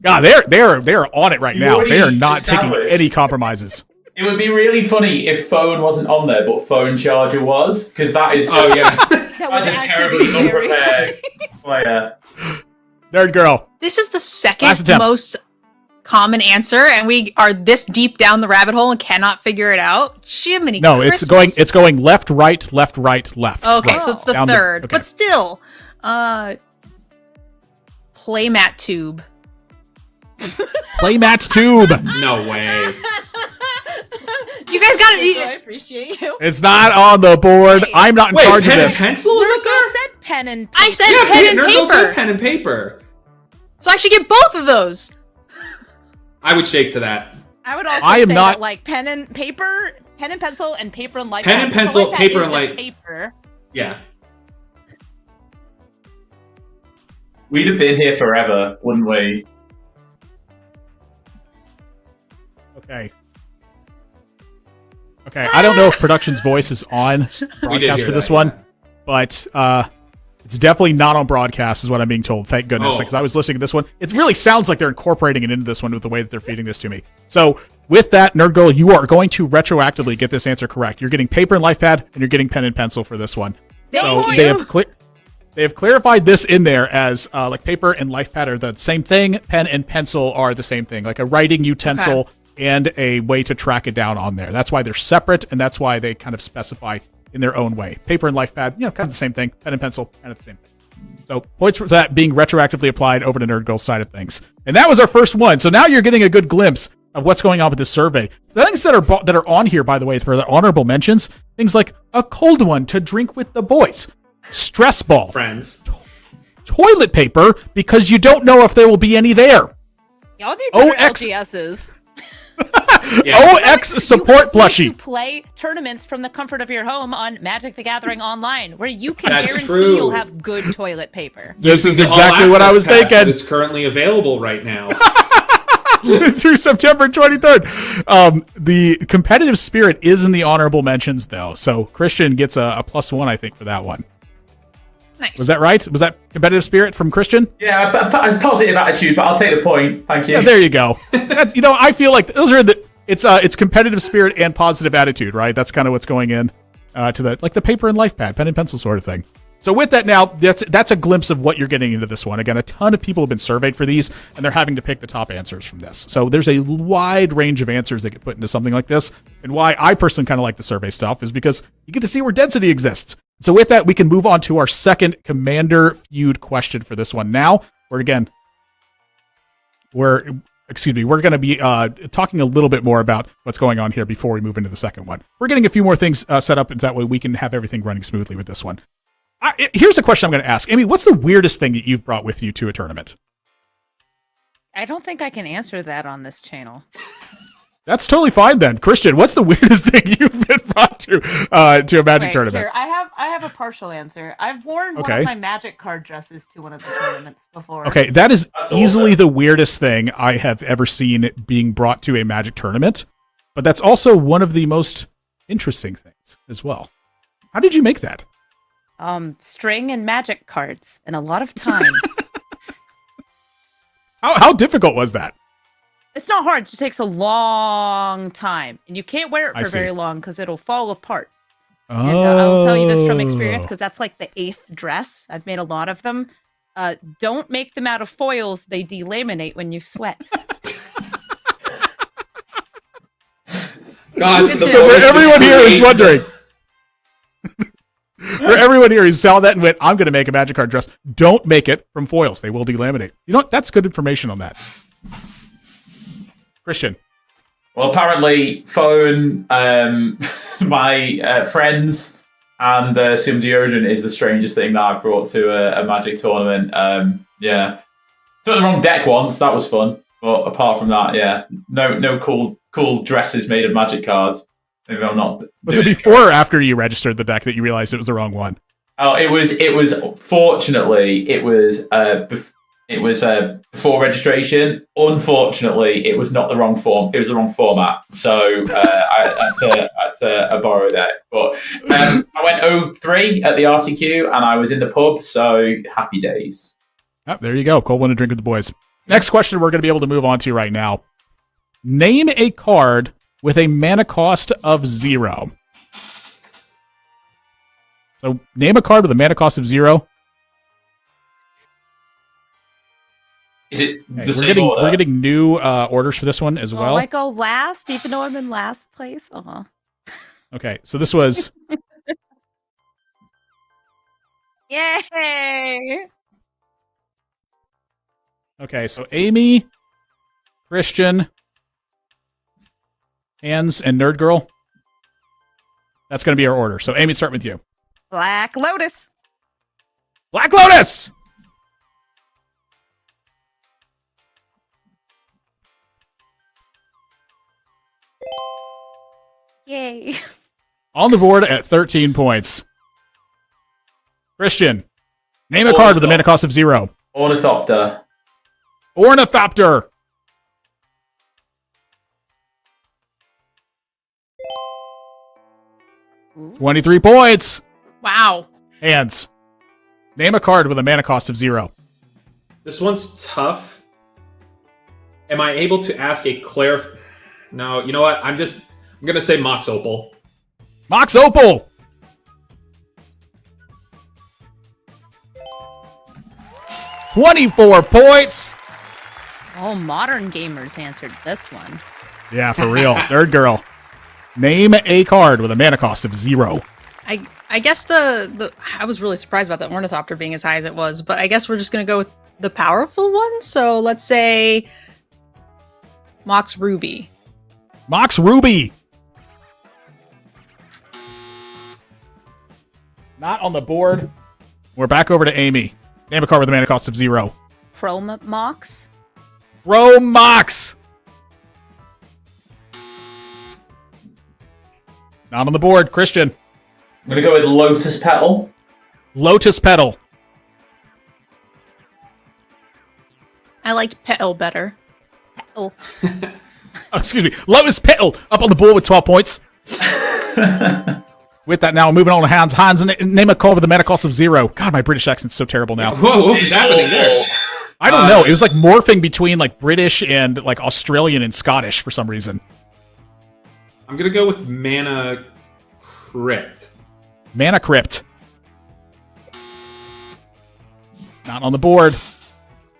A: God, they're on it right now. They are not taking any compromises.
E: It would be really funny if phone wasn't on there, but phone charger was, because that is just,
I: Oh yeah.
E: that's a terribly unprepared player.
A: Nerd Girl.
G: This is the
A: Last
G: second
A: attempt.
G: most common answer, and we are this deep down the rabbit hole and cannot figure it out. Jiminy
A: No,
G: Christmas.
A: it's going left, right, left, right, left.
G: Okay,
A: right.
G: so it's the
A: Down
G: third,
A: okay.
G: but still, playmat tube.
A: Playmat tube.
I: No way.
G: You guys got
J: I
G: it.
J: appreciate you.
A: It's not on the board.
J: Wait.
A: I'm not in
I: Wait,
A: charge of
I: pen and
A: this.
I: pencil is up
J: Nerdgirl
I: there?
J: said pen and
G: I said
I: Yeah,
G: pen and
I: Nerdgirl said
G: paper,
I: pen and paper.
G: so I should get both of those.
I: I would shake to that.
J: I would also
A: I am
J: say
A: not-
J: that like pen and pencil, and paper and light.
I: Pen and pencil,
J: Light
I: paper
J: is
I: and
J: just
I: light.
J: Paper.
I: Yeah.
E: We'd have been here forever, wouldn't we?
A: Okay. Okay, I don't know if production's voice is on broadcast
I: hear
A: for this
I: that,
A: one,
I: yeah.
A: but it's definitely not on broadcast is what I'm being told. Thank goodness,
I: Oh.
A: because I was listening to this one. It really sounds like they're incorporating it into this one with the way that they're feeding this to me. So with that, Nerd Girl, you are going to retroactively get this answer correct. You're getting paper and life pad, and you're getting pen and pencil for this one. So
G: Thank
A: they
G: you.
A: have They have clarified this in there as like paper and life pad are the same thing. Pen and pencil are the same thing, like a writing utensil and a way to track it down on there. That's why they're separate, and that's why they kind of specify in their own way. Paper and life pad, kind of the same thing. Pen and pencil, kind of the same thing. So points for that being retroactively applied over to Nerd Girl's side of things. And that was our first one. So now you're getting a good glimpse of what's going on with this survey. The things that are on here, by the way, for the honorable mentions, things like a cold one to drink with the boys, stress ball,
I: Friends,
A: toilet paper because you don't know if there will be any there.
J: Y'all need better
A: OX
J: LGSs.
A: OX support plushie.
J: You play tournaments from the comfort of your home on Magic the Gathering Online, where you can
I: That's
J: guarantee
I: true.
J: you'll have good toilet paper.
A: This is
I: The
A: exactly what I was
I: all-access pass
A: thinking.
I: that is currently available right now.
A: Through September 23rd. The competitive spirit is in the honorable mentions, though. So Christian gets a +1, I think, for that one.
G: Nice.
A: Was that right? Was that competitive spirit from Christian?
E: Yeah, a positive attitude, but I'll take the point. Thank you.
A: Yeah, there you go. That's, I feel like those are it's competitive spirit and positive attitude, right? That's kind of what's going in to the paper and life pad, pen and pencil sort of thing. So with that now, that's a glimpse of what you're getting into this one. Again, a ton of people have been surveyed for these, and they're having to pick the top answers from this. So there's a wide range of answers that get put into something like this. And why I personally kind of like the survey stuff is because you get to see where density exists. So with that, we can move on to our second Commander feud question for this one. Now, we're going to be talking a little bit more about what's going on here before we move into the second one. We're getting a few more things set up, and that way we can have everything running smoothly with this one. Here's a question I'm going to ask. Amy, what's the weirdest thing that you've brought with you to a tournament?
J: I don't think I can answer that on this channel.
A: That's totally fine then. Christian, what's the weirdest thing you've been brought to a Magic tournament?
J: Here, I have a partial answer. I've worn one of my Magic card dresses to one of the tournaments before.
A: Okay, that's easily the weirdest thing I have ever seen being brought to a Magic tournament, but that's also one of the most interesting things as well. How did you make that?
J: String and Magic cards, and a lot of time.
A: How difficult was that?
J: It's not hard. It just takes a long time, and you can't wear it for very long because it'll fall apart.
A: Oh.
J: And I'll tell you this from experience because that's like the 8th dress. I've made a lot of them. Don't make them out of foils. They delaminate when you sweat.
I: God,
A: so for everyone here is wondering. For everyone here who saw that and went, I'm going to make a Magic card dress. Don't make it from foils. They will delaminate. You know what? That's good information on that. Christian.
E: Well, apparently, phone, my friends, and some deodorant is the strangest thing that I've brought to a Magic tournament. Yeah. Took the wrong deck once. That was fun. But apart from that, yeah. No cool dresses made of Magic cards. Maybe I'm not.
A: Was it before or after you registered the deck that you realized it was the wrong one?
E: Oh, it was. Fortunately, it was before registration. Unfortunately, it was not the wrong form. It was the wrong format. So I had to borrow that. But I went 0-3 at the RCQ, and I was in the pub. So happy days.
A: Oh, there you go. Cold one to drink with the boys. Next question we're going to be able to move on to right now. Name a card with a mana cost of 0. So name a card with a mana cost of 0.
E: Is it
A: the same order? We're getting new orders for this one as well.
J: Oh, I go last, even though I'm in last place.
A: Okay, so this was.
J: Yay!
A: Okay, so Amy, Christian, Hands, and Nerd Girl. That's going to be our order. So Amy, start with you.
J: Black Lotus.
A: Black Lotus!
J: Yay.
A: On the board at 13 points. Christian, name a card with a mana cost of 0.
E: Ornithopter.
A: Ornithopter.
J: Ooh.
A: 23 points.
G: Wow.
A: Hands. Name a card with a mana cost of 0.
I: This one's tough. Am I able to ask a No, you know what? I'm going to say Mox Opal.
A: Mox Opal. 24 points.
C: Oh, modern gamers answered this one.
A: Yeah, for real. Nerd girl. Name a card with a mana cost of 0.
G: I guess the I was really surprised about the Ornithopter being as high as it was, but I guess we're just gonna go with the powerful one. So let's say Mox Ruby.
A: Mox Ruby. Not on the board. We're back over to Amy. Name a card with a mana cost of 0.
C: Chrome Mox.
A: Chrome Mox. Not on the board. Christian.
E: I'm going to go with Lotus Petal.
A: Lotus Petal.
G: I liked Petal better.
C: Petal.
A: Oh, excuse me. Lotus Petal up on the board with 12 points. With that now, moving on to Hans. Hans, name a card with a mana cost of 0. God, my British accent's so terrible now.
I: Whoa, what was happening there?
A: I don't know. It was like morphing between like British and like Australian and Scottish for some reason.
I: I'm going to go with Mana Crypt.
A: Mana Crypt. Not on the board.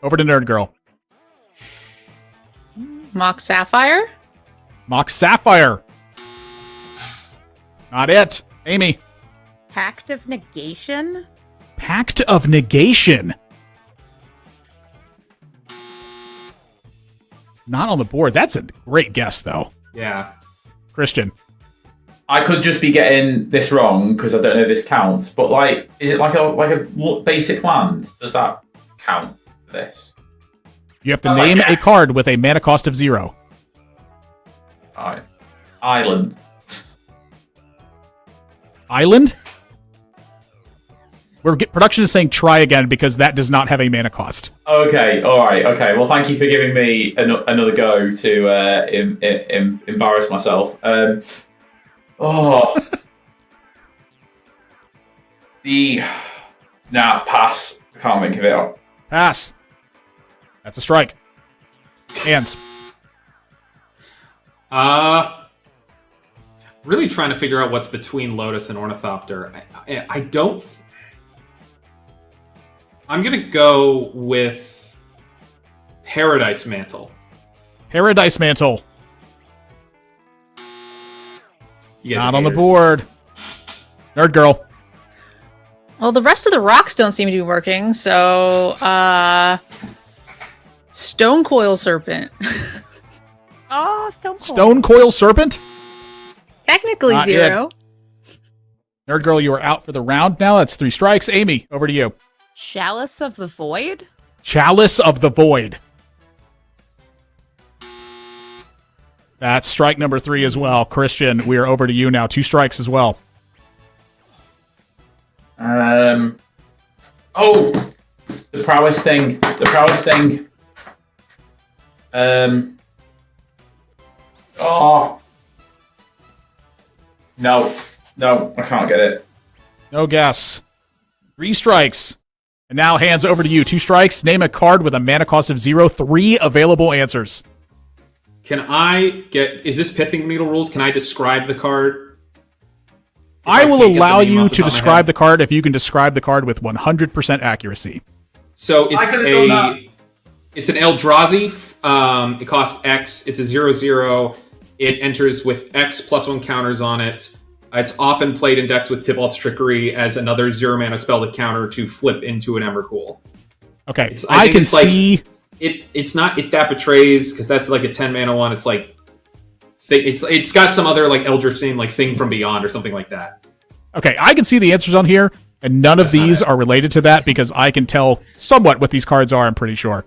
A: Over to Nerd Girl.
G: Mox Sapphire.
A: Mox Sapphire. Not it. Amy.
C: Pact of Negation.
A: Pact of Negation. Not on the board. That's a great guess, though.
I: Yeah.
A: Christian.
E: I could just be getting this wrong because I don't know if this counts. But like, is it like a basic land? Does that count for this?
A: You have to name a card with a mana cost of 0.
E: All right. Island.
A: Island? Production is saying try again because that does not have a mana cost.
E: Okay, all right, okay. Well, thank you for giving me another go to embarrass myself. Pass. I can't think of it.
A: Pass. That's a strike. Hands.
I: Really trying to figure out what's between Lotus and Ornithopter. I don't... I'm going to go with Paradise Mantle.
A: Paradise Mantle. Not on the
I: haters.
A: board. Nerd Girl.
G: Well, the rest of the rocks don't seem to be working, so Stone Coil Serpent.
C: Oh, Stone Coil.
A: Stone Coil Serpent?
G: Technically
A: Not
G: 0.
A: Nerd Girl, you are out for the round now. That's 3 strikes. Amy, over to you.
C: Chalice of the Void.
A: Chalice of the Void. That's strike number 3 as well. Christian, we are over to you now. 2 strikes as well.
E: The prowess thing. No, I can't get it.
A: No guess. 3 strikes. And now hands over to you. 2 strikes. Name a card with a mana cost of 0. 3 available answers.
I: Can I get... Is this Pithing Needle rules? Can I describe the card?
A: I will
I: can't get
A: allow
I: the name
A: you
I: off the
A: to
I: top of my
A: describe
I: head.
A: the card if you can describe the card with 100% accuracy.
I: So it's
E: could've done that.
I: it's an Eldrazi. It costs X. It's a 0/0. It enters with X +1 counters on it. It's often played in decks with Tybalt's Trickery as another 0 mana spell to counter to flip into an Emrakul.
A: Okay,
I: I
A: I
I: think
A: can
I: it's like-
A: see...
I: It's not It That Betrays because that's like a 10 mana one. It's like it's got some other like Eldritch name like Thing from Beyond or something like that.
A: Okay, I can see the answers on here, and none of these are related to that because I can tell somewhat what these cards are, I'm pretty sure.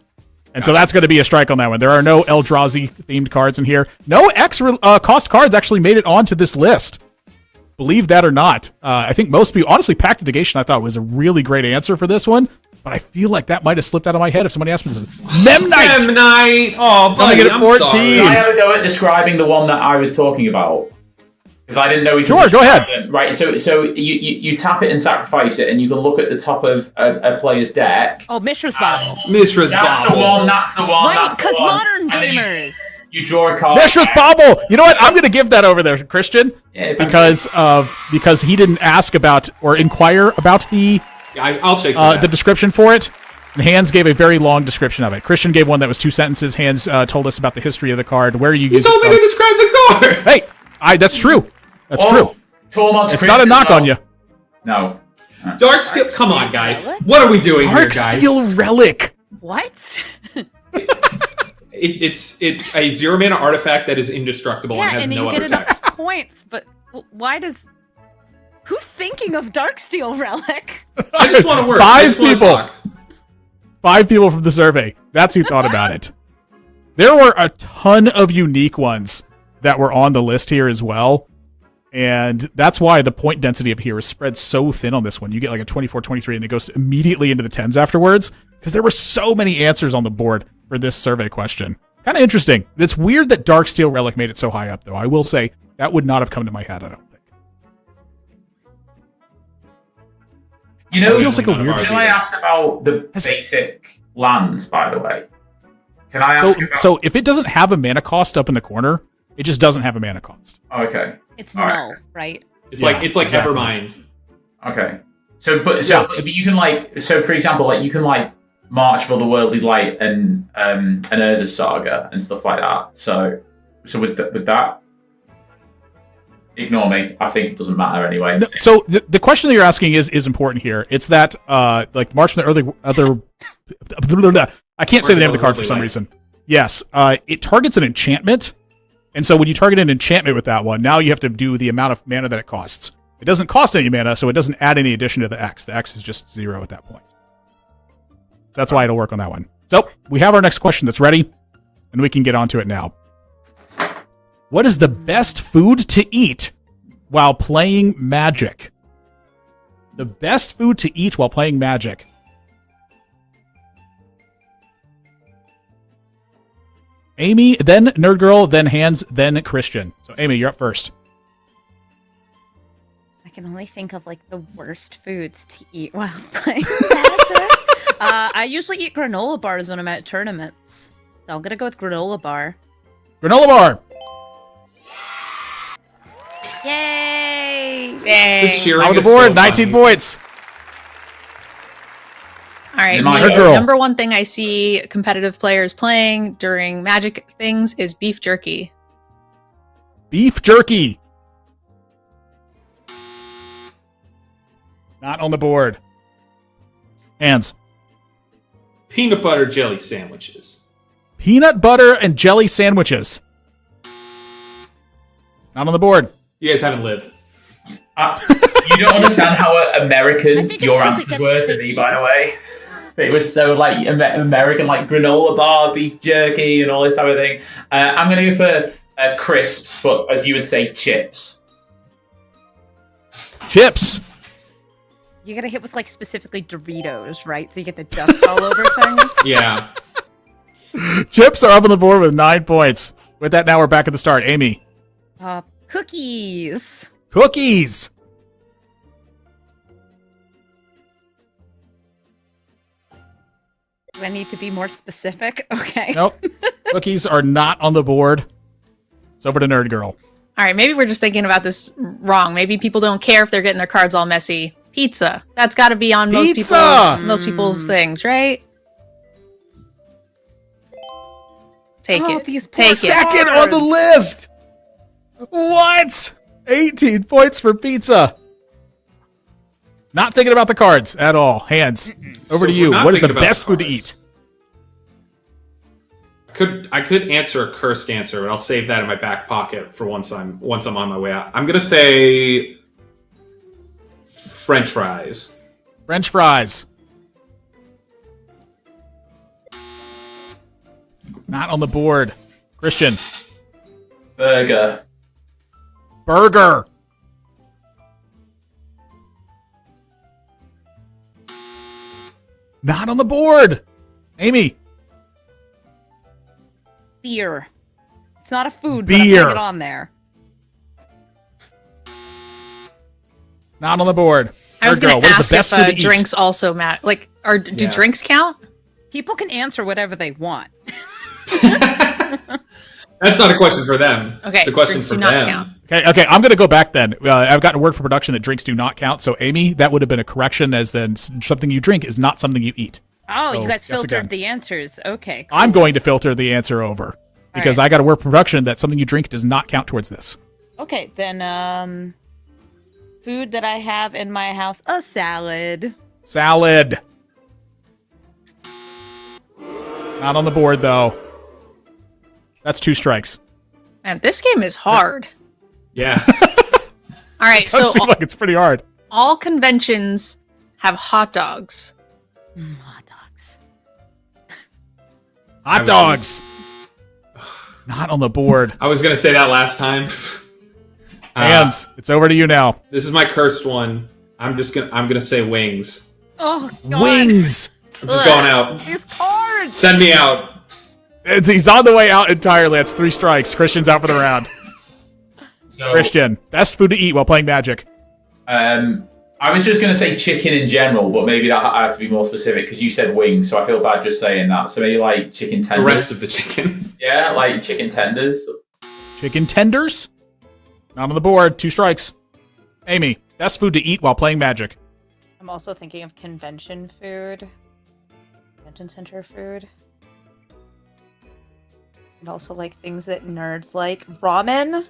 A: And so that's going to be a strike on that one. There are no Eldrazi-themed cards in here. No X-cost cards actually made it onto this list. Believe that or not. I think most people... Honestly, Pact of Negation I thought was a really great answer for this one, but I feel like that might have slipped out of my head if somebody asked me this. Memnite!
I: Memnite! Oh, buddy,
A: get it
I: I'm
A: 14.
I: sorry.
E: Can I have a go at describing the one that I was talking about? Because I didn't know we could
A: Sure, go
E: describe
A: ahead.
E: it. Right, so you tap it and sacrifice it, and you can look at the top of a player's deck.
C: Oh, Mishra's Bauble.
I: Mishra's
E: That's the
I: Bauble.
E: one, that's the one,
C: Right,
E: that's the
C: because
E: one.
C: modern
E: And then
C: gamers.
E: You draw a card.
A: Mishra's Bauble! You know what? I'm going to give that over there, Christian,
E: Yeah,
A: because he didn't ask about or inquire about the
I: Yeah, I'll shake that.
A: description for it. And Hans gave a very long description of it. Christian gave one that was 2 sentences. Hans told us about the history of the card. Where are you using it?
I: You told me to describe the card!
A: Hey, that's true. That's true.
E: Tormod's
A: It's not a knock on you.
E: No.
I: Darksteel, come on, guy. What are we doing here, guys?
A: Darksteel Relic.
J: What?
I: It's a 0-mana artifact that is indestructible and has
J: and
I: no
J: you
I: other
J: get enough
I: text.
J: points, but why does... Who's thinking of Darksteel Relic?
I: I just want to work.
A: 5 people. 5 people from the survey. That's who thought about it. There were a ton of unique ones that were on the list here as well. And that's why the point density of here is spread so thin on this one. You get like a 24, 23, and it goes immediately into the 10s afterwards. Because there were so many answers on the board for this survey question. Kind of interesting. It's weird that Darksteel Relic made it so high up, though. I will say that would not have come to my head, I don't think.
E: You know,
A: It feels like a weird...
E: I asked about the basic lands, by the way. Can I ask about...
A: So if it doesn't have a mana cost up in the corner, it just doesn't have a mana cost.
E: Oh, okay.
J: It's null, right?
I: It's like
A: exactly.
I: Evermind.
E: Okay. But you can like, so for example, like you can like March for the Worldly Light and Urza's Saga and stuff like that. So with that, ignore me. I think it doesn't matter anyway.
A: No, so the question that you're asking is important here. It's that like March from the other I can't say the name of the card for some reason. Yes, it targets an enchantment, and so when you target an enchantment with that one, now you have to do the amount of mana that it costs. It doesn't cost any mana, so it doesn't add any addition to the X. The X is just 0 at that point. So that's why it'll work on that one. So we have our next question that's ready, and we can get onto it now. What is the best food to eat while playing Magic? The best food to eat while playing Magic. Amy, then Nerd Girl, then Hans, then Christian. So Amy, you're up first.
J: I can only think of like the worst foods to eat while playing Magic. I usually eat granola bars when I'm at tournaments. So I'm gonna go with granola bar.
A: Granola bar.
J: Yay!
G: Yay!
A: On the board, 19 points.
G: All right,
A: Nerd
G: the
A: Girl.
G: number one thing I see competitive players playing during Magic things is beef jerky.
A: Beef jerky. Not on the board. Hands.
I: Peanut butter jelly sandwiches.
A: Peanut butter and jelly sandwiches. Not on the board.
I: You guys haven't lived.
E: You don't understand how American your answers were to me, by the way. It was so like American, like granola bar, beef jerky, and all this type of thing. I'm going to go for crisps, but as you would say, chips.
A: Chips.
J: You gotta hit with like specifically Doritos, right? So you get the dust all over things.
I: Yeah.
A: Chips are up on the board with 9 points. With that, now we're back at the start. Amy.
J: Cookies.
A: Cookies.
J: Do I need to be more specific? Okay.
A: Nope. Cookies are not on the board. It's over to Nerd Girl.
G: All right, maybe we're just thinking about this wrong. Maybe people don't care if they're getting their cards all messy. Pizza. That's got to be on most people's things, right? Take it. Take it.
A: Second on the list. What? 18 points for pizza. Not thinking about the cards at all. Hands. Over to you. What is the best food to eat?
I: I could answer a cursed answer, but I'll save that in my back pocket for once I'm on my way out. I'm gonna say French fries.
A: French fries. Not on the board. Christian.
E: Burger.
A: Burger. Not on the board. Amy.
J: Beer. It's not a food,
A: Beer.
J: but I'm putting it on there.
A: Not on the board.
G: I was
A: going to
G: ask if drinks also matter. Like, do drinks count?
J: People can answer whatever they want.
I: That's not a question for them.
G: Okay,
I: it's a question
G: drinks
I: for
G: do not
I: them.
G: count.
A: Okay, I'm going to go back then. I've gotten a word for production that drinks do not count. So, Amy, that would have been a correction, as then something you drink is not something you eat.
J: Oh,
A: So,
J: you guys
A: guess
J: filtered
A: again.
J: the answers. Okay.
A: I'm going to filter the answer over because
J: right.
A: I got to work production that something you drink does not count towards this.
J: Okay, then food that I have in my house, a salad.
A: Salad. Not on the board, though. That's 2 strikes.
G: Man, this game is hard.
I: Yeah.
G: All right,
A: It does
G: so
A: seem like it's pretty hard.
G: all conventions have hot dogs.
J: Hot dogs.
A: Hot dogs. Not on the board.
I: I was gonna say that last time.
A: Hands. It's over to you now.
I: This is my cursed one. I'm gonna say wings.
J: Oh, God.
A: Wings.
I: I'm just going out.
J: These cards.
I: Send me out.
A: He's on the way out entirely. That's 3 strikes. Christian's out for the round.
E: So,
A: Christian, best food to eat while playing Magic.
E: I was just going to say chicken in general, but maybe that I have to be more specific because you said wings, so I feel bad just saying that. So maybe like chicken tenders.
I: The rest of the chicken.
E: Yeah, like chicken tenders.
A: Chicken tenders. Not on the board. 2 strikes. Amy, best food to eat while playing Magic.
J: I'm also thinking of convention food. Convention center food. And also like things that nerds like. Ramen.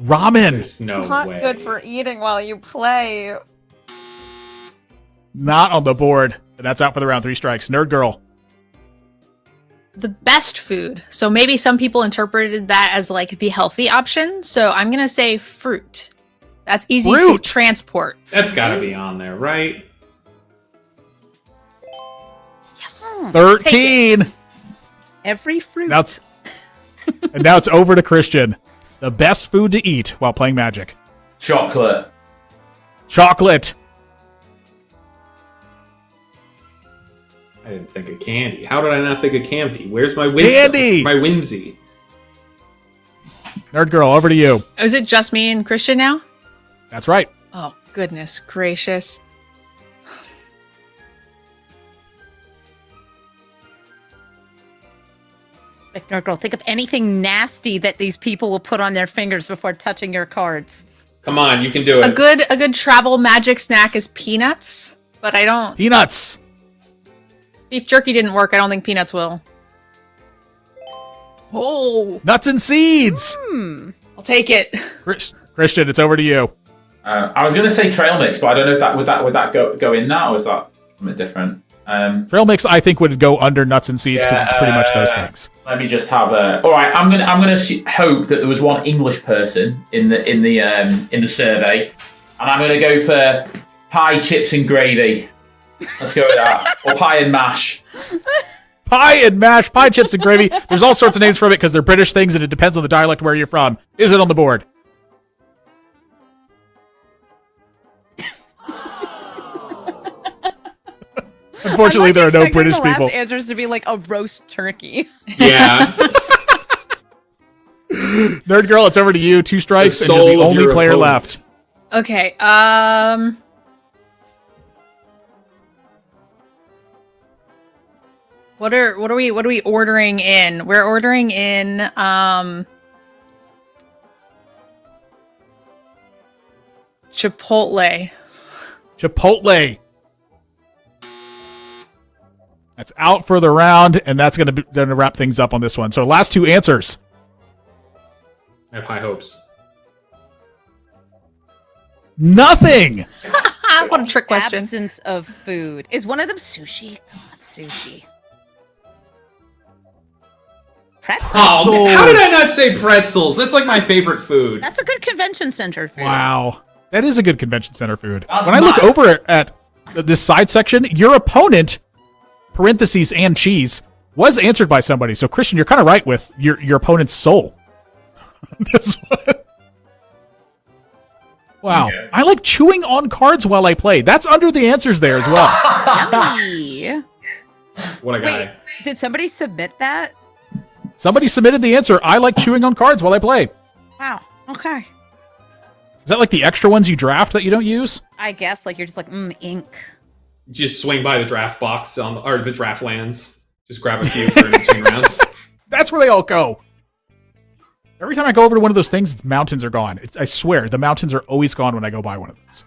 A: Ramen.
I: There's no
J: It's not
I: way.
J: good for eating while you play.
A: Not on the board. And that's out for the round. 3 strikes. Nerd girl.
G: The best food. So maybe some people interpreted that as like the healthy option. So I'm going to say fruit. That's easy
A: Fruit.
G: to transport.
I: That's gotta be on there, right?
G: Yes.
A: 13.
J: Every fruit.
A: Now it's, and now it's over to Christian. The best food to eat while playing Magic.
E: Chocolate.
A: Chocolate.
I: I didn't think of candy. How did I not think of candy? Where's my wisdom?
A: Candy!
I: My whimsy.
A: Nerd girl, over to you.
G: Is it just me and Christian now?
A: That's right.
G: Oh, goodness gracious.
J: Nerd girl, think of anything nasty that these people will put on their fingers before touching your cards.
I: Come on, you can do it.
G: A good travel magic snack is peanuts, but I don't.
A: Peanuts.
G: Beef jerky didn't work. I don't think peanuts will. Oh,
A: Nuts and seeds.
G: I'll take it.
A: Christian, it's over to you.
E: I was going to say trail mix, but I don't know if that would that go in that or is that something different?
A: Trail mix, I think, would go under nuts and seeds because it's pretty much those things.
E: Let me just have a. All right, I'm gonna hope that there was one English person in the survey, and I'm gonna go for pie, chips, and gravy. Let's go with that, or pie and mash.
A: Pie and mash, pie, chips, and gravy. There's all sorts of names for it because they're British things, and it depends on the dialect where you're from. Is it on the board? Unfortunately, there are no British people.
J: Last answers to be like a roast turkey.
I: Yeah.
A: Nerd girl, it's over to you. 2 strikes, and you're the only player left.
G: Okay. What are we ordering in? We're ordering in Chipotle.
A: Chipotle. That's out for the round, and that's going to wrap things up on this one. So last 2 answers.
I: I have high hopes.
A: Nothing.
G: What a trick question.
J: Absence of food. Is one of them sushi? Come on, sushi. Pretzels.
I: Oh, man, how did I not say pretzels? That's like my favorite food.
J: That's a good convention center food.
A: Wow. That is a good convention center food.
E: That's
A: When I look
E: mine.
A: over at this side section, your opponent, parentheses and cheese, was answered by somebody. So, Christian, you're kind of right with your opponent's soul. This one. Wow.
E: Yeah.
A: I like chewing on cards while I play. That's under the answers there as well.
J: Yummy.
I: What a guy.
J: Wait, did somebody submit that?
A: Somebody submitted the answer. I like chewing on cards while I play.
J: Wow. Okay.
A: Is that like the extra ones you draft that you don't use?
J: I guess like you're just like ink.
I: Just swing by the draft box or the draft lands. Just grab a few for in between rounds.
A: That's where they all go. Every time I go over to one of those things, its mountains are gone. I swear, the mountains are always gone when I go by one of those.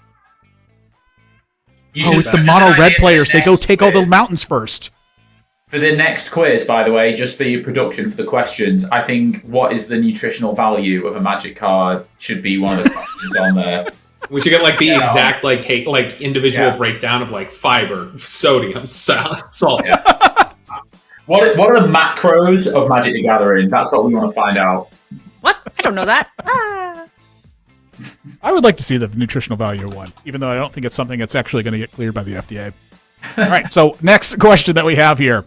A: It's the mono red players. They go take all the mountains first.
E: For the next quiz, by the way, just for your production for the questions, I think what is the nutritional value of a Magic card should be one of the questions on there.
I: We should get like the exact like individual breakdown of like fiber, sodium, salt.
E: Yeah. What are the macros of Magic the Gathering? That's what we want to find out.
G: What? I don't know that. Ah.
A: I would like to see the nutritional value of one, even though I don't think it's something that's actually going to get cleared by the FDA. All right, so next question that we have here.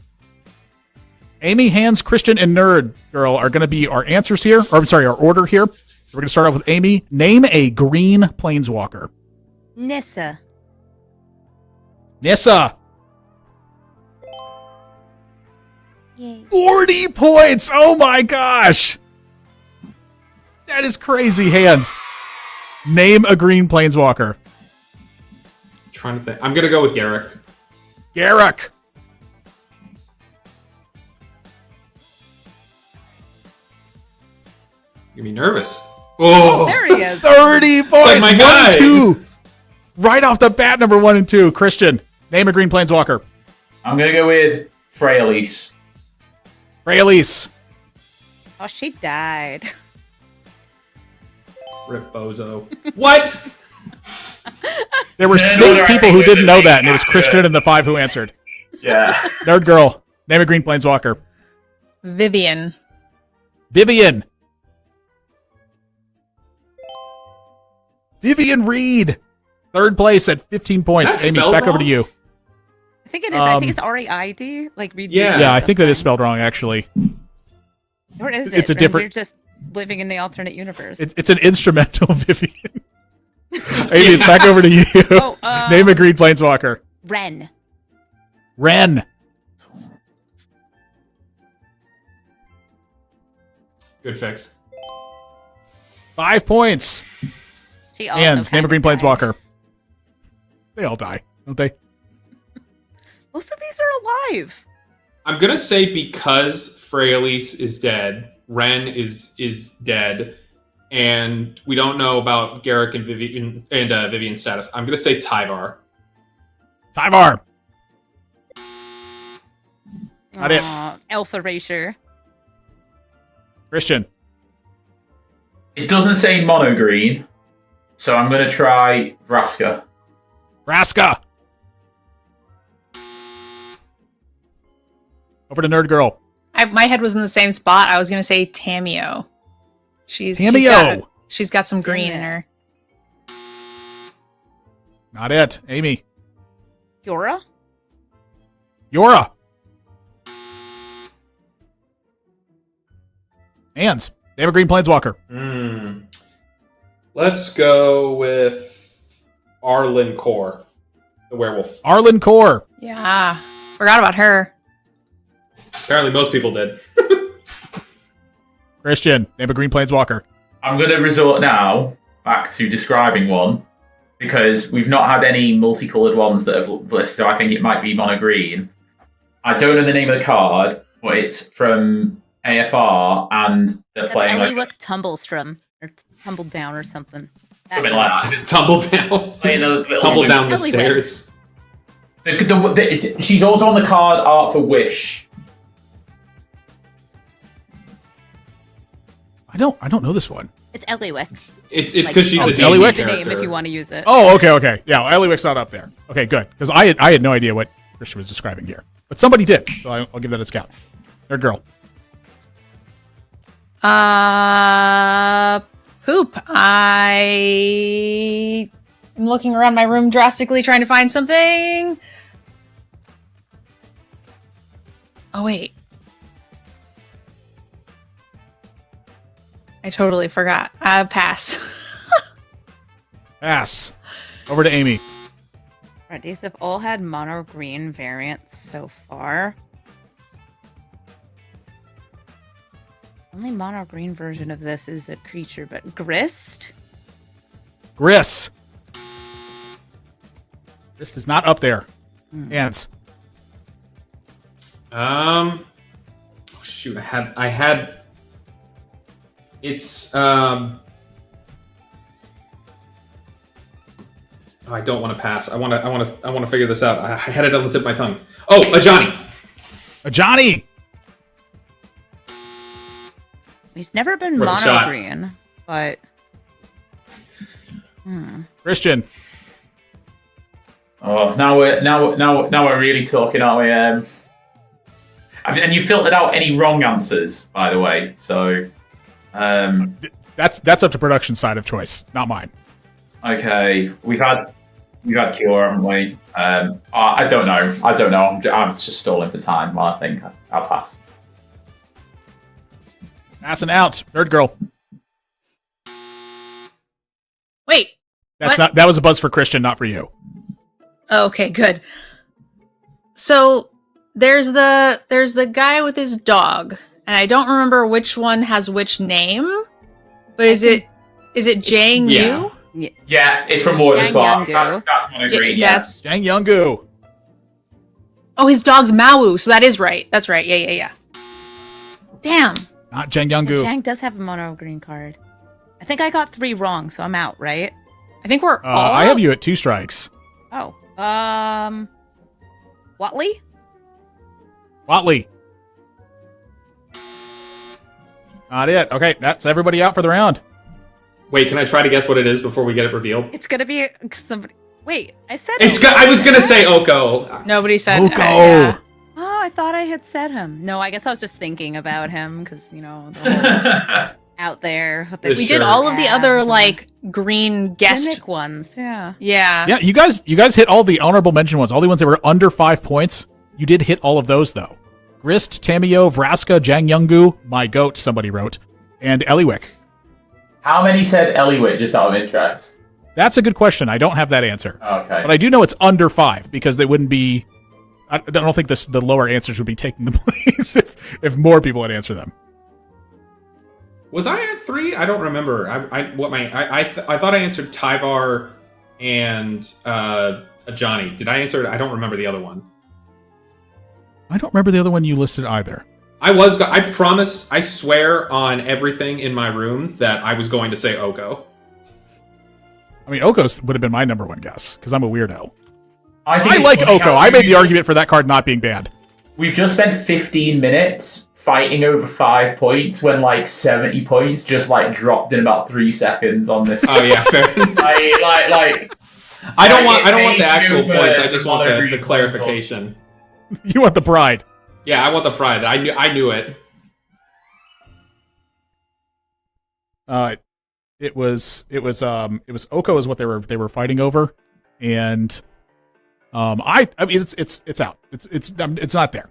A: Amy, Hans, Christian, and Nerd Girl are going to be our answers here. Or, I'm sorry, our order here. We're going to start off with Amy. Name a green planeswalker.
C: Nissa.
A: Nissa.
C: Yay.
A: 40 points. Oh my gosh. That is crazy, Hans. Name a green planeswalker.
I: Trying to think. I'm going to go with Garrick.
A: Garrick.
I: You're me nervous. Oh,
J: There he is.
A: 30 points.
I: like my
A: 1
I: guy.
A: and 2. Right off the bat, number 1 and 2. Christian, name a green planeswalker.
E: I'm going to go with Freyalise.
A: Freyalise.
C: Oh, she died.
I: Rip Bozo. What?
A: There were 6 people who didn't know that, and it was Christian and the 5 who answered.
E: Yeah.
A: Nerd Girl, name a green planeswalker.
G: Vivian.
A: Vivian. Vivian Reed. 3rd place at 15 points.
I: That's
A: Amy,
I: spelled
A: back over to
I: wrong?
A: you.
J: I think it is. I think it's R-E-I-D. Like read.
I: Yeah.
A: Yeah, I think that is spelled wrong, actually.
J: Or is it?
A: It's a
J: Or
A: different-
J: You're just living in the alternate universe.
A: It's an instrumental Vivian. Amy, it's back over to you.
J: Oh,
A: Name a green planeswalker.
C: Ren.
A: Ren.
I: Good fix.
A: 5 points.
C: She also
A: Hands, name a green
C: kinda died.
A: planeswalker. They all die, don't they?
J: Most of these are alive.
I: I'm gonna say because Freyalise is dead, Ren is dead, and we don't know about Garrick and Vivian's status. I'm gonna say Tyvar.
A: Tyvar. Not it.
C: Aw, Elf Erasure.
A: Christian.
E: It doesn't say mono green, so I'm going to try Vraska.
A: Vraska. Over to Nerd Girl.
G: My head was in the same spot. I was gonna say Tameo.
A: Tameo.
G: She's got some green in her.
A: Not it. Amy.
C: Yora?
A: Yora. Hands. Name a green planeswalker.
I: Let's go with Arlen Core, the werewolf.
A: Arlen Core.
G: Yeah, forgot about her.
I: Apparently, most people did.
A: Christian. Name a green planeswalker.
E: I'm going to resort now back to describing one, because we've not had any multicolored ones that have listed, so I think it might be mono green. I don't know the name of the card, but it's from AFR, and they're
C: That's
E: playing like
C: Eliwick Tumblestrum. Or Tumbled Down or something.
E: something like that.
I: Tumble down.
E: Playing a little
I: Tumble down the
C: Eliwick.
I: stairs.
E: She's also on the card art for Wish.
A: I don't know this one.
C: It's Eliwick.
I: It's because she's a
A: it's
I: D&D
A: Eliwick?
C: The
I: character.
C: name if you want to use it.
A: Oh, okay. Yeah, Eliwick's not up there. Okay, good. Because I had no idea what Christian was describing here. But somebody did, so I'll give that a scout. Nerd Girl.
G: Poop. I am looking around my room drastically trying to find something. Oh, wait. I totally forgot. Pass.
A: Pass. Over to Amy.
C: Alright, these have all had mono green variants so far. Only mono green version of this is a creature, but Grist?
A: Gris. Gris is not up there. Hands.
I: Oh shoot! I had. It's I don't want to pass. I want to figure this out. I had it on the tip of my tongue. Oh, a Johnny.
A: A Johnny.
J: He's never been
I: Worth a
J: mono
I: shot.
J: green, but
A: Christian.
E: Oh, now we're really talking, aren't we? And you filtered out any wrong answers, by the way. So,
A: That's up to production side of choice, not mine.
E: okay, we've had Cure, haven't we? I don't know. I'm just stalling for time. I think I'll pass.
A: Passing out. Nerd girl.
G: Wait. What?
A: That was a buzz for Christian, not for you.
G: Okay, good. So there's the guy with his dog, and I don't remember which one has which name. But is it Jang
E: Yeah.
G: Yu?
E: Yeah, it's from Water
J: Yang
E: Spot.
J: Young-gu.
E: That's one agree. Yeah.
G: That's
A: Jang Young-gu.
G: oh, his dog's Mawu, so that is right. That's right. Yeah. Damn.
A: Not Jang Young-gu.
C: Jang does have a mono green card. I think I got 3 wrong, so I'm out, right?
G: I think we're all.
A: I have you at 2 strikes.
C: Oh, Watley?
A: Watley. Not it. Okay, that's everybody out for the round.
I: Wait, can I try to guess what it is before we get it revealed?
C: It's gonna be somebody. Wait, I said
I: I was gonna say Oko.
G: Nobody said.
A: Oko.
G: Yeah.
C: Oh, I thought I had said him. No, I guess I was just thinking about him because the whole out there. With the
I: We
G: We
I: Sure.
G: did all of the other
C: abs
G: like green guest.
C: gimmick ones. Yeah.
G: Yeah.
A: Yeah, you guys hit all the honorable mention ones, all the ones that were under 5 points. You did hit all of those though. Grist, Tamio, Vraska, Jang Young-gu, my goat, somebody wrote, and Eliwick.
E: How many said Eliwick, just out of interest?
A: That's a good question. I don't have that answer.
E: Okay.
A: But I do know it's under 5 because they wouldn't be. I don't think the lower answers would be taking the place if more people had answered them.
I: Was I at 3? I don't remember. I thought I answered Tyvar and a Johnny. Did I answer it? I don't remember the other one.
A: I don't remember the other one you listed either.
I: I promise, I swear on everything in my room that I was going to say Oko.
A: I mean, Oko would have been my number 1 guess because I'm a weirdo.
E: I
A: I
E: it's
A: like
E: funny
A: Oko.
E: how
A: I made the
E: we've
A: argument for that card not being banned.
E: We've just spent 15 minutes fighting over 5 points when like 70 points just like dropped in about 3 seconds on this.
I: Oh yeah, fair.
E: like
I: I don't want the
E: it
I: actual
E: pays
I: points. I
E: to
I: just want the
E: agree
I: clarification.
A: You want the pride.
I: Yeah, I want the pride. I knew it.
A: It was Oko is what they were fighting over, and I mean it's out. It's not there.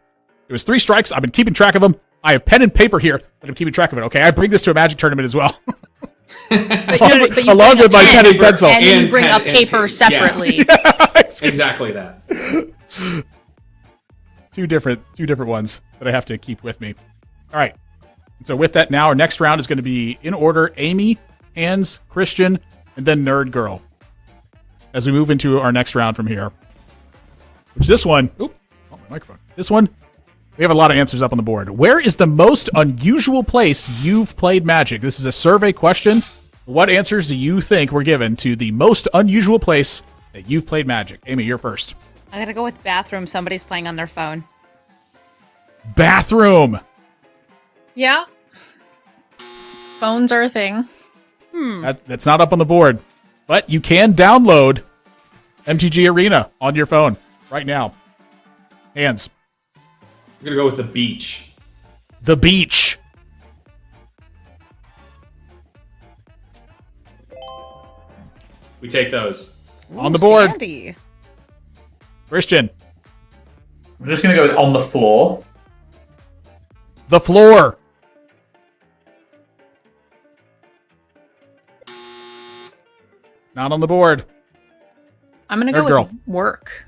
A: It was 3 strikes. I've been keeping track of them. I have pen and paper here that I'm keeping track of it. Okay, I bring this to a Magic tournament as well.
G: But you
A: Along
G: bring
A: with my
G: a
A: pen and pencil.
G: and then you
I: And
G: bring
I: pen
G: up
I: and
G: paper
I: paper.
G: separately.
I: Exactly that.
A: Two different ones that I have to keep with me. All right. And so with that, now our next round is going to be in order: Amy, Hans, Christian, and then Nerd Girl. As we move into our next round from here, which this one, my microphone. This one, we have a lot of answers up on the board. Where is the most unusual place you've played Magic? This is a survey question. What answers do you think were given to the most unusual place that you've played Magic? Amy, you're first.
C: I gotta go with bathroom. Somebody's playing on their phone.
A: Bathroom.
G: Yeah. Phones are a thing.
A: That's not up on the board, but you can download MTG Arena on your phone right now. Hands.
I: I'm gonna go with the beach.
A: The beach.
I: We take those.
A: On the board.
C: Sandy.
A: Christian.
E: I'm just gonna go with on the floor.
A: The floor. Not on the board.
G: I'm gonna
A: Nerd
G: go
A: girl.
G: with work.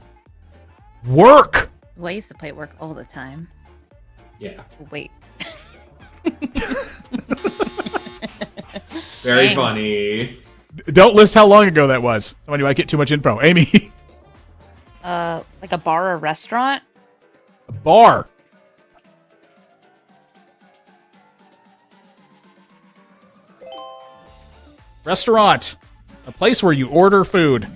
A: Work.
C: Well, I used to play at work all the time.
I: Yeah.
C: Wait.
I: Very
C: Dang.
I: funny.
A: Don't list how long ago that was. Somebody might get too much info. Amy.
C: Like a bar or restaurant?
A: A bar. Restaurant. A place where you order food.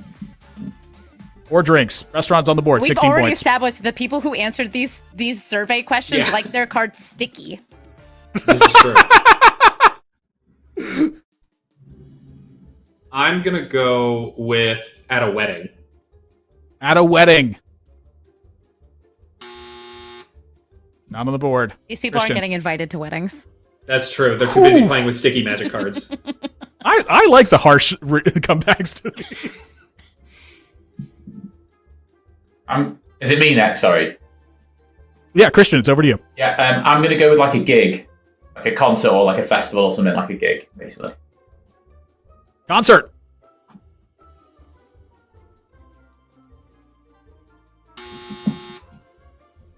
A: Or drinks. Restaurants on the board.
J: We've
A: 16
J: already
A: points.
J: established the people who answered these survey questions
I: Yeah.
J: like their cards sticky.
I: This is true. I'm gonna go with at a wedding.
A: At a wedding. Not on the board.
J: These people
A: Christian.
J: aren't getting invited to weddings.
I: That's true. They're too busy playing with sticky magic cards.
A: I like the harsh comebacks to these.
E: Is it me next? Sorry.
A: Yeah, Christian, it's over to you.
E: Yeah, I'm going to go with like a gig, like a concert or like a festival or something, like a gig, basically.
A: Concert.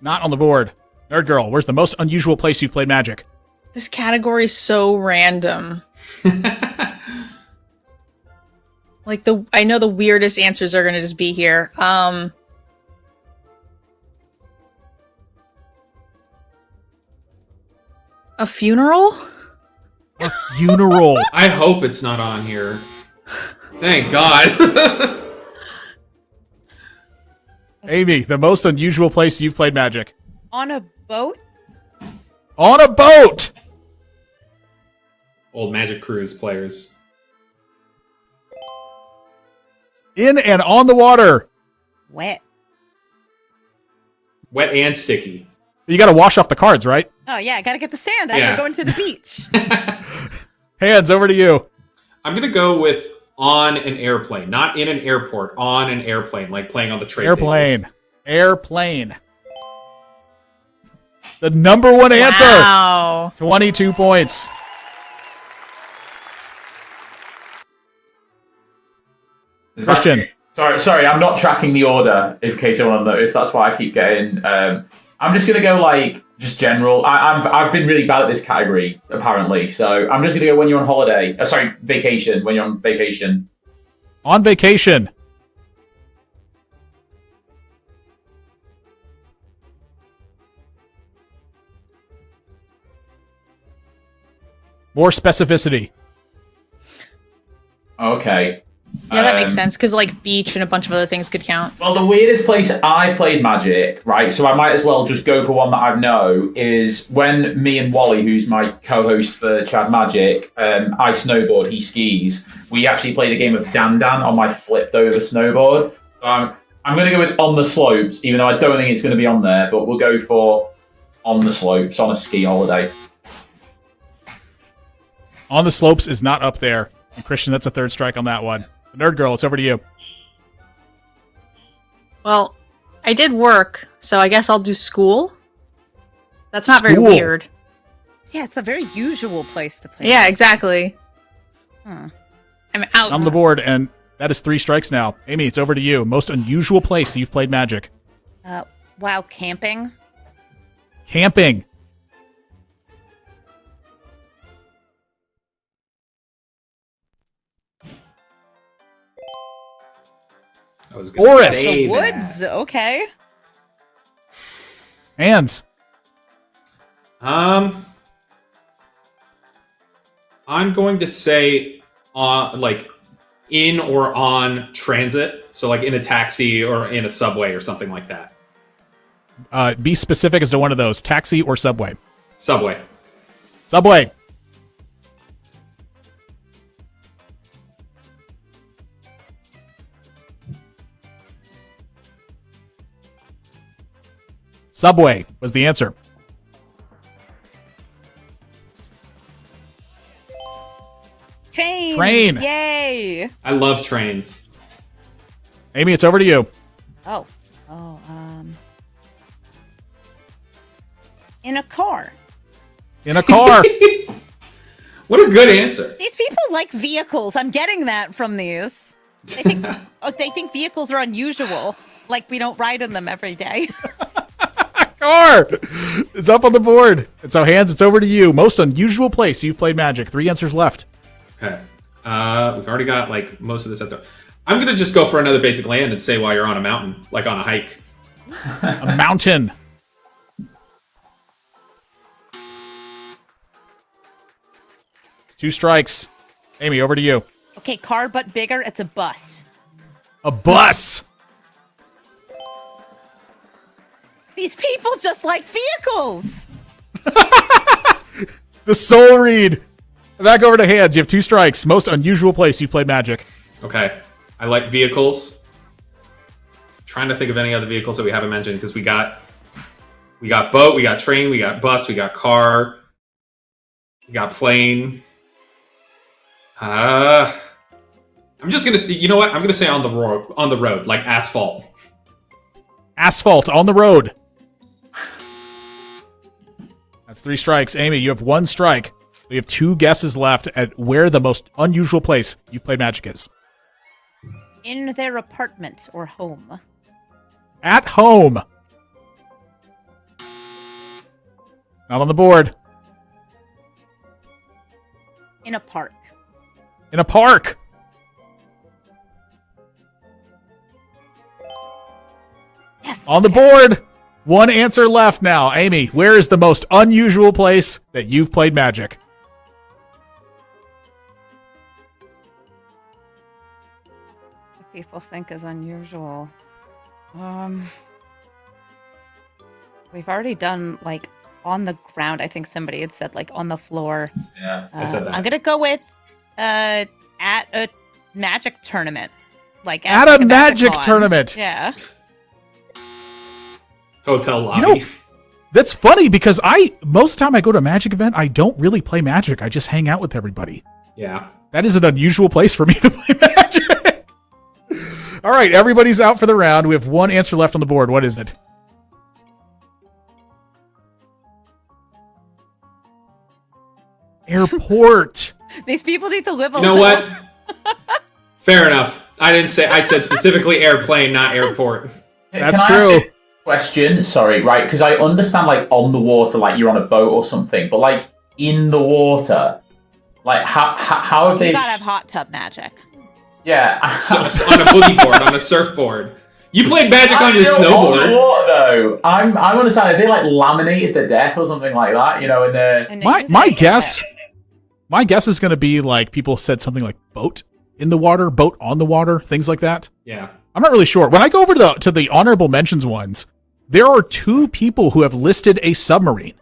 A: Not on the board. Nerd Girl, where's the most unusual place you've played Magic?
G: This category is so random. Like I know the weirdest answers are gonna just be here. A funeral?
A: A funeral.
I: I hope it's not on here. Thank God.
A: Amy, the most unusual place you've played Magic.
J: On a boat?
A: On a boat!
I: Old Magic Cruise players.
A: In and on the water.
J: Wet.
I: Wet and sticky.
A: You gotta wash off the cards, right?
J: Oh yeah, I gotta get the sand after
I: Yeah.
J: going to the beach.
A: Hands, over to you.
I: I'm gonna go with on an airplane, not in an airport, on an airplane, like playing on the tray
A: Airplane.
I: tables.
A: Airplane. The number one answer.
G: Wow.
A: 22 points. Christian.
E: Sorry, I'm not tracking the order, in case anyone noticed. That's why I keep getting... I'm just going to go, like, just general. I've been really bad at this category, apparently. So I'm just going to go when you're on holiday. Vacation. When you're on vacation.
A: On vacation. More specificity.
E: Okay.
G: Yeah, that makes sense, because like beach and a bunch of other things could count.
E: Well, the weirdest place I've played Magic, right, so I might as well just go for one that I know, is when me and Wally, who's my co-host for Chad Magic, I snowboard, he skis. We actually played a game of Dan Dan on my flipped-over snowboard. So I'm going to go with On the Slopes, even though I don't think it's going to be on there, but we'll go for On the Slopes on a ski holiday.
A: On the Slopes is not up there. And Christian, that's a third strike on that one. Nerd Girl, it's over to you.
G: Well, I did work, so I guess I'll do school. That's not very
A: School.
G: weird.
J: Yeah, it's a very usual place to play.
G: Yeah, exactly.
J: Huh.
G: I'm out.
A: On the board, and that is 3 strikes now. Amy, it's over to you. Most unusual place you've played Magic.
J: Wow, camping.
A: Camping.
I: I was gonna
A: Forest.
I: say
J: The
I: that.
J: woods. Okay.
A: Hands.
I: I'm going to say like in or on transit, so like in a taxi or in a subway or something like that.
A: Be specific as to one of those. Taxi or subway?
I: Subway.
A: Subway. Subway was the answer.
J: Train.
A: Train.
J: Yay.
I: I love trains.
A: Amy, it's over to you.
J: Oh. In a car.
A: In a car.
I: What a good answer.
J: These people like vehicles. I'm getting that from these. They think vehicles are unusual. Like we don't ride in them every day.
A: Car is up on the board. And so, Hands, it's over to you. Most unusual place you've played Magic. 3 answers left.
I: Okay. We've already got like most of this out there. I'm gonna just go for another basic land and say while you're on a mountain, like on a hike.
A: A mountain. It's 2 strikes. Amy, over to you.
J: Okay, car but bigger. It's a bus.
A: A bus.
J: These people just like vehicles.
A: The soul read. Back over to hands. You have 2 strikes. Most unusual place you've played Magic.
I: Okay. I like vehicles. Trying to think of any other vehicles that we haven't mentioned because we got boat, we got train, we got bus, we got car, we got plane. I'm just gonna. You know what? I'm gonna say on the road, like asphalt.
A: Asphalt on the road. That's 3 strikes. Amy, you have 1 strike. We have 2 guesses left at where the most unusual place you've played Magic is.
J: In their apartment or home.
A: At home. Not on the board.
J: In a park.
A: In a park.
J: Yes.
A: On the board. 1 answer left now. Amy, where is the most unusual place that you've played Magic?
J: What people think is unusual. We've already done like on the ground. I think somebody had said like on the floor.
E: Yeah,
I: I said that.
J: I'm gonna go with at a Magic tournament. Like
A: At
J: like
A: a Magic
J: Magic-Con.
A: tournament.
J: Yeah.
I: Hotel lobby.
A: You know, that's funny because most of the time I go to a Magic event, I don't really play Magic. I just hang out with everybody.
I: Yeah.
A: That is an unusual place for me to play Magic. All right, everybody's out for the round. We have 1 answer left on the board. What is it? Airport.
J: These people need to live a
I: You know
J: little.
I: what? Fair enough. I said specifically airplane, not airport.
A: That's
E: Can I ask
A: true.
E: you a question? Sorry, right? Because I understand like on the water, like you're on a boat or something, but like in the water, like how have
J: You
E: they?
J: gotta have hot tub magic.
E: Yeah,
I: On a boogie board, on a surfboard. You played Magic on your
E: On the
I: snowboard.
E: water, though. I'm understanding. If they like laminated the deck or something like that, you know, in the
J: And they
A: My
J: use
A: my
J: it-
A: guess, my guess is going to be like people said something like boat in the water, boat on the water, things like that.
I: Yeah.
A: I'm not really sure. When I go over to the honorable mentions ones, there are 2 people who have listed a submarine.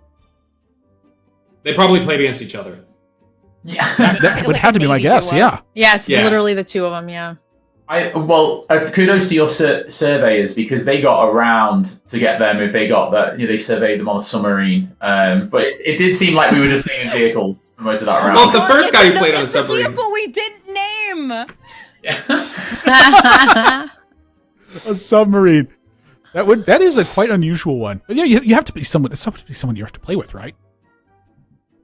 I: They probably played against each other.
E: yeah.
A: That would
J: Like
A: have to
J: a
A: be my
J: Navy
A: guess.
J: duo.
A: Yeah.
G: Yeah, it's
I: Yeah.
G: literally the 2 of them. Yeah.
E: Kudos to your surveyors because they got around to get them if they got that. You know, they surveyed them on a submarine. But it did seem like we were just seeing vehicles for most of that round.
I: Well, the first guy who played on a
J: It's a
I: submarine.
J: vehicle we didn't name.
A: A submarine. That is a quite unusual one. But yeah, you have to be someone. It's supposed to be someone you have to play with, right?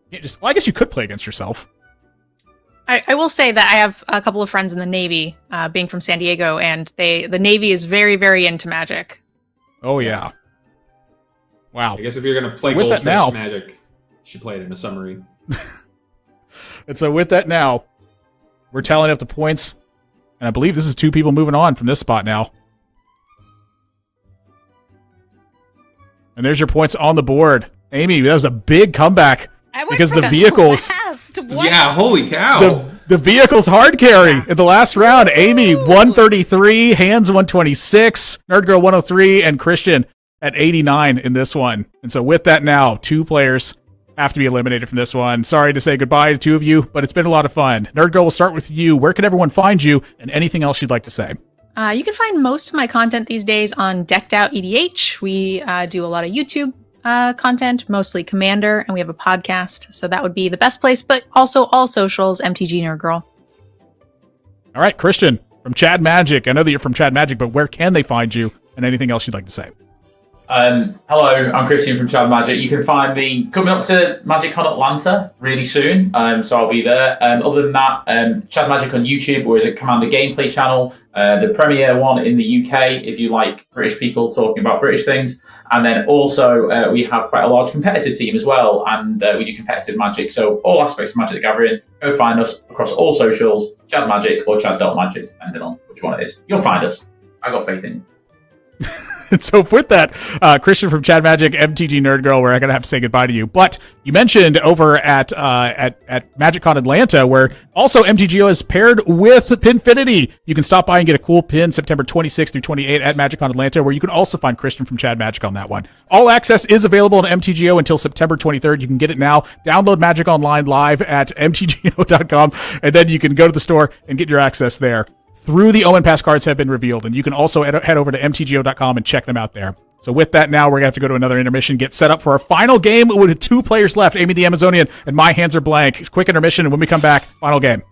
A: You can't just. Well, I guess you could play against yourself.
G: I will say that I have a couple of friends in the Navy, being from San Diego, and the Navy is very, very into Magic.
A: Oh yeah. Wow.
I: I guess if you're gonna play
A: With that
I: Goldfish
A: now-
I: Magic, you should play it in a submarine.
A: And so with that now, we're tallying up the points, and I believe this is 2 people moving on from this spot now. And there's your points on the board. Amy, that was a big comeback
J: I went
A: because
J: from
A: the vehicles,
J: last. What?
I: Yeah, holy cow.
A: the vehicles hard carry in the last round. Amy 133, Hands 126, Nerd Girl 103, and Christian at 89 in this one. And so with that now, 2 players have to be eliminated from this one. Sorry to say goodbye to 2 of you, but it's been a lot of fun. Nerd Girl, we'll start with you. Where can everyone find you, and anything else you'd like to say?
G: You can find most of my content these days on Decked Out EDH. We do a lot of YouTube content, mostly Commander, and we have a podcast. So that would be the best place, but also all socials, MTG Nerd Girl.
A: All right, Christian from Chad Magic. I know that you're from Chad Magic, but where can they find you, and anything else you'd like to say?
E: Hello, I'm Christian from Chad Magic. You can find me coming up to MagicCon Atlanta really soon, so I'll be there. Other than that, Chad Magic on YouTube, or is it Commander Gameplay channel, the premier one in the UK if you like British people talking about British things. And then also we have quite a large competitive team as well, and we do competitive Magic. So all aspects of Magic the Gathering, go find us across all socials, Chad Magic or Chad Magic, depending on which one it is. You'll find us. I got faith in you.
A: And so with that, Christian from Chad Magic, MTG Nerd Girl, we're going to have to say goodbye to you. But you mentioned over at MagicCon Atlanta, where also MTGO is paired with Pinfinity. You can stop by and get a cool pin September 26th through 28th at MagicCon Atlanta, where you can also find Christian from Chad Magic on that one. All access is available on MTGO until September 23rd. You can get it now. Download Magic Online live at mtgo.com, and then you can go to the store and get your access there. Through the Omen Pass cards have been revealed, and you can also head over to mtgo.com and check them out there. So with that, now we're going to have to go to another intermission, get set up for our final game with 2 players left, Amy the Amazonian and My Hands Are Blank. Quick intermission, and when we come back, final game.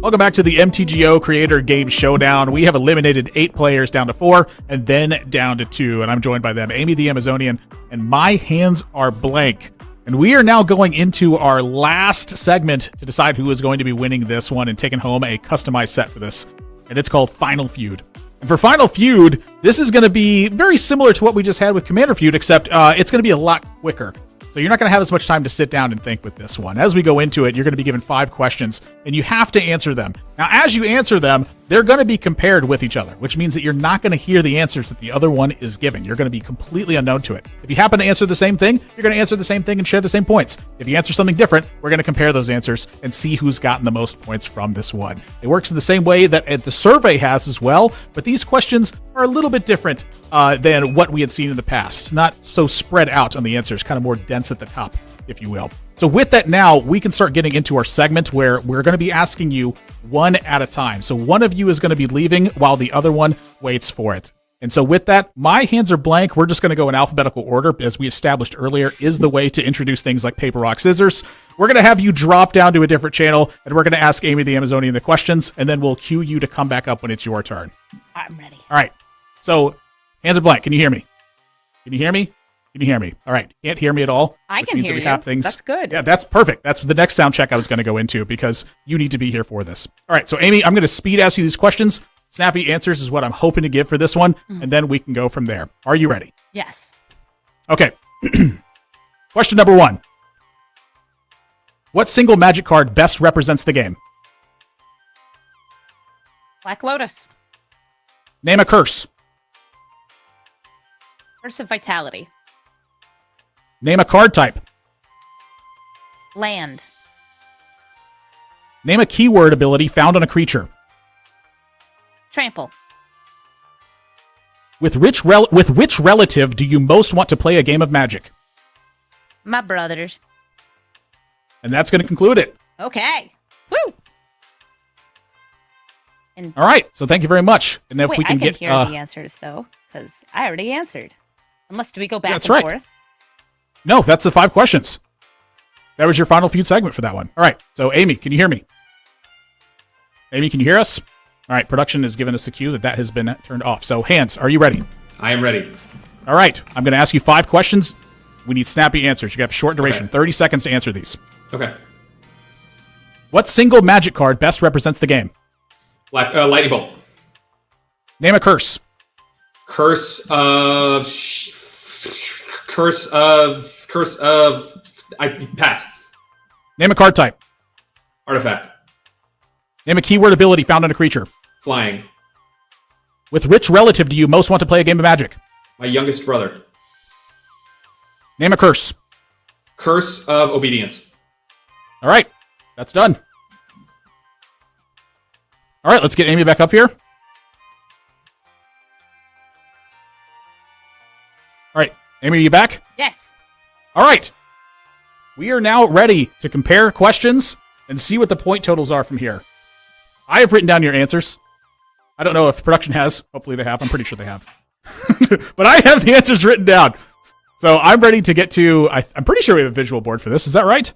A: Welcome back to the MTGO Creator Game Showdown. We have eliminated 8 players down to 4 and then down to 2, and I'm joined by them, Amy the Amazonian, and my hands are blank. And we are now going into our last segment to decide who is going to be winning this one and taking home a customized set for this. And it's called Final Feud. And for Final Feud, this is going to be very similar to what we just had with Commander Feud, except it's going to be a lot quicker. So you're not going to have as much time to sit down and think with this one. As we go into it, you're going to be given 5 questions, and you have to answer them. Now, as you answer them, they're going to be compared with each other, which means that you're not going to hear the answers that the other one is giving. You're going to be completely unknown to it. If you happen to answer the same thing, you're going to answer the same thing and share the same points. If you answer something different, we're going to compare those answers and see who's gotten the most points from this one. It works in the same way that the survey has as well, but these questions are a little bit different than what we had seen in the past. Not so spread out on the answers, kind of more dense at the top, if you will. So with that now, we can start getting into our segment where we're going to be asking you one at a time. So one of you is going to be leaving while the other one waits for it. And so with that, my hands are blank. We're just going to go in alphabetical order, as we established earlier is the way to introduce things like paper, rock, scissors. We're going to have you drop down to a different channel, and we're going to ask Amy the Amazonian the questions, and then we'll cue you to come back up when it's your turn.
J: I'm ready.
A: All right. So hands are blank. Can you hear me? Can you hear me? Can you hear me? All right. Can't hear me at all.
J: I can hear you. That's good.
A: Yeah, that's perfect. That's the next sound check I was going to go into because you need to be here for this. All right. So, Amy, I'm going to speed ask you these questions. Snappy answers is what I'm hoping to give for this one, and then we can go from there. Are you ready?
J: Yes.
A: Okay. Question number 1. What single Magic card best represents the game?
J: Black Lotus.
A: Name a curse.
J: Curse of Vitality.
A: Name a card type.
J: Land.
A: Name a keyword ability found on a creature.
J: Trample.
A: With which relative do you most want to play a game of Magic?
J: My brothers.
A: And that's going to conclude it.
J: Okay. Woo! And
A: all right. So thank you very much. And if
J: wait,
A: we can
J: I can
A: get
J: hear the answers though, because I already answered. Unless do we go back
A: that's
J: and
A: right.
J: forth?
A: No, that's the 5 questions. That was your Final Feud segment for that one. All right. So Amy, can you hear me? Amy, can you hear us? All right. Production has given us the cue that has been turned off. So hands, are you ready?
I: I am ready.
A: All right. I'm going to ask you 5 questions. We need snappy answers. You have a short duration, 30 seconds to answer these.
I: Okay.
A: What single Magic card best represents the game?
I: Lightning Bolt.
A: Name a curse.
I: Curse of. I pass.
A: Name a card type.
I: Artifact.
A: Name a keyword ability found on a creature.
I: Flying.
A: With which relative do you most want to play a game of Magic?
I: My youngest brother.
A: Name a curse.
I: Curse of Obedience.
A: All right. That's done. All right, let's get Amy back up here. All right, Amy, are you back?
J: Yes.
A: All right. We are now ready to compare questions and see what the point totals are from here. I have written down your answers. I don't know if production has. Hopefully they have. I'm pretty sure they have. But I have the answers written down. So I'm ready to get to... I'm pretty sure we have a visual board for this. Is that right?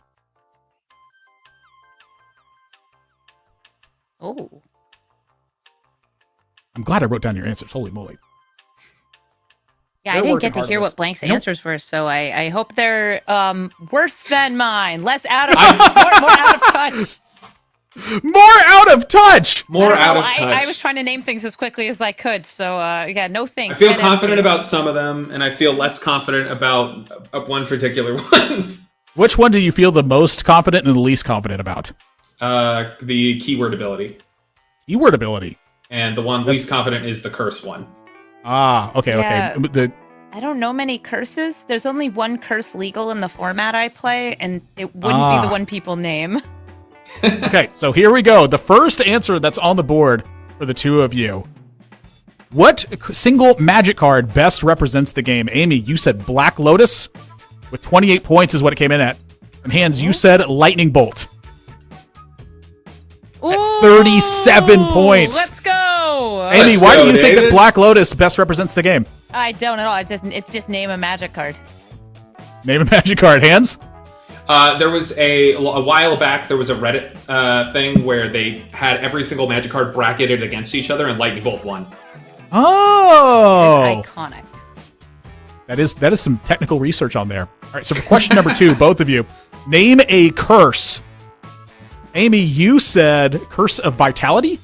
J: Oh.
A: I'm glad I wrote down your answers. Holy moly.
J: Yeah,
A: They're
J: I didn't
A: working
J: get to
A: hard
J: hear
A: on this.
J: what Blank's
A: Nope.
J: answers were, so I hope they're worse than mine. Less out of more out of touch.
A: More out of touch!
I: More
J: I don't
I: out
J: know,
I: of touch.
J: I was trying to name things as quickly as I could, so yeah, no thanks.
I: I feel
J: Head
I: confident
J: empty.
I: about some of them, and I feel less confident about one particular one.
A: Which one do you feel the most confident and the least confident about?
I: The keyword ability.
A: Keyword ability.
I: And the one least confident is the curse one.
A: Ah, okay,
J: Yeah.
A: okay.
J: I don't know many curses. There's only one curse legal in the format I play, and it wouldn't be the one people name.
A: Okay, so here we go. The first answer that's on the board for the two of you. What single magic card best represents the game? Amy, you said Black Lotus with 28 points is what it came in at. And Hans, you said Lightning Bolt.
J: Ooh,
A: 37 points.
J: Let's go.
A: Amy,
I: Let's
A: why
I: go,
A: do you think that
I: David.
A: Black Lotus best represents the game?
J: I don't at all. It's just name a magic card.
A: Name a magic card. Hans?
I: There was a while back, there was a Reddit thing where they had every single magic card bracketed against each other, and Lightning Bolt won.
A: Oh!
J: Iconic.
A: That is some technical research on there. All right, so for question number 2, both of you, name a curse. Amy, you said Curse of Vitality?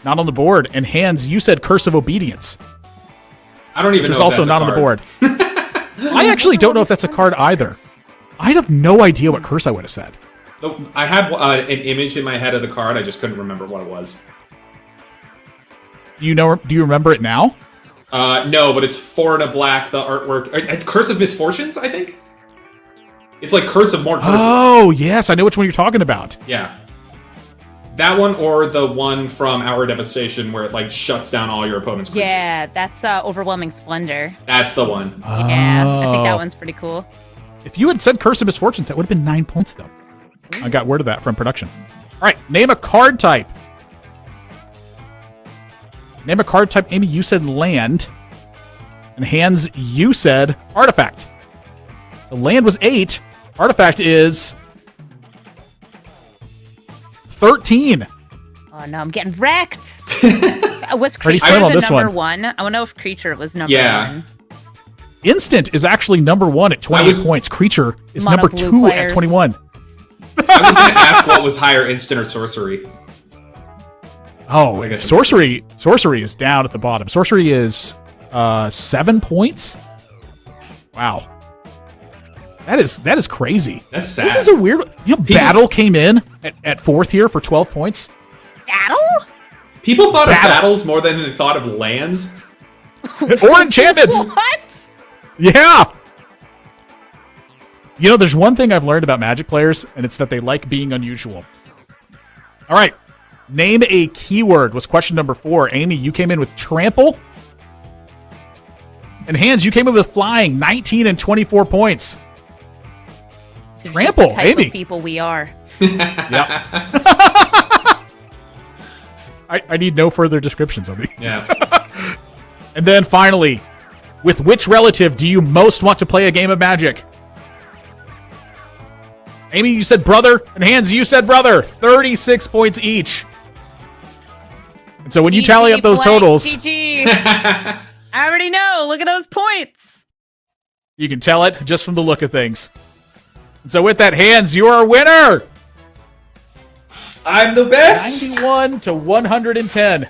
A: Not on the board. And Hans, you said Curse of Obedience.
I: I don't even
A: Which
I: know
A: is
I: if
A: also
I: that's a
A: not on the
I: card.
A: board. I actually don't know if that's a card either. I have no idea what curse I would have said.
I: I had an image in my head of the card, I just couldn't remember what it was.
A: Do you remember it now?
I: No, but it's 4 and a black, the artwork. Curse of Misfortunes, I think? It's like Curse of More Curses.
A: Oh, yes, I know which one you're talking about.
I: Yeah. That one or the one from Our Devastation where it like shuts down all your opponent's creatures.
J: Yeah, that's Overwhelming Splendor.
I: That's the one.
J: Yeah, I think that
A: Oh.
J: one's pretty cool.
A: If you had said Curse of Misfortunes, that would have been 9 points, though. I got word of that from production. All right, name a card type. Name a card type. Amy, you said land. And Hans, you said artifact. So land was 8. Artifact is 13.
J: Oh no, I'm getting wrecked. Was
A: Pretty
J: Creature
A: slim on
J: the
A: this
J: number
A: one.
J: one? I want to know if Creature was number
I: Yeah.
J: one.
A: Instant is actually number 1 at 28 points. Creature is
J: Mono
A: number
J: blue
A: 2
J: players.
A: at 21.
I: I was going to ask what was higher, instant or sorcery.
A: Oh,
I: I guess it
A: sorcery is down at the bottom. Sorcery is 7 points. Wow. That is crazy.
I: That's sad.
A: This is a weird. Battle came in at 4th here for 12 points.
J: Battle?
I: People thought of
A: Battle.
I: battles more than they thought of lands.
A: Or enchantments.
J: What?
A: Yeah. You know, there's one thing I've learned about Magic players, and it's that they like being unusual. All right. Name a keyword was question number 4. Amy, you came in with trample. And Hans, you came in with flying, 19 and 24 points.
J: It's just
A: Trample,
J: the type
A: Amy.
J: of people we are.
A: Yep. I need no further descriptions of these.
I: Yeah.
A: And then finally, with which relative do you most want to play a game of Magic? Amy, you said brother, and Hans, you said brother. 36 points each. And so when you tally up those totals,
J: GG. I already know. Look at those points.
A: you can tell it just from the look of things. And so with that, Hans, you are a winner.
I: I'm the best.
A: 91 to 110.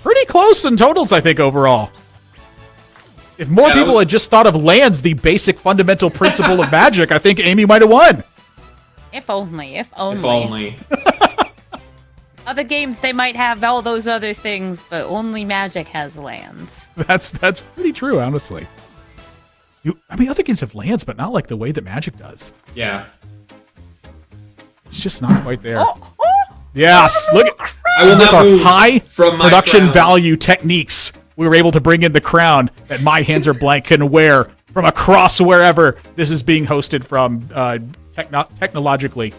A: Pretty close in totals, I think, overall. If more people had just thought of lands, the basic fundamental principle of Magic, I think Amy might have won.
J: If only. If only.
I: If only.
J: Other games, they might have all those other things, but only Magic has lands.
A: That's pretty true, honestly. Other games have lands, but not like the way that Magic does.
I: Yeah.
A: It's just not quite there.
J: Oh,
A: Yes, look at
I: I will
A: With
I: not
A: our
I: move
A: high
I: from my
A: production
I: crown.
A: value techniques, we were able to bring in the crown that My Hands Are Blank can wear from across wherever this is being hosted from technologically.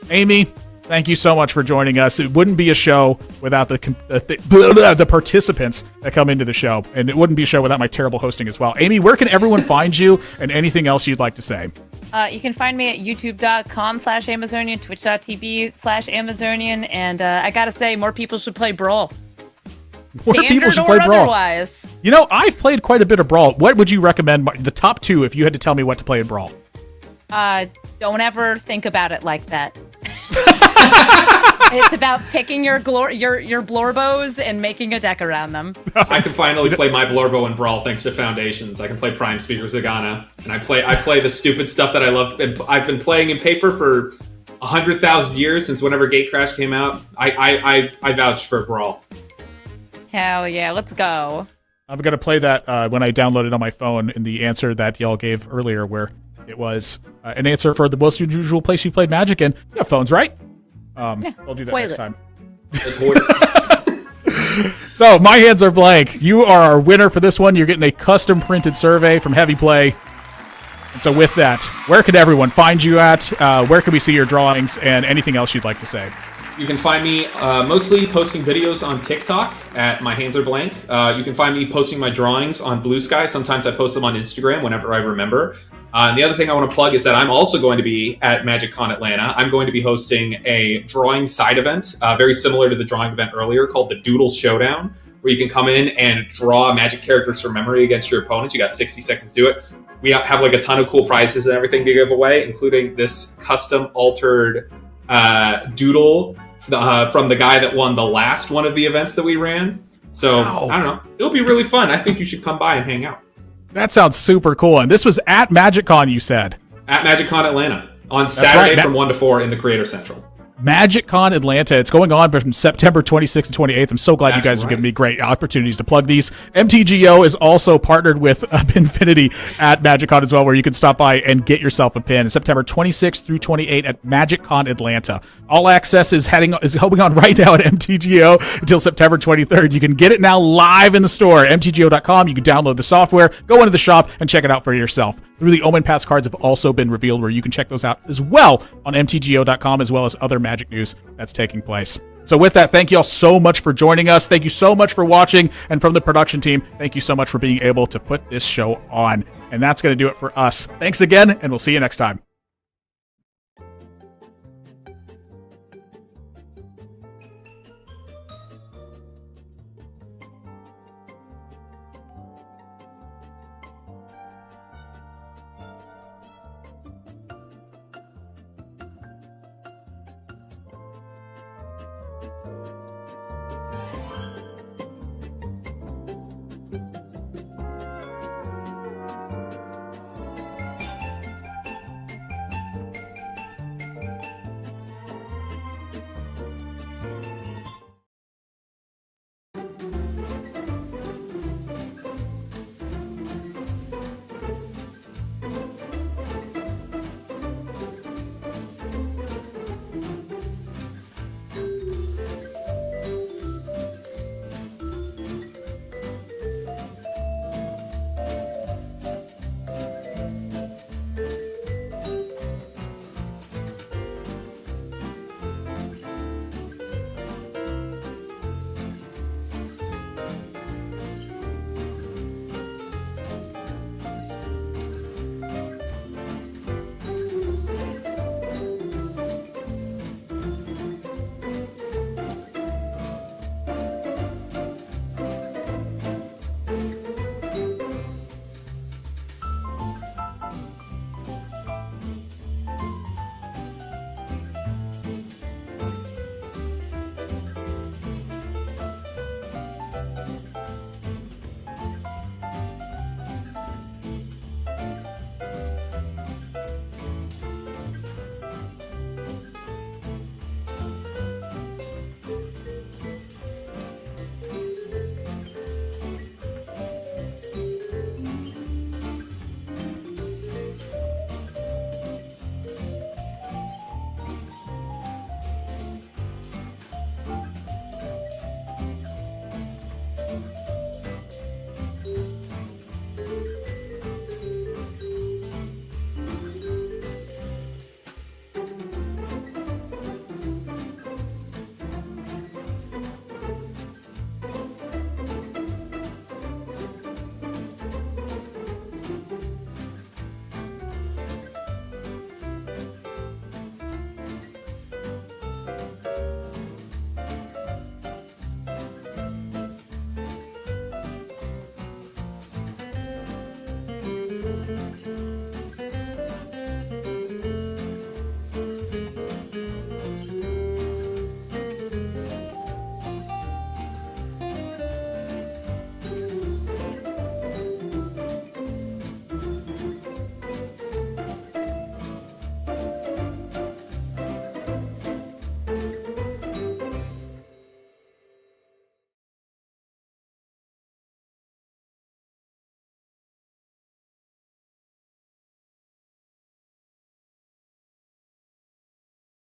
A: Amy, thank you so much for joining us. It wouldn't be a show without the participants that come into the show, and it wouldn't be a show without my terrible hosting as well. Amy, where can everyone find you, and anything else you'd like to say?
J: You can find me at youtube.com/Amazonian, twitch.tv/Amazonian, and I gotta say, more people should play Brawl.
A: More people should play Brawl.
J: Otherwise.
A: You know, I've played quite a bit of Brawl. What would you recommend? The top 2, if you had to tell me what to play in Brawl.
J: Don't ever think about it like that. It's about picking your Blorbos and making a deck around them.
I: I can finally play my Blorbo and Brawl thanks to Foundations. I can play Prime Speaker Zagana, and I play the stupid stuff that I love. And I've been playing in paper for 100,000 years since whenever Gatecrash came out. I vouch for Brawl.
J: Hell yeah, let's go.
A: I'm going to play that when I download it on my phone in the answer that y'all gave earlier, where it was an answer for the most unusual place you played Magic in. You have phones, right?
J: Yeah,
A: I'll do that
J: toilet.
A: next time. So, My Hands Are Blank. You are our winner for this one. You're getting a custom printed survey from Heavy Play. And so with that, where can everyone find you at? Where can we see your drawings and anything else you'd like to say?
I: You can find me mostly posting videos on TikTok at My Hands Are Blank. You can find me posting my drawings on Blue Sky. Sometimes I post them on Instagram whenever I remember. And the other thing I want to plug is that I'm also going to be at MagicCon Atlanta. I'm going to be hosting a drawing side event, very similar to the drawing event earlier, called the Doodle Showdown, where you can come in and draw Magic characters from memory against your opponents. You got 60 seconds to do it. We have like a ton of cool prizes and everything to give away, including this custom altered doodle from the guy that won the last one of the events that we ran. So,
A: Wow.
I: I don't know. It'll be really fun. I think you should come by and hang out.
A: That sounds super cool. And this was at MagicCon, you said?
I: At MagicCon Atlanta on Saturday
A: right.
I: from 1 to 4 in the Creator Central.
A: MagicCon Atlanta. It's going on from September 26th to 28th. I'm so glad you
I: That's
A: guys are
I: right.
A: giving me great opportunities to plug these. MTGO is also partnered with Infinity at MagicCon as well, where you can stop by and get yourself a pin. September 26th through 28th at MagicCon Atlanta. All access is going on right now at MTGO until September 23rd. You can get it now live in the store, mtgo.com. You can download the software, go into the shop, and check it out for yourself. Through the Omen Pass cards have also been revealed, where you can check those out as well on mtgo.com, as well as other Magic news that's taking place. So with that, thank you all so much for joining us. Thank you so much for watching. And from the production team, thank you so much for being able to put this show on. And that's going to do it for us. Thanks again, and we'll see you next time.